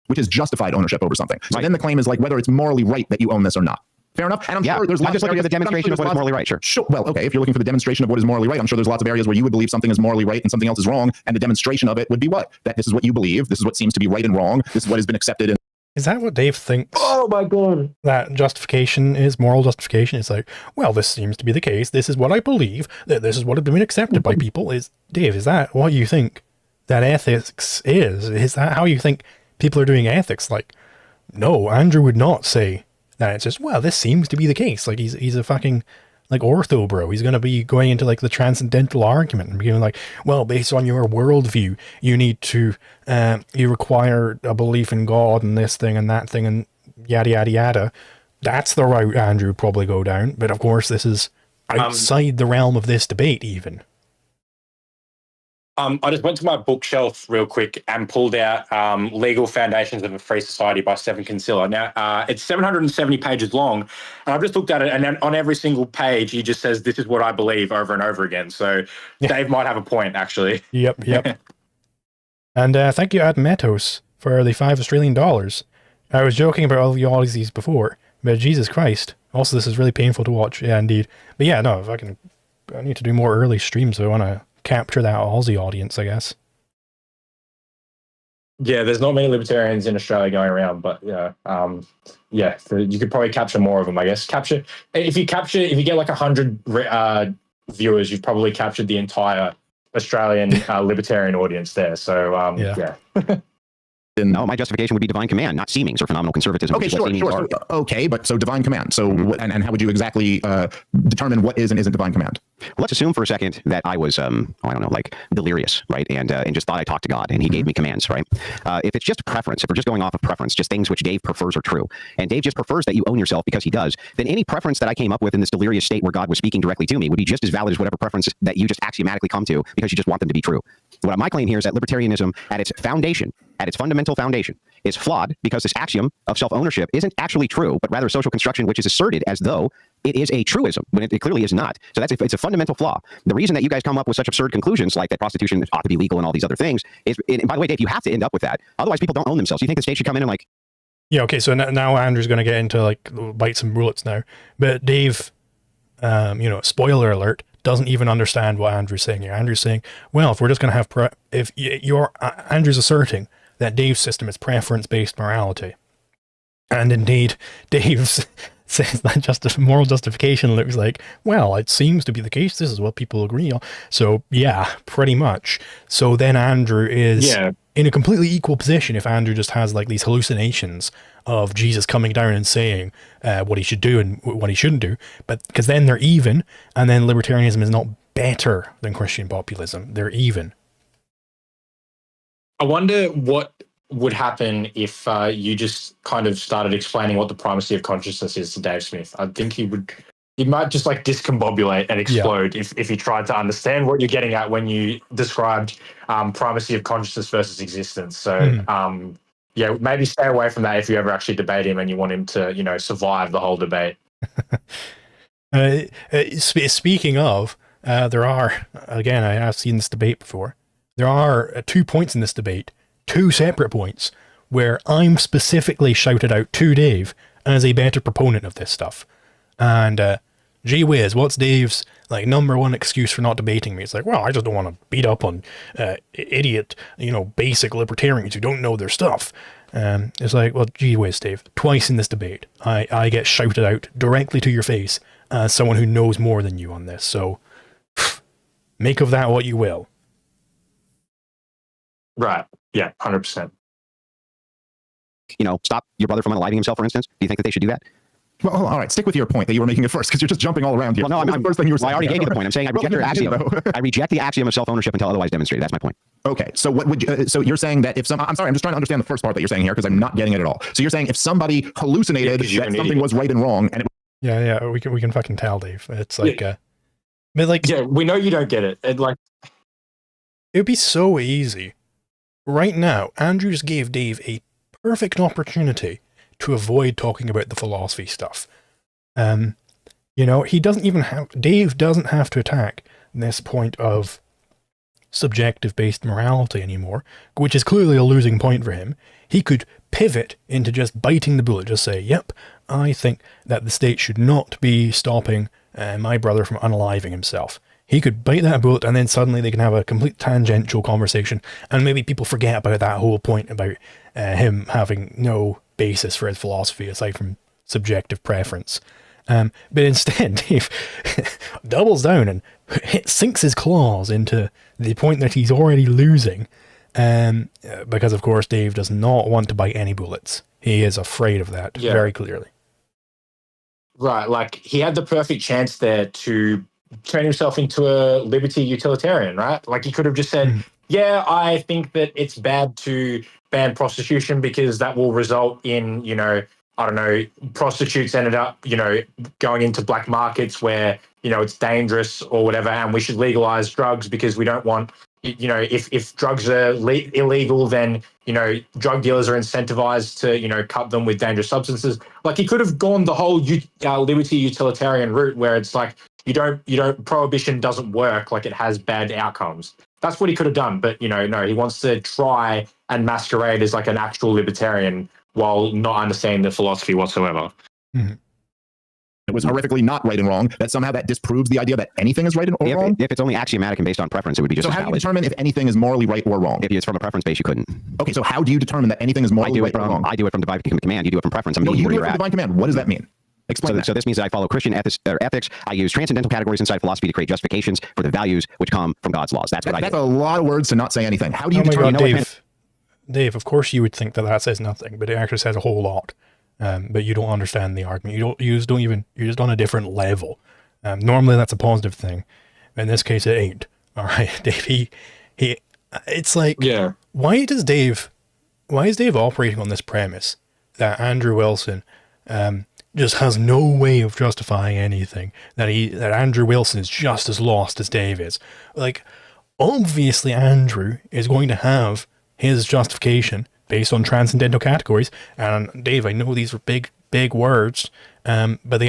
Which is justified ownership over something. So then the claim is like whether it's morally right that you own this or not. Fair enough. And I'm sure there's just looking at the demonstration of what is morally right. Sure. Well, okay. If you're looking for the demonstration of what is morally right, I'm sure there's lots of areas where you would believe something is morally right and something else is wrong. And the demonstration of it would be what? That this is what you believe. This is what seems to be right and wrong. This is what has been accepted. Is that what Dave thinks? Oh my God. That justification is moral justification. It's like, well, this seems to be the case. This is what I believe. That this is what has been accepted by people. Dave, is that what you think that ethics is? Is that how you think people are doing ethics? Like, no, Andrew would not say that. It's just, well, this seems to be the case. Like, he's a fucking like ortho bro. He's going to be going into like the transcendental argument and being like, well, based on your worldview, you need to, you require a belief in God and this thing and that thing and yada, yada, yada. that's the route Andrew would probably go down. But of course, this is outside the realm of this debate, even. I just went to my bookshelf real quick and pulled out Legal Foundations of a Free Society by Stephen Kinsella. Now, it's 770 pages long, and I've just looked at it, and then on every single page, he just says, "This is what I believe," over and over again. So Dave might have a point, actually. Yep. And thank you, Admetos, for the $5 Australian. I was joking about all the Aussies before, but Jesus Christ. Also, this is really painful to watch. Yeah, indeed. But yeah, no, I need to do more early streams, so I want to capture that Aussie audience, I guess. Yeah, there's not many libertarians in Australia going around, but so you could probably capture more of them, I guess. If you get like 100 viewers, you've probably captured the entire Australian libertarian audience there. So yeah. No, my justification would be divine command, not seemings or phenomenal conservatism. Okay, sure. So, okay, but so divine command. So, and how would you exactly determine what is and isn't divine command? Well, let's assume for a second that I was, I don't know, like delirious, right? And just thought I talked to God and he gave me commands, right? If it's just a preference, if we're just going off of preference, just things which Dave prefers are true, and Dave just prefers that you own yourself because he does, then any preference that I came up with in this delirious state where God was speaking directly to me would be just as valid as whatever preference that you just axiomatically come to because you just want them to be true. What my claim here is that libertarianism at its foundation, at its fundamental foundation, is flawed because this axiom of self-ownership isn't actually true, but rather a social construction which is asserted as though it is a truism when it clearly is not. So it's a fundamental flaw. The reason that you guys come up with such absurd conclusions like that prostitution ought to be legal and all these other things is, and by the way, Dave, you have to end up with that. Otherwise, people don't own themselves. You think the state should come in and like... Yeah, okay, so now Andrew's going to get into like bites and bullets now. But Dave, spoiler alert, doesn't even understand what Andrew's saying here. Andrew's saying, well, if we're just going to have... Andrew's asserting that Dave's system is preference-based morality. And indeed, Dave's says that moral justification looks like, well, it seems to be the case. This is what people agree on. So, yeah, pretty much. So then Andrew is in a completely equal position if Andrew just has like these hallucinations of Jesus coming down and saying what he should do and what he shouldn't do. But because then they're even, and then libertarianism is not better than Christian populism. They're even. I wonder what would happen if you just kind of started explaining what the primacy of consciousness is to Dave Smith. I think he might just like discombobulate and explode if he tried to understand what you're getting at when you described primacy of consciousness versus existence. So maybe stay away from that if you ever actually debate him and you want him to, survive the whole debate. Speaking of, there are, again, I have seen this debate before. There are 2 points in this debate, 2 separate points, where I'm specifically shouted out to Dave as a better proponent of this stuff. And gee whiz, what's Dave's like number one excuse for not debating me? It's like, well, I just don't want to beat up on idiot, basic libertarians who don't know their stuff. It's like, well, gee whiz, Dave, twice in this debate, I get shouted out directly to your face as someone who knows more than you on this. So make of that what you will. Right. Yeah, 100%. Stop your brother from unaliving himself, for instance. Do you think that they should do that? Well, all right. Stick with your point that you were making at first, because you're just jumping all around here. Well, no, the first thing you were saying. I already gave you the point. I'm saying I reject your axiom. I reject the axiom of self-ownership until otherwise demonstrated. That's my point. Okay. So what would you, so you're saying that if I'm sorry, I'm just trying to understand the first part that you're saying here because I'm not getting it at all. So you're saying if somebody hallucinated that something was right and wrong, and we can fucking tell, Dave. It's like we know you don't get it. It would be so easy. Right now, Andrew just gave Dave a perfect opportunity to avoid talking about the philosophy stuff. Dave doesn't have to attack this point of subjective-based morality anymore, which is clearly a losing point for him. He could pivot into just biting the bullet, just say, yep, I think that the state should not be stopping my brother from unaliving himself. He could bite that bullet and then suddenly they can have a complete tangential conversation and maybe people forget about that whole point about him having no basis for his philosophy aside from subjective preference. But instead, Dave doubles down and sinks his claws into the point that he's already losing because, of course, Dave does not want to bite any bullets. He is afraid of that very clearly. Right, like he had the perfect chance there to turn himself into a liberty utilitarian, right? Like he could have just said, I think that it's bad to ban prostitution because that will result in, I don't know, prostitutes ended up, going into black markets where, it's dangerous or whatever, and we should legalize drugs because we don't want, if drugs are illegal, then, drug dealers are incentivized to, cut them with dangerous substances. Like, he could have gone the whole liberty utilitarian route where it's like, prohibition doesn't work, like it has bad outcomes. That's what he could have done. But, no, he wants to try and masquerade as like an actual libertarian while not understanding the philosophy whatsoever. Mm-hmm. It was horrifically not right and wrong. That somehow that disproves the idea that anything is right or wrong. If it's only axiomatic and based on preference, it would be just so as how do you valid. determine if anything is morally right or wrong? If it's from a preference base, you couldn't. Okay, so how do you determine that anything is morally right or wrong? I do it from divine command. You do it from preference. I'm no, meeting you where do it you're from at. divine command. What does that mean? Explain that. So this means that I follow Christian ethics. I use transcendental categories inside philosophy to create justifications for the values which come from God's laws. That's what I do. That's a lot of words to not say anything. How do you determine? Dave, of course you would think that says nothing, but it actually says a whole lot. But you don't understand the argument. You're just on a different level. Normally that's a positive thing. In this case, it ain't. All right, Dave. It's like, yeah. Why is Dave operating on this premise that Andrew Wilson just has no way of justifying anything? That Andrew Wilson is just as lost as Dave is. Like, obviously, Andrew is going to have his justification based on transcendental categories. And Dave, I know these are big words, but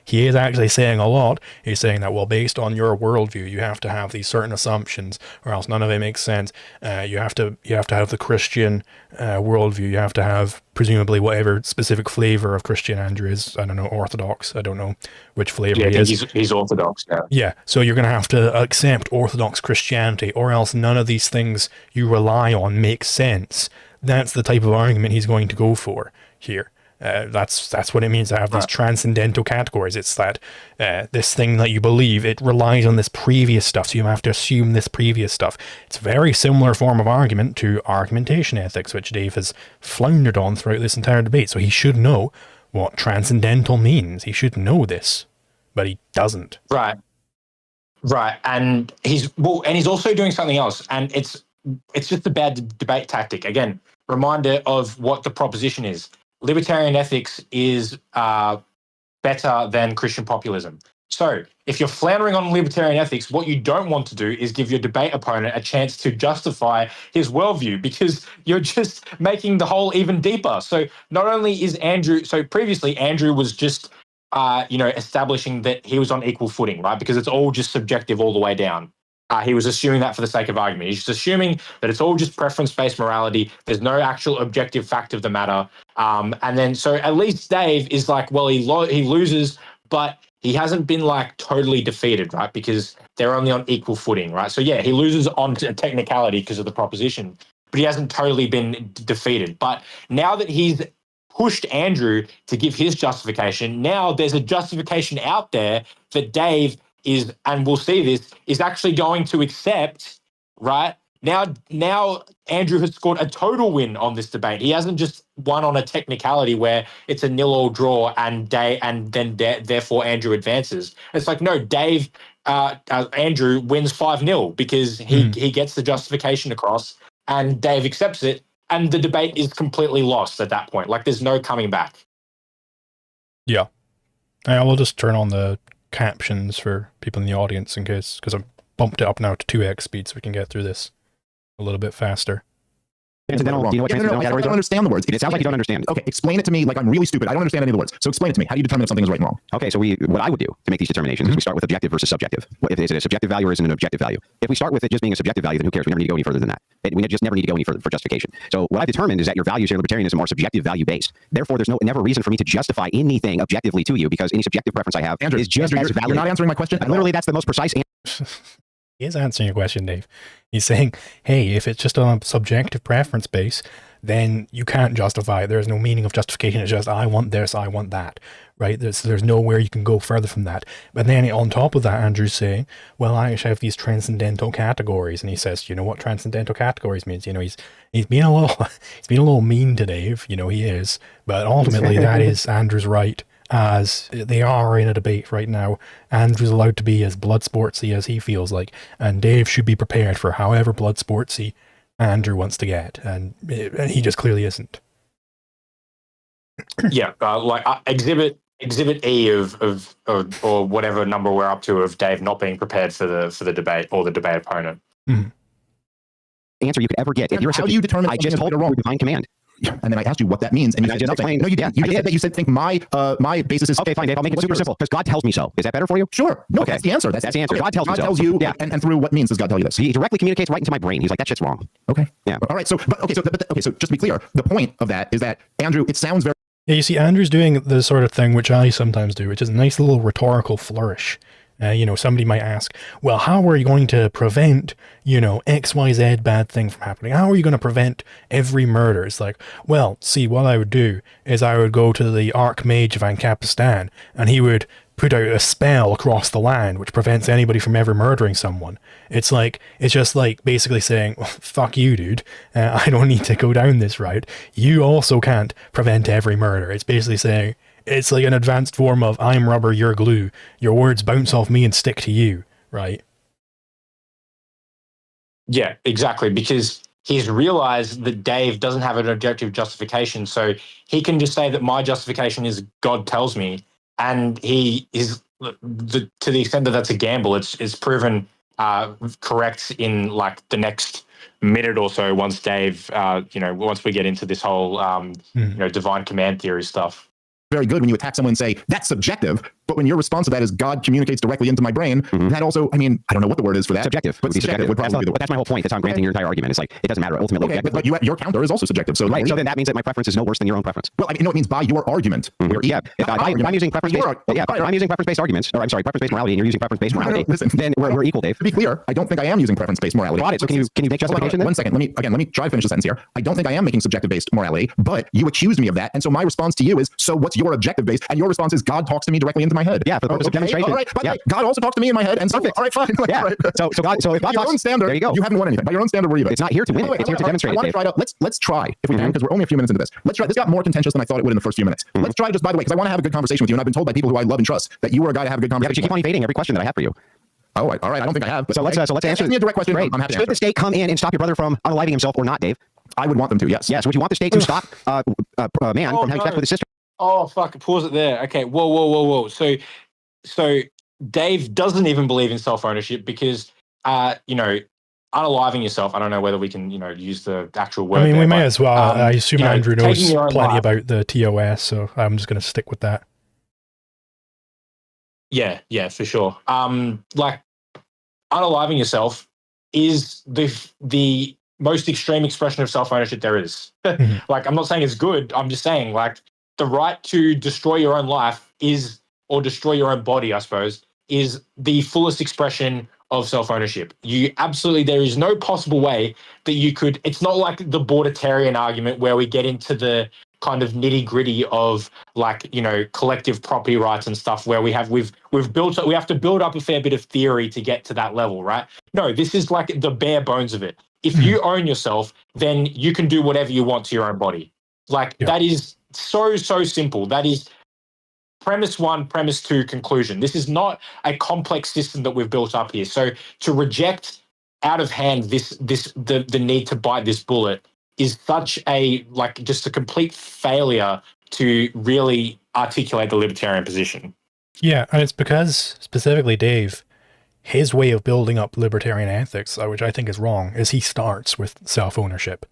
he is actually saying a lot. He's saying that, well, based on your worldview, you have to have these certain assumptions, or else none of it makes sense. You have to have the Christian worldview. You have to have presumably whatever specific flavor of Christian Andrew is. I don't know, Orthodox. I don't know which flavor he is. He's Orthodox. Yeah. Yeah. So you're going to have to accept Orthodox Christianity, or else none of these things you rely on make sense. That's the type of argument he's going to go for here. That's what it means to have these transcendental categories. It's that this thing that you believe, it relies on this previous stuff, so you have to assume this previous stuff. It's a very similar form of argument to argumentation ethics, which Dave has floundered on throughout this entire debate. So he should know what transcendental means. He should know this, but he doesn't. Right. And he's also doing something else, and it's just a bad debate tactic. Again, reminder of what the proposition is. Libertarian ethics is better than Christian populism. So if you're floundering on libertarian ethics, what you don't want to do is give your debate opponent a chance to justify his worldview, because you're just making the hole even deeper. So not only is previously Andrew was just, establishing that he was on equal footing, right? Because it's all just subjective all the way down. He was assuming that for the sake of argument. He's just assuming that it's all just preference-based morality. There's no actual objective fact of the matter. And then, so at least Dave is like, well, he loses, but he hasn't been like totally defeated, right? Because they're only on equal footing, right? So yeah, he loses on a technicality because of the proposition, but he hasn't totally been defeated. But now that he's pushed Andrew to give his justification, now there's a justification out there that Dave is, and we'll see this, is actually going to accept, right? Now Andrew has scored a total win on this debate. He hasn't just won on a technicality where it's a 0-0 draw and therefore Andrew advances. It's like, no, Andrew wins 5-0 because he gets the justification across and Dave accepts it, and the debate is completely lost at that point. Like, there's no coming back. Yeah. I will just turn on the captions for people in the audience in case, because I've bumped it up now to 2x speed so we can get through this a little bit faster. Transcendental, do you know what transcendental categories are? I don't understand the words. It sounds like you don't understand. Okay, explain it to me like I'm really stupid. I don't understand any of the words. So explain it to me. How do you determine if something is right and wrong? Okay, so what I would do to make these determinations is we start with objective versus subjective. Is it a subjective value or is it an objective value? If we start with it just being a subjective value, then who cares? We never need to go any further than that. We just never need to go any further for justification. So what I've determined is that your values here in libertarianism are subjective value based. Therefore, there's never reason for me to justify anything objectively to you, because any subjective preference I have is just as valid. You're not answering my question. Literally, that's the most precise answer. He is answering your question, Dave. He's saying, hey, if it's just on a subjective preference base, then you can't justify it. There's no meaning of justification. It's just, I want this, I want that, right? There's nowhere you can go further from that. But then on top of that, Andrew's saying, well, I actually have these transcendental categories. And he says, you know what transcendental categories means? You know, he's being a little mean to Dave. You know, he is. But ultimately, that is Andrew's right, as they are in a debate right now. Andrew's allowed to be as blood sportsy as he feels like, and Dave should be prepared for however blood sportsy Andrew wants to get, and he just clearly isn't. Yeah, exhibit E of or whatever number we're up to of Dave not being prepared for the debate or the debate opponent. Answer you could ever get. If you're How do you determine I just told you divine command. And then I asked you what that means, and you said just nothing. explained. No, you didn't. Yeah, You just said that you think my basis is Okay, fine, Dave. I'll make it super yours? simple because God tells me so. Is that better for you? Sure. No, Okay. that's the answer. That's the answer. Okay. God tells me so. tells you, Yeah. and through what means does God tell you this? He directly communicates right into my brain. He's like, that shit's wrong. Okay. Yeah. All right. So just to be clear, the point of that is that, Andrew, it sounds very Yeah, you see, Andrew's doing the sort of thing which I sometimes do, which is a nice little rhetorical flourish. Somebody might ask, well, how are you going to prevent, XYZ bad thing from happening? How are you going to prevent every murder? It's like, well, see, what I would do is I would go to the Archmage of Ancapistan, and he would put out a spell across the land which prevents anybody from ever murdering someone. It's just like basically saying, well, fuck you, dude. I don't need to go down this route. You also can't prevent every murder. It's basically saying, it's like an advanced form of I'm rubber, you're glue. Your words bounce off me and stick to you, right? Yeah, exactly. Because he's realized that Dave doesn't have an objective justification. So he can just say that my justification is God tells me. And he is, to the extent that that's a gamble, it's proven correct in like the next minute or so once Dave, once we get into this whole, divine command theory stuff. very good when you attack someone and say, that's subjective. But when your response to that is God communicates directly into my brain, that also, I mean, I don't know what the word is for that. Subjective. But subjective would probably be the but that's my whole point. That's how I'm granting your entire argument. It's like, it doesn't matter. Ultimately, okay, but your counter is also subjective. So, right. So then that means that my preference is no worse than your own preference. Well, I mean, no, it means by your argument. Yeah. If I'm using preference-based arguments, or I'm sorry, preference-based morality, and you're using preference-based morality, listen, then we're equal, Dave. To be clear, I don't think I am using preference-based morality. Got it. So can you make justification then? 1 second. Let me try to finish the sentence here. I don't think I am making subjective-based morality, but you accused me of that. And so my response to you is, so what's your objective-based? And your response is, God talks to me directly into my head. Yeah, for the purpose of demonstration. All right, but God also talks to me in my head. And so, all right, fine. Yeah. Right. So if God talks, standard, there you go. You haven't won anything. By your own standard, we're even. It's not here to win. It's here to demonstrate it, Dave. Let's try, if we can, because we're only a few minutes into this. Let's try. This got more contentious than I thought it would in the first few minutes. Let's try just by the way, because I want to have a good conversation with you, and I've been told by people who I love and trust that you are a guy to have a good Yeah, conversation. but you keep on evading every question that I have for you. Oh, all right. I don't think I have. But so let's answer. Ask me a direct question. Great. I'm happy to Should answer. the state come in and stop your brother from unaliving himself or not, Dave? I would want them to. Yes. Yes. Would you want the state to stop a man from having sex with his sister? Oh, fuck. Pause it there. Okay. Whoa. So Dave doesn't even believe in self-ownership because, unaliving yourself, I don't know whether we can, use the actual word. I mean, there, we may but, as well. I assume Andrew knows taking your own plenty life. about the TOS, so I'm just going to stick with that. Yeah, for sure. Like unaliving yourself is the most extreme expression of self-ownership there is. Like, I'm not saying it's good. I'm just saying, like, the right to destroy your own life is, or destroy your own body, I suppose, is the fullest expression of self-ownership. There is no possible way that you could, it's not like the bordertarian argument where we get into the kind of nitty-gritty of like, collective property rights and stuff where we have to build up a fair bit of theory to get to that level, right? No, this is like the bare bones of it. If you own yourself, then you can do whatever you want to your own body. Like that is so simple. That is premise 1, premise 2, conclusion. This is not a complex system that we've built up here. So to reject out of hand the need to bite this bullet is such just a complete failure to really articulate the libertarian position. Yeah, and it's because, specifically Dave, his way of building up libertarian ethics, which I think is wrong, is he starts with self-ownership.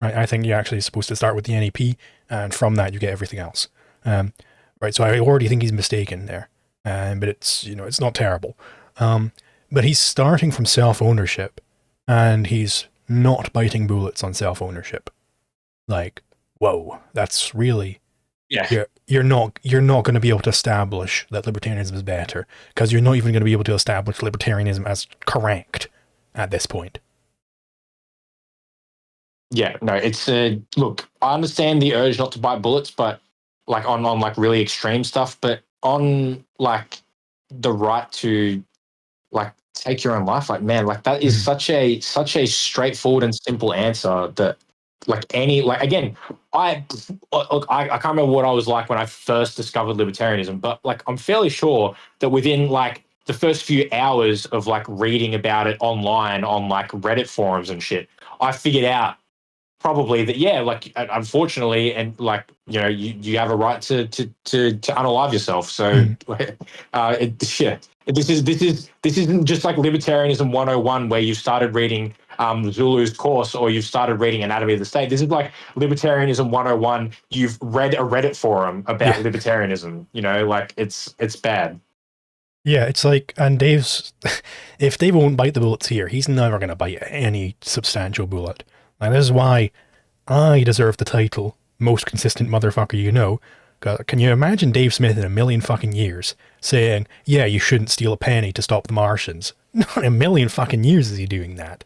Right? I think you're actually supposed to start with the NEP, and from that you get everything else. Right, so I already think he's mistaken there, but it's not terrible. But he's starting from self-ownership, and he's not biting bullets on self-ownership. Like, whoa, that's really... Yeah. You're not going to be able to establish that libertarianism is better, because you're not even going to be able to establish libertarianism as correct at this point. Yeah, no, it's look, I understand the urge not to bite bullets, but like on like really extreme stuff, but on like the right to like take your own life, like, man, like that is such a straightforward and simple answer that again, I can't remember what I was like when I first discovered libertarianism, but like I'm fairly sure that within like the first few hours of like reading about it online on like Reddit forums and shit, I figured out probably that, yeah, like unfortunately, and like, you know, you have a right to unalive yourself. So yeah, this isn't just like libertarianism 101 where you started reading Zulu's course or you've started reading Anatomy of the State. This is like libertarianism 101. You've read a Reddit forum about libertarianism, you know, like it's bad. Yeah, it's like, and Dave's, if Dave won't bite the bullets here, he's never going to bite any substantial bullet. Like, this is why I deserve the title, most consistent motherfucker you know. Can you imagine Dave Smith in a million fucking years saying, yeah, you shouldn't steal a penny to stop the Martians? Not in a million fucking years is he doing that.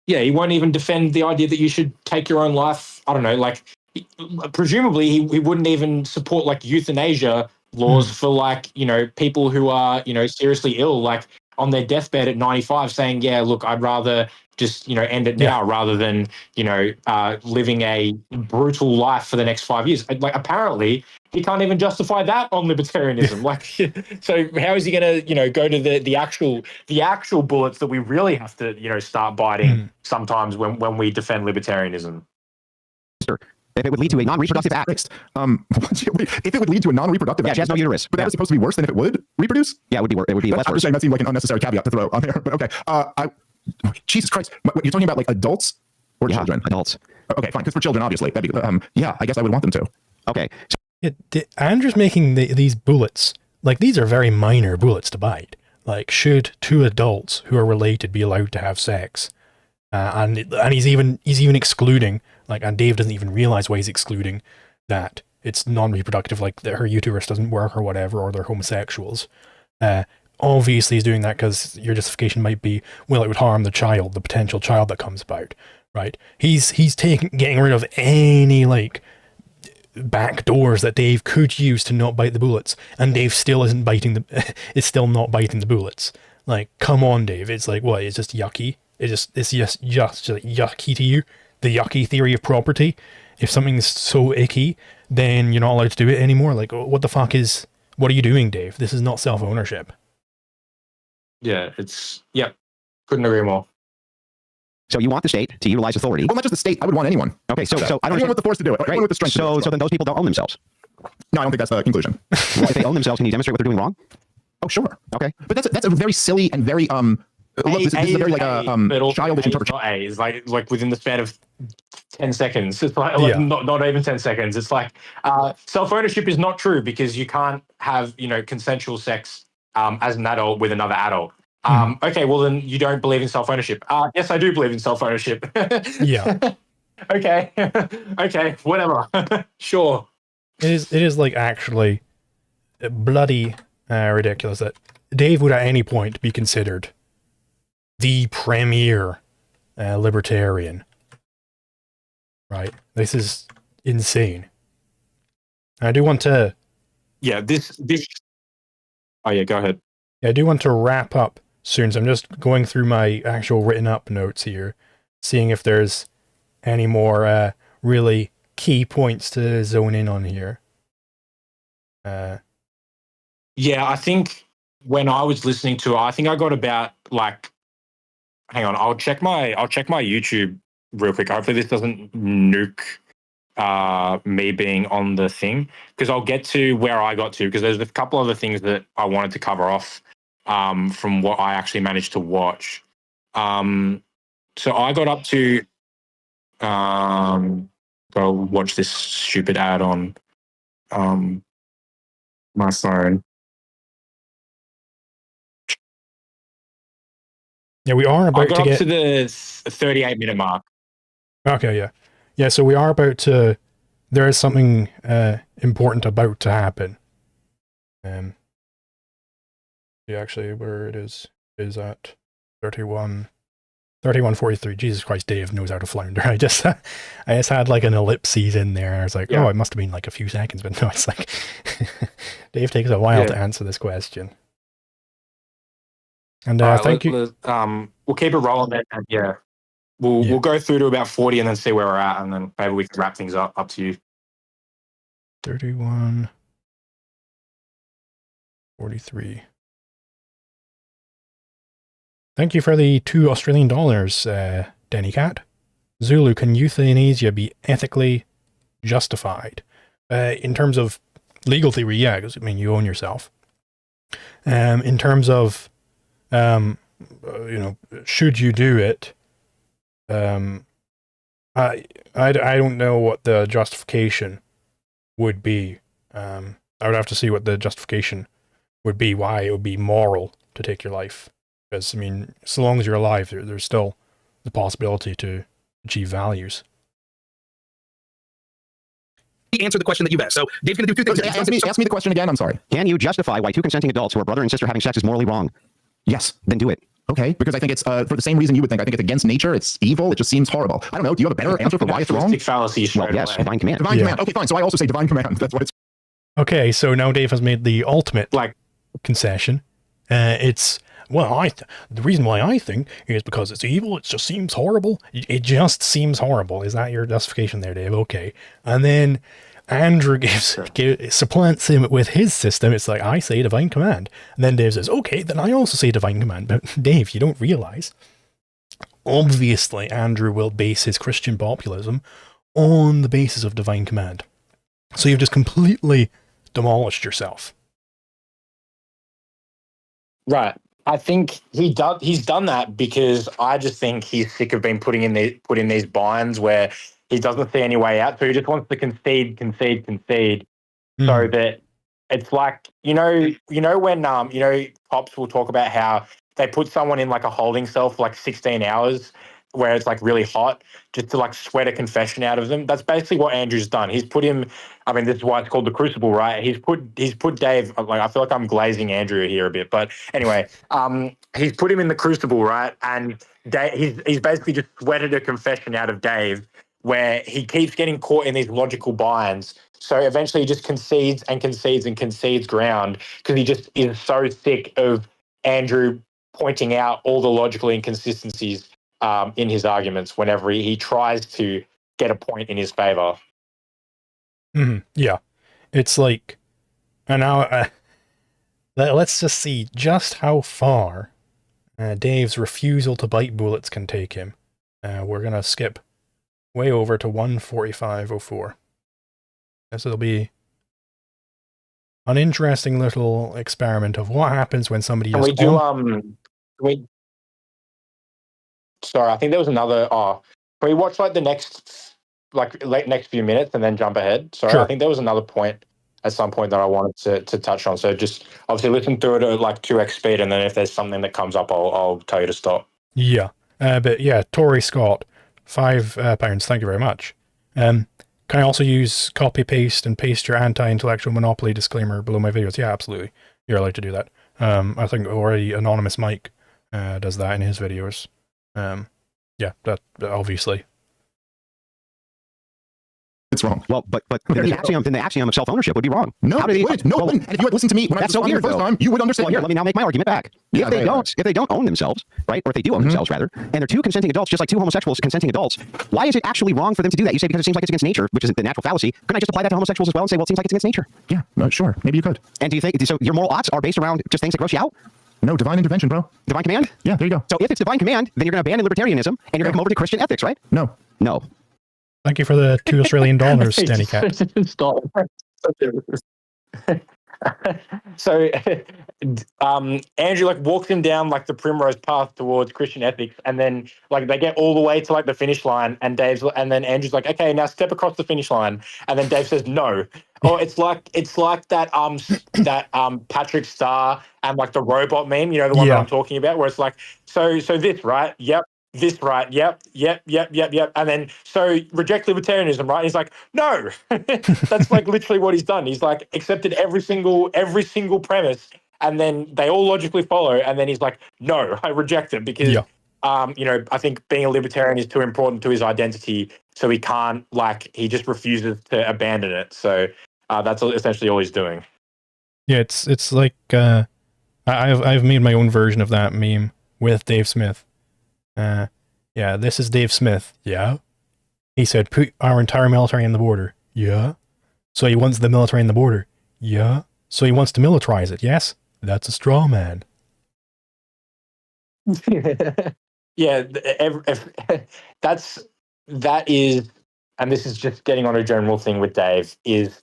Yeah, he won't even defend the idea that you should take your own life. I don't know, like, presumably he wouldn't even support like euthanasia laws for like, you know, people who are, you know, seriously ill, like on their deathbed at 95 saying, yeah, look, I'd rather just, you know, end it now rather than, you know, living a brutal life for the next 5 years. Like, apparently he can't even justify that on libertarianism. Like, so how is he going to, you know, go to the actual bullets that we really have to, you know, start biting sometimes when we defend libertarianism? If it would lead to a non-reproductive act. If it would lead to a non-reproductive act. She has no uterus. But that was supposed to be worse than if it would reproduce? Yeah, it would be less worse. That seemed like an unnecessary caveat to throw on there. But okay. Jesus Christ. You're talking about like adults or children? Adults. Okay, fine. Because for children, obviously. That'd be, yeah, I guess I would want them to. Okay. Andrew's making these bullets, like, these are very minor bullets to bite. Like, should two adults who are related be allowed to have sex? And he's even excluding, like, and Dave doesn't even realize why he's excluding that it's non-reproductive, like that her uterus doesn't work or whatever, or they're homosexuals. Obviously he's doing that because your justification might be, well, it would harm the child, the potential child that comes about, right? He's getting rid of any, like, back doors that Dave could use to not bite the bullets, and Dave still isn't is still not biting the bullets. Like, come on, Dave. It's like, what? It's just yucky. It's just yucky to you. The yucky theory of property. If something's so icky, then you're not allowed to do it anymore. Like, what are you doing, Dave? This is not self-ownership. Yeah, couldn't agree more. So you want the state to utilize authority? Well, not just the state. I would want anyone. Okay, so I don't anyone with the force to do it. Anyone with the strength. So then those people don't own themselves. No, I don't think that's the conclusion. Well, if they own themselves, can you demonstrate what they're doing wrong? Oh, sure. Okay, but that's a very silly and very this is a very like childish interpretation. It's like within the span of 10 seconds. It's like not even 10 seconds. It's like self-ownership is not true because you can't have, you know, consensual sex as an adult with another adult. Okay, well then you don't believe in self-ownership. Yes, I do believe in self-ownership. Yeah. Okay. Okay, whatever. Sure. It is like actually bloody ridiculous that Dave would at any point be considered the premier libertarian. Right? This is insane. I do want to... Yeah, this... Oh yeah, go ahead. I do want to wrap up soon, so I'm just going through my actual written up notes here, seeing if there's any more really key points to zone in on here. Yeah, I think when I was listening to it, I think I got about like, hang on, I'll check my YouTube real quick. Hopefully this doesn't nuke me being on the thing, because I'll get to where I got to, because there's a couple other things that I wanted to cover off from what I actually managed to watch. So I got up to go watch this stupid ad on my phone. Yeah, we are about I got to get up to the 38-minute mark. Okay, yeah. Yeah, so we are about to... There is something important about to happen. Yeah, actually, where it is at 31:43. Jesus Christ, Dave knows how to flounder. I just had like an ellipses in there, and I was like, oh, it must have been like a few seconds, but no, it's like... Dave takes a while to answer this question. And thank you. We'll keep it rolling then. Yeah. We'll go through to about 40 and then see where we're at, and then maybe we can wrap things up. Up to you. 31:43. Thank you for the $2 Australian, Dennycat. Zulu, can euthanasia be ethically justified? In terms of legal theory, yeah, because I mean, you own yourself. In terms of, should you do it? I don't know what the justification would be. I would have to see what the justification would be, why it would be moral to take your life. Because, I mean, so long as you're alive, there's still the possibility to achieve values. Answer the question that you've asked. So Dave's going to do two things. Ask me the question again. I'm sorry. Can you justify why two consenting adults who are brother and sister having sex is morally wrong? Yes. Then do it. Okay, because I think it's for the same reason you would think. I think it's against nature. It's evil. It just seems horrible. I don't know. Do you have a better answer for why it's wrong? Fallacy. Well, yes, divine command. Divine command. Okay, fine. So I also say divine command. That's what it's. Okay, so now Dave has made the ultimate concession. The reason why I think is because it's evil. It just seems horrible. It just seems horrible. Is that your justification there, Dave? Okay, and then Andrew supplants him with his system. It's like, I say divine command. And then Dave says, okay, then I also say divine command. But Dave, you don't realize, obviously Andrew will base his Christian populism on the basis of divine command. So you've just completely demolished yourself. Right. I think he's done that because I just think he's sick of being put in these binds where he doesn't see any way out. So he just wants to concede, so that it's like, when cops will talk about how they put someone in like a holding cell for like 16 hours where it's like really hot just to like sweat a confession out of them. That's basically what Andrew's done. He's put him, I mean, this is why it's called the Crucible, right? He's put Dave, like, I feel like I'm glazing Andrew here a bit, but anyway, he's put him in the Crucible, right? And he's basically just sweated a confession out of Dave where he keeps getting caught in these logical binds. So eventually he just concedes ground because he just is so sick of Andrew pointing out all the logical inconsistencies in his arguments whenever he tries to get a point in his favor. Yeah. It's like, and now let's just see just how far Dave's refusal to bite bullets can take him. We're going to skip way over to 1:45:04. So it'll be an interesting little experiment of what happens when somebody Can is we do sorry, I think there was another can we watch like the next few minutes and then jump ahead? Sorry, Sure. I think there was another point at some point that I wanted to touch on. So just obviously listen through it at like 2x speed, and then if there's something that comes up, I'll tell you to stop. Yeah. But yeah, Tory Scott, £5. Thank you very much. Can I also use copy, paste, and paste your anti-intellectual monopoly disclaimer below my videos? Yeah, absolutely. You're allowed to do that. I think already Anonymous Mike does that in his videos. Yeah, that obviously. It's wrong. Well, but then the axiom of self-ownership would be wrong. No, it wouldn't. No, and if you had listened to me when I was responding the first time, you would understand. Well, here, let me now make my argument back. Yeah, If they don't own themselves, right, or if they do own themselves rather, and they're two consenting adults, just like two homosexuals consenting adults, why is it actually wrong for them to do that? You say because it seems like it's against nature, which is the natural fallacy. Couldn't I just apply that to homosexuals as well and say, well, it seems like it's against nature? Yeah, sure. Maybe you could. And do you think so? Your moral oughts are based around just things that gross you out? No, divine intervention, bro. Divine command? Yeah, there you go. So if it's divine command, then you're going to abandon libertarianism and you're going to come over to Christian ethics, right? No. Thank you for the $2 Australian, Dannycat. Stop. So Andrew like walks him down like the primrose path towards Christian ethics, and then like they get all the way to like the finish line, and then Andrew's like, okay, now step across the finish line, and then Dave says no. Or it's like that Patrick Star and like the robot meme, the one that I'm talking about, where it's like so this right, yep. This right, yep, and then so reject libertarianism, right? He's like, no, that's like literally what he's done. He's like accepted every single premise, and then they all logically follow, and then he's like, no, I reject it because, I think being a libertarian is too important to his identity, so he can't he just refuses to abandon it. So that's essentially all he's doing. Yeah, it's like I've made my own version of that meme with Dave Smith. Yeah, this is Dave Smith. Yeah. He said, put our entire military in the border. Yeah. So he wants the military in the border. Yeah. So he wants to militarize it. Yes. That's a straw man. Yeah, that is, and this is just getting on a general thing with Dave, is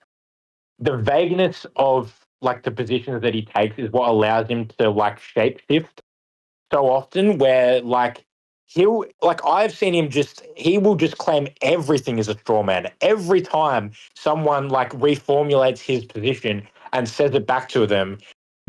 the vagueness of like the positions that he takes is what allows him to like shapeshift so often, where like I've seen him he will just claim everything is a straw man every time someone like reformulates his position and says it back to them.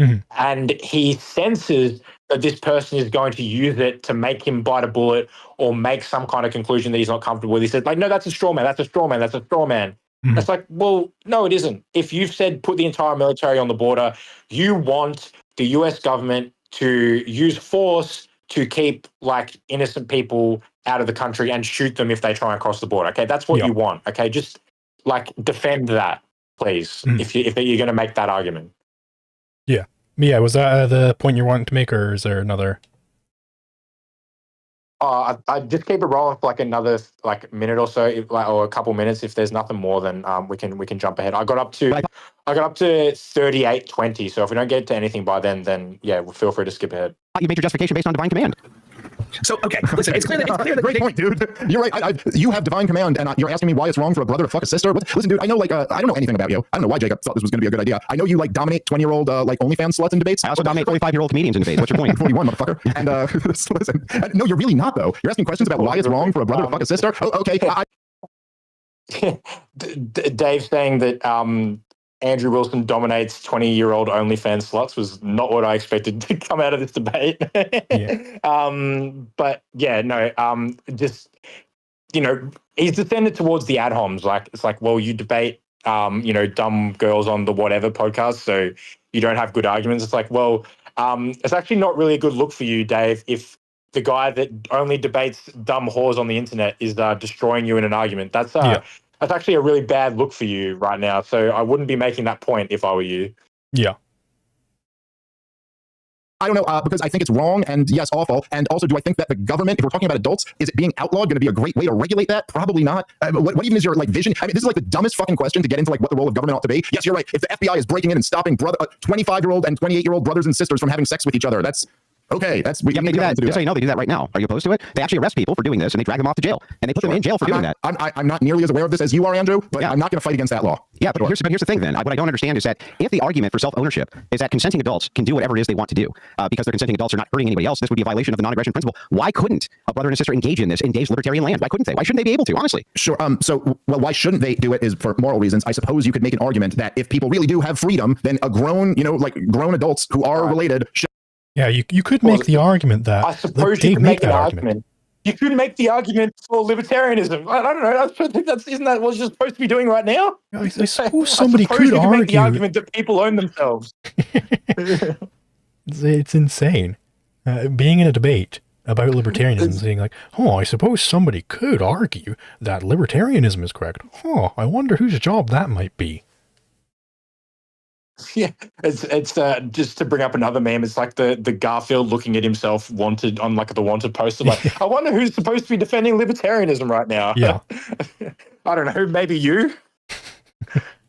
Mhm. And he senses that this person is going to use it to make him bite a bullet or make some kind of conclusion that he's not comfortable with. He said, like, no, that's a straw man. That's a straw man. That's a straw man. Mhm. It's like, well, no, it isn't. If you've said put the entire military on the border, you want the US government to use force to keep like innocent people out of the country and shoot them if they try and cross the border. Okay, that's what Yeah. you want. Okay, just like defend that, please, Mhm. if you're going to make that argument. Yeah, was that the point you're wanting to make, or is there another? I just keep it rolling for like another like minute or so, or a couple minutes. If there's nothing more, then we can jump ahead. I got up to 38:20. So if we don't get to anything by then yeah, feel free to skip ahead. You made your justification based on divine command. So, okay, listen, it's clear that Great point, dude. You're right. You have divine command, and you're asking me why it's wrong for a brother to fuck a sister. Listen, dude, I know, like, I don't know anything about you. I don't know why Jacob thought this was going to be a good idea. I know you, like, dominate 20-year-old, like, OnlyFans sluts in debates. I also dominate 45-year-old comedians in debates. What's your point? 41, motherfucker. And, listen, no, you're really not, though. You're asking questions about why it's wrong for a brother to fuck a sister? Oh, okay. Dave saying that Andrew Wilson dominates 20-year-old OnlyFans sluts was not what I expected to come out of this debate. Yeah. But yeah, no, just, you know, he's descended towards the ad homs. Like, it's like, well, you debate, you know, dumb girls on the whatever podcast, so you don't have good arguments. It's like, well, it's actually not really a good look for you, Dave, if the guy that only debates dumb whores on the internet is destroying you in an argument. That's actually a really bad look for you right now. So I wouldn't be making that point if I were you. Yeah. I don't know, because I think it's wrong and yes, awful. And also, do I think that the government, if we're talking about adults, is it being outlawed going to be a great way to regulate that? Probably not. What even is your like vision? I mean, this is like the dumbest fucking question to get into like what the role of government ought to be. Yes, you're right. If the FBI is breaking in and stopping 25-year-old and 28-year-old brothers and sisters from having sex with each other, that's okay. We they do that. Just so you know, they do that right now. Are you opposed to it? They actually arrest people for doing this and they drag them off to jail and they put them in jail for doing that. I'm not nearly as aware of this as you are, Andrew, but I'm not going to fight against that law. Yeah, but here's the thing then. What I don't understand is that if the argument for self-ownership is that consenting adults can do whatever it is they want to do because they're consenting adults are not hurting anybody else, this would be a violation of the non-aggression principle. Why couldn't a brother and a sister engage in this in Dave's libertarian land? Why couldn't they? Why shouldn't they be able to, honestly? Sure. Why shouldn't they do it is for moral reasons. I suppose you could make an argument that if people really do have freedom, then a grown adults who are related should. Yeah, you could make the argument that. I suppose you could make an argument. You could make the argument for libertarianism. I don't know. I think isn't that what you're supposed to be doing right now? I suppose somebody could you argue. Make the argument that people own themselves. It's insane. Being in a debate about libertarianism and saying like, oh, I suppose somebody could argue that libertarianism is correct. Oh, I wonder whose job that might be. Yeah, it's just to bring up another meme. It's like the Garfield looking at himself wanted on like the wanted poster. Like, I wonder who's supposed to be defending libertarianism right now. Yeah, I don't know. Maybe you.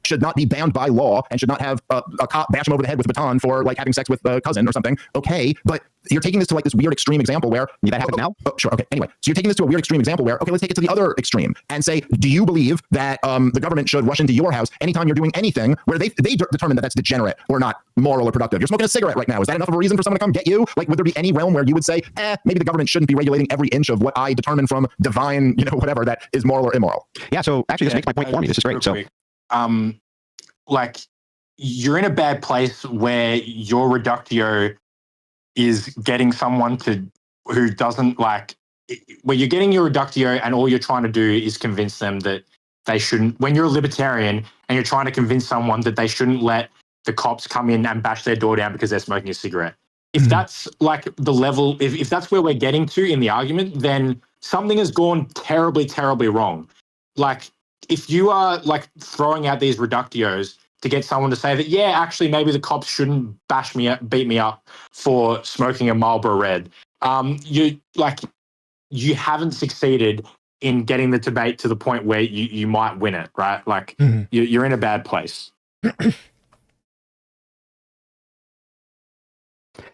Should not be bound by law and should not have a cop bash him over the head with a baton for like having sex with a cousin or something. Okay, but you're taking this to like this weird extreme example where that happens now. Oh, sure. Okay. Anyway, so you're taking this to a weird extreme example where okay, let's take it to the other extreme and say, do you believe that the government should rush into your house anytime you're doing anything where they determine that that's degenerate or not moral or productive? You're smoking a cigarette right now. Is that enough of a reason for someone to come get you? Like, would there be any realm where you would say, maybe the government shouldn't be regulating every inch of what I determine from divine, whatever that is moral or immoral? Yeah. So actually, this makes my point for me. This is great. So. Like, you're in a bad place where your reductio is getting someone who doesn't like, where you're getting your reductio and all you're trying to do is convince them that they shouldn't, when you're a libertarian and you're trying to convince someone that they shouldn't let the cops come in and bash their door down because they're smoking a cigarette. If that's like the level, if that's where we're getting to in the argument, then something has gone terribly, terribly wrong. Like, if you are like throwing out these reductios to get someone to say that, yeah, actually, maybe the cops shouldn't beat me up for smoking a Marlboro Red. You haven't succeeded in getting the debate to the point where you might win it, right? Like, you're in a bad place.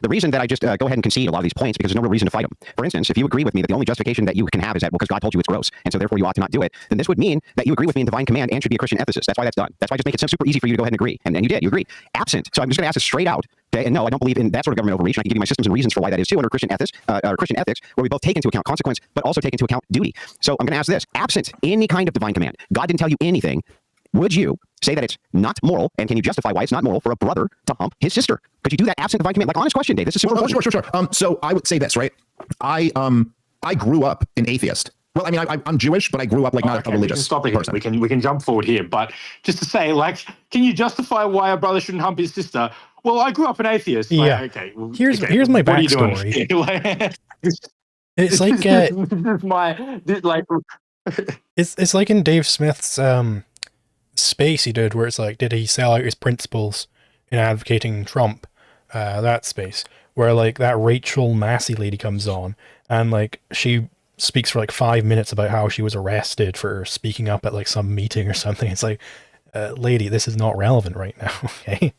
The reason that I just go ahead and concede a lot of these points because there's no real reason to fight them. For instance, if you agree with me that the only justification that you can have is that, well, because God told you it's gross, and so therefore you ought to not do it, then this would mean that you agree with me in divine command and should be a Christian ethicist. That's why that's done. That's why I just make it super easy for you to go ahead and agree. And you did. You agreed. Absent. So I'm just going to ask this straight out. Okay, and no, I don't believe in that sort of government overreach. And I can give you my systems and reasons for why that is too under Christian ethics, where we both take into account consequence, but also take into account duty. So I'm going to ask this: absent any kind of divine command, God didn't tell you anything. Would you say that it's not moral, and can you justify why it's not moral for a brother to hump his sister? Could you do that absent divine command? Like, honest question, Dave. This is super important. Sure. So I would say this, right? I grew up an atheist. Well, I mean, I'm Jewish, but I grew up like not a religious person. We can jump forward here, but just to say, like, can you justify why a brother shouldn't hump his sister? Well, I grew up an atheist. Like, Yeah. okay. Well, Here's my backstory. It's like it's like in Dave Smith's space he did, where it's like, did he sell out his principles in advocating Trump? That space where like that Rachel Massey lady comes on and like she speaks for like 5 minutes about how she was arrested for speaking up at like some meeting or something. It's like, lady, this is not relevant right now. Okay.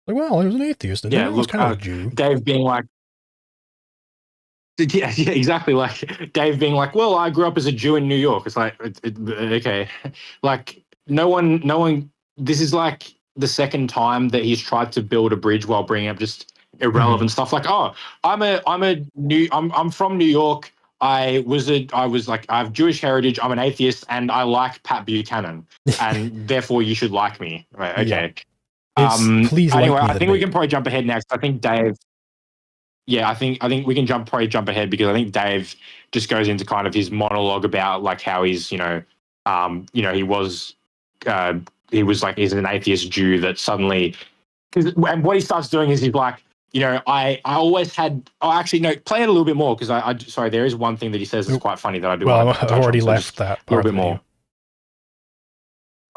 Like, well, I was an atheist. And yeah, I was kind of a Jew. Dave being like, yeah, exactly. Like Dave being like, well, I grew up as a Jew in New York. It's like, okay, like no one. This is like the second time that he's tried to build a bridge while bringing up just irrelevant stuff. Like, oh, I'm from New York. I have Jewish heritage. I'm an atheist, and I like Pat Buchanan, and therefore you should like me. Right? Okay. Please. Anyway, like I think we can probably jump ahead next. I think Dave. Yeah, I think we can jump ahead because I think Dave just goes into kind of his monologue about like how he's he's an atheist Jew that suddenly, and what he starts doing is he's like, I always had. Oh, actually, no. Play it a little bit more because I sorry, there is one thing that he says that's quite funny that I do. Well, want to I've touch already on, so left that part a little bit more.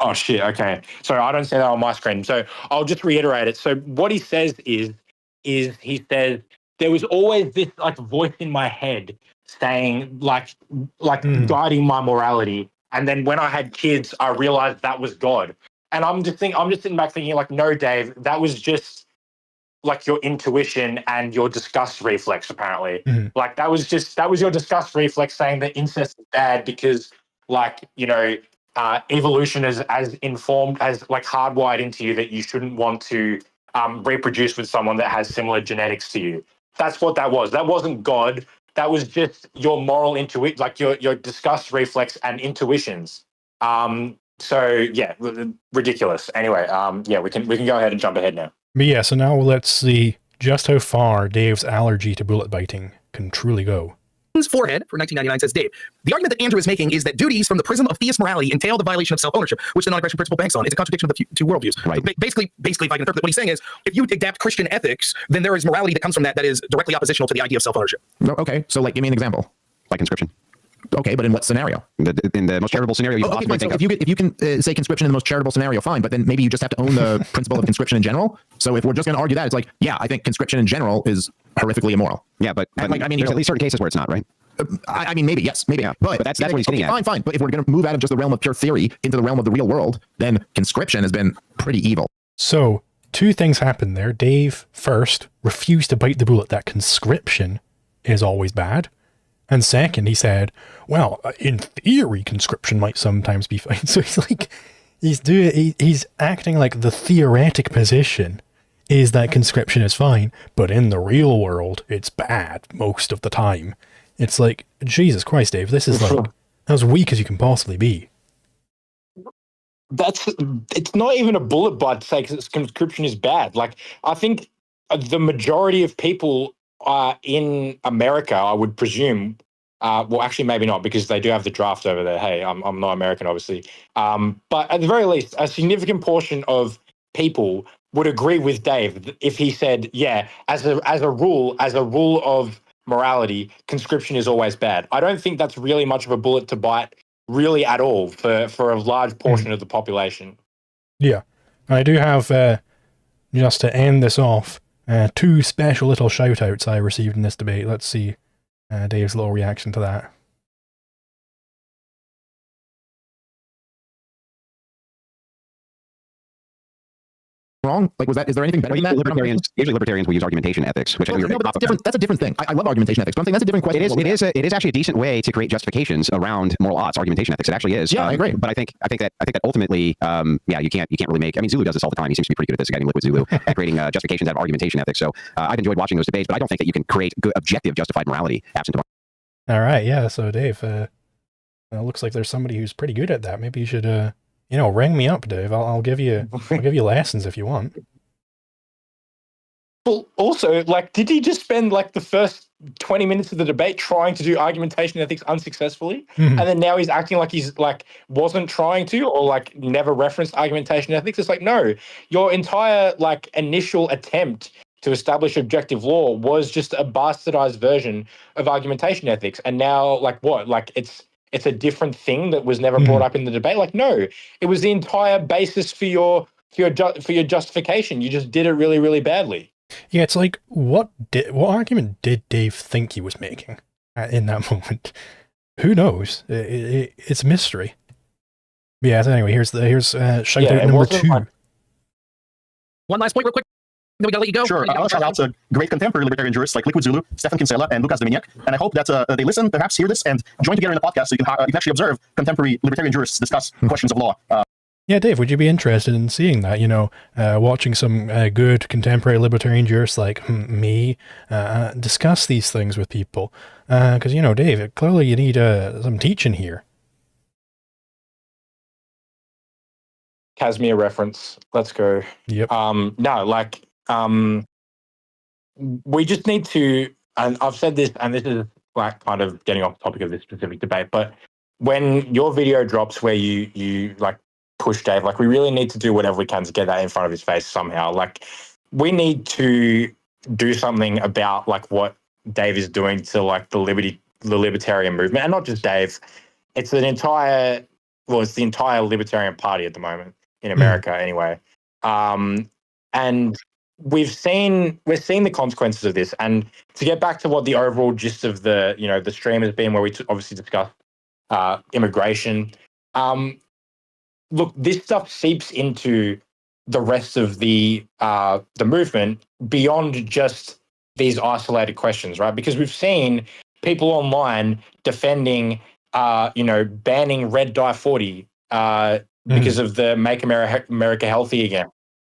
Oh shit! Okay, so I don't see that on my screen. So I'll just reiterate it. So what he says is he says there was always this like voice in my head saying like guiding my morality, and then when I had kids, I realized that was God. And I'm just sitting back thinking like, no, Dave, that was just like your intuition and your disgust reflex. Apparently, like that was your disgust reflex saying that incest is bad because evolution is as informed as like hardwired into you that you shouldn't want to reproduce with someone that has similar genetics to you. That's what that was. That wasn't God. That was just your moral intuition, like your disgust reflex and intuitions. So yeah, ridiculous. Anyway, we can go ahead and jump ahead now. But yeah, so now let's see just how far Dave's allergy to bullet biting can truly go. Forehead for 1999 says, Dave, the argument that Andrew is making is that duties from the prism of theist morality entail the violation of self-ownership, which the non-aggression principle banks on. It's a contradiction of the two worldviews. Right. So basically, if I can interpret, what he's saying is, if you adapt Christian ethics, then there is morality that comes from that is directly oppositional to the idea of self-ownership. No, okay, so like, give me an example. Like conscription. Okay, but in what scenario? In the most charitable scenario you can possibly think of. If you can say conscription in the most charitable scenario, fine, but then maybe you just have to own the principle of conscription in general. So if we're just going to argue that, it's like, yeah, I think conscription in general is horrifically immoral. Yeah, but there's at least certain cases where it's not, right? I mean, maybe, yes, maybe. Yeah, but that's what he's getting at. Fine. But if we're going to move out of just the realm of pure theory into the realm of the real world, then conscription has been pretty evil. So, two things happened there. Dave, first, refused to bite the bullet that conscription is always bad. And second, he said, well, in theory, conscription might sometimes be fine. So he's like, he's acting like the theoretic position is that conscription is fine, but in the real world, it's bad most of the time. It's like, Jesus Christ, Dave, this is like as weak as you can possibly be. It's not even a bullet bite to say conscription is bad. Like, I think the majority of people in America, I would presume, well, actually, maybe not, because they do have the draft over there. Hey, I'm not American, obviously. But at the very least, a significant portion of people would agree with Dave if he said, yeah, as a rule of morality, conscription is always bad. I don't think that's really much of a bullet to bite, really at all, for a large portion of the population. Yeah, I do have, just to end this off, two special little shout-outs I received in this debate. Let's see Dave's little reaction to that. wrong? Like, is there anything better than that? Usually libertarians will use argumentation ethics, which I think no, but that's different. That's a different thing. I love argumentation ethics, but I'm saying that's a different question. It is actually a decent way to create justifications around moral odds. Argumentation ethics, it actually is. Yeah, I agree. But I think that ultimately, you can't really make. I mean, Zulu does this all the time. He seems to be pretty good at this. A guy named Liquid Zulu at creating justifications out of argumentation ethics. So I've enjoyed watching those debates, but I don't think that you can create good, objective, justified morality absent of. All right, yeah. So Dave, it looks like there's somebody who's pretty good at that. Maybe you should, ring me up, Dave. I'll give you lessons if you want. Well, also, like, did he just spend like the first 20 minutes of the debate trying to do argumentation ethics unsuccessfully, and then now he's acting like he's like wasn't trying to, or like never referenced argumentation ethics? It's like, no, your entire like initial attempt to establish objective law was just a bastardized version of argumentation ethics, and now like what? Like it's a different thing that was never brought up in the debate. Like, no, it was the entire basis for your justification. You just did it really, really badly. Yeah, it's like, what argument did Dave think he was making in that moment? Who knows? It's a mystery. Yeah. So anyway, here's shout out number 2. One last point, real quick. Then we gotta let you go. Sure. I want to shout out to great contemporary libertarian jurists like Liquid Zulu, Stefan Kinsella, and Lucas Dominiak. And I hope that they listen, perhaps hear this, and join together in the podcast so you can actually observe contemporary libertarian jurists discuss questions of law. Yeah, Dave, would you be interested in seeing that? Watching some good contemporary libertarian jurists like me discuss these things with people? Because, Dave, clearly you need some teaching here. Casimir reference. Let's go. Yep. We just need to, and I've said this, and this is like kind of getting off topic of this specific debate, but when your video drops where you like push Dave, like we really need to do whatever we can to get that in front of his face somehow. Like we need to do something about like what Dave is doing to like the libertarian movement, and not just Dave. It's the entire libertarian party at the moment in America anyway. And we're seeing the consequences of this. And to get back to what the overall gist of the stream has been, where we obviously discussed immigration. Look, this stuff seeps into the rest of the movement beyond just these isolated questions, right? Because we've seen people online defending, banning Red Dye 40 because of the Make America Healthy Again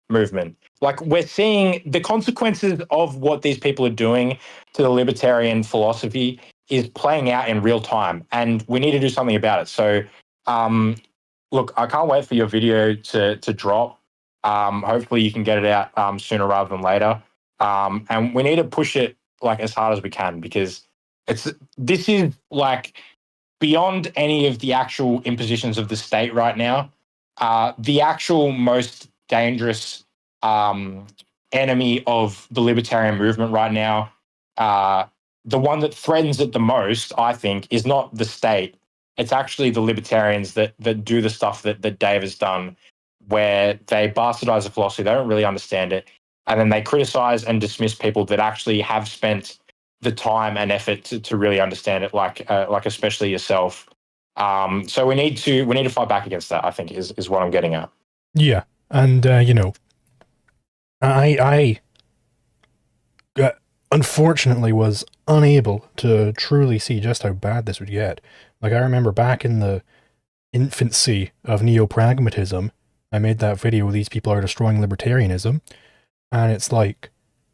movement. Like, we're seeing the consequences of what these people are doing to the libertarian philosophy is playing out in real time, and we need to do something about it. So, look, I can't wait for your video to drop. Hopefully you can get it out sooner rather than later. And we need to push it like as hard as we can, because this is like beyond any of the actual impositions of the state right now. The actual most dangerous enemy of the libertarian movement right now, the one that threatens it the most, I think, is not the state. It's actually the libertarians that do the stuff that Dave has done, where they bastardize the philosophy, they don't really understand it, and then they criticize and dismiss people that actually have spent the time and effort to really understand it, like especially yourself. So we need to fight back against that, I think, is what I'm getting at. Yeah, and I unfortunately was unable to truly see just how bad this would get. Like, I remember back in the infancy of neo-pragmatism, I made that video where these people are destroying libertarianism, and it's like,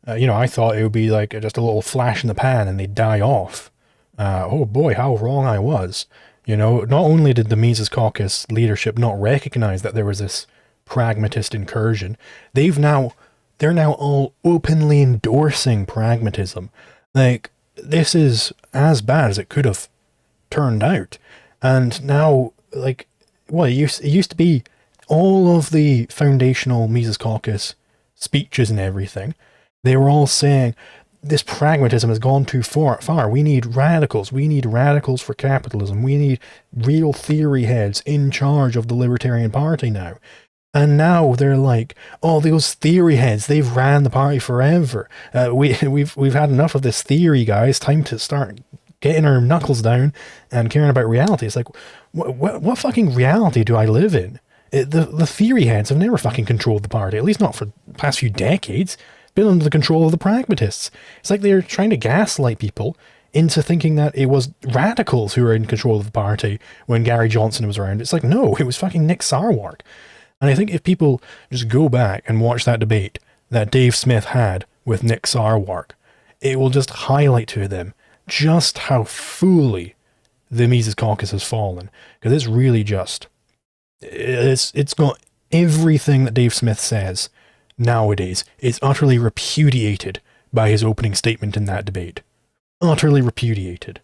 I thought it would be like just a little flash in the pan and they'd die off. Oh boy, how wrong I was. Not only did the Mises Caucus leadership not recognize that there was this pragmatist incursion, they're now all openly endorsing pragmatism. Like, this is as bad as it could have turned out. And now, like, it used to be all of the foundational Mises Caucus speeches and everything, they were all saying, this pragmatism has gone too far. We need radicals. We need radicals for capitalism. We need real theory heads in charge of the Libertarian Party now. And now they're like, oh, those theory heads, they've ran the party forever. We've had enough of this theory, guys. Time to start getting our knuckles down and caring about reality. It's like, what fucking reality do I live in? The theory heads have never fucking controlled the party, at least not for the past few decades. Been under the control of the pragmatists. It's like they're trying to gaslight people into thinking that it was radicals who were in control of the party when Gary Johnson was around. It's like, no, it was fucking Nick Sarwark. And I think if people just go back and watch that debate that Dave Smith had with Nick Sarwark, it will just highlight to them just how fully the Mises Caucus has fallen. Because it's really just, it's got everything that Dave Smith says nowadays is utterly repudiated by his opening statement in that debate. Utterly repudiated.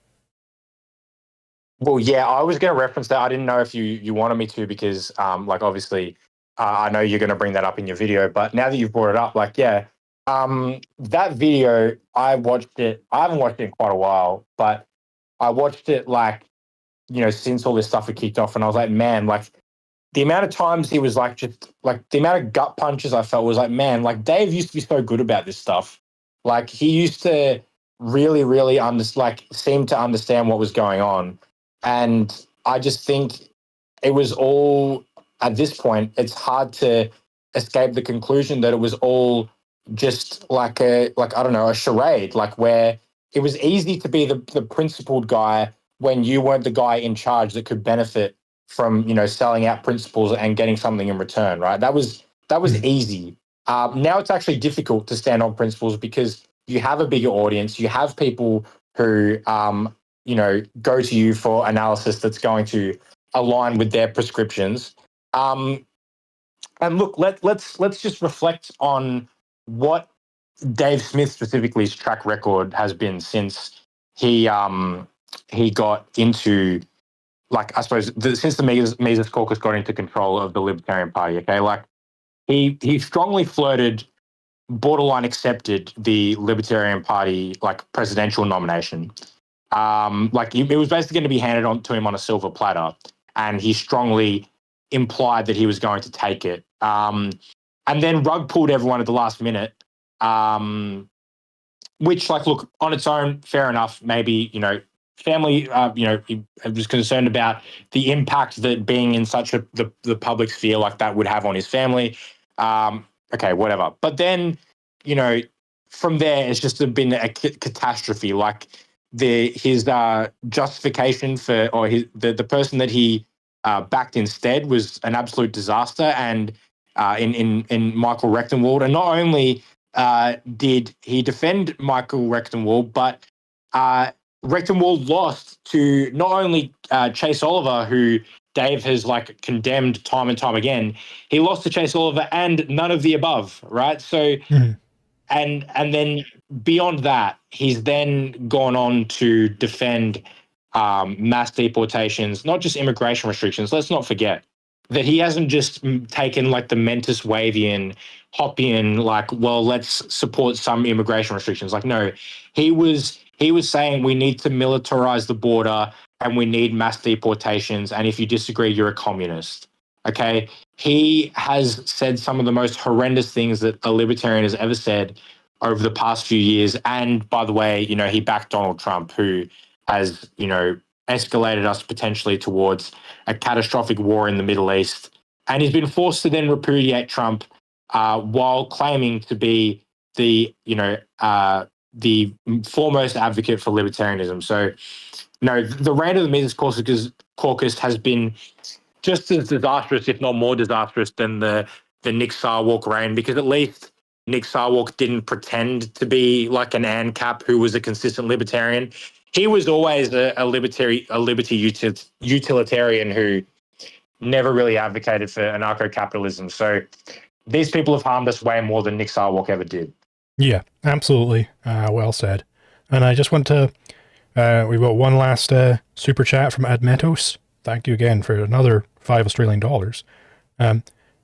Well, yeah, I was going to reference that. I didn't know if you wanted me to because, like, obviously, I know you're going to bring that up in your video. But now that you've brought it up, like, yeah, that video, I watched it. I haven't watched it in quite a while, but I watched it, like, you know, since all this stuff had kicked off. And I was like, man, like, the amount of times he was like, just like the amount of gut punches I felt was like, man, like Dave used to be so good about this stuff. Like he used to really, really seem to understand what was going on. And I just think it was all, at this point, it's hard to escape the conclusion that it was all just like I don't know, a charade, like where it was easy to be the principled guy when you weren't the guy in charge that could benefit from, you know, selling out principles and getting something in return, right? That was easy. Now it's actually difficult to stand on principles because you have a bigger audience. You have people who, you know, go to you for analysis that's going to align with their prescriptions. And look, let's just reflect on what Dave Smith specifically's track record has been since he got into, like, I suppose since the Mises Caucus got into control of the Libertarian Party. Okay, like he strongly flirted, borderline accepted the Libertarian Party like presidential nomination. Like it was basically going to be handed on to him on a silver platter, and he strongly implied that he was going to take it. And then rug pulled everyone at the last minute. Which, like, look, on its own, fair enough. Maybe, you know, family, you know, he was concerned about the impact that being in such the public sphere like that would have on his family. Okay, whatever. But then, you know, from there, it's just been a catastrophe. Like his justification for, or the person that he backed instead was an absolute disaster. And in Michael Rectenwald, and not only did he defend Michael Rectenwald, but Rectenwald lost to not only Chase Oliver, who Dave has like condemned time and time again. He lost to Chase Oliver and none of the above, right? So, and then beyond that, he's then gone on to defend mass deportations, not just immigration restrictions. Let's not forget that he hasn't just taken like the Mentis Wavian, Hoppian, like, well, let's support some immigration restrictions. Like, no, he was saying we need to militarize the border and we need mass deportations. And if you disagree, you're a communist. Okay. He has said some of the most horrendous things that a libertarian has ever said over the past few years. And by the way, you know, he backed Donald Trump, who has, you know, escalated us potentially towards a catastrophic war in the Middle East. And he's been forced to then repudiate Trump while claiming to be the, you know, the foremost advocate for libertarianism. So, no, the reign of the Mises Caucus has been just as disastrous, if not more disastrous, than the Nick Sarwark reign, because at least Nick Sarwark didn't pretend to be like an ANCAP who was a consistent libertarian. He was always a liberty utilitarian who never really advocated for anarcho-capitalism. So these people have harmed us way more than Nick Sarwark ever did. Yeah, absolutely. Well said. And I just want to, we've got one last super chat from Admetos. Thank you again for another $5 Australian.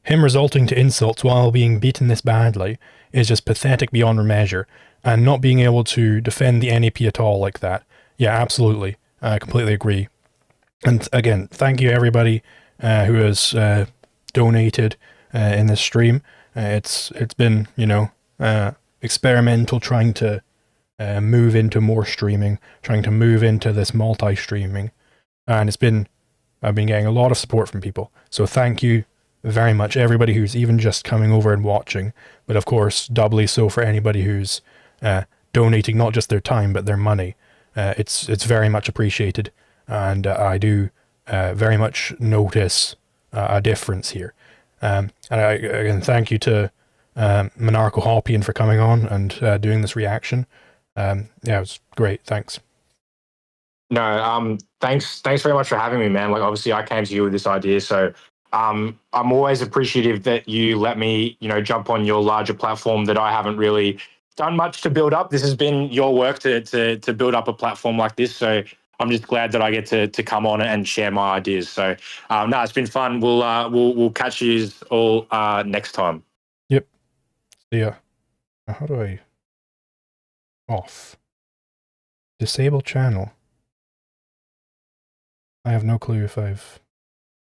Him resulting to insults while being beaten this badly is just pathetic beyond measure, and not being able to defend the NAP at all like that. Yeah, absolutely. I completely agree. And again, thank you everybody who has donated in this stream. It's been, you know, experimental, trying to move into more streaming, trying to move into this multi-streaming, and I've been getting a lot of support from people. So thank you very much everybody who's even just coming over and watching, but of course doubly so for anybody who's donating not just their time but their money. It's very much appreciated, and I do very much notice a difference here. And again, thank you to Monarcho Hoppian for coming on and doing this reaction. Yeah, it was great. Thanks. No, thanks very much for having me, man. Like, obviously, I came to you with this idea, so I'm always appreciative that you let me, jump on your larger platform that I haven't really done much to build up. This has been your work to build up a platform like this, so I'm just glad that I get to come on and share my ideas. So, no, it's been fun. We'll catch you all next time. Yep. See ya. How do I off? Disable channel. I have no clue if I've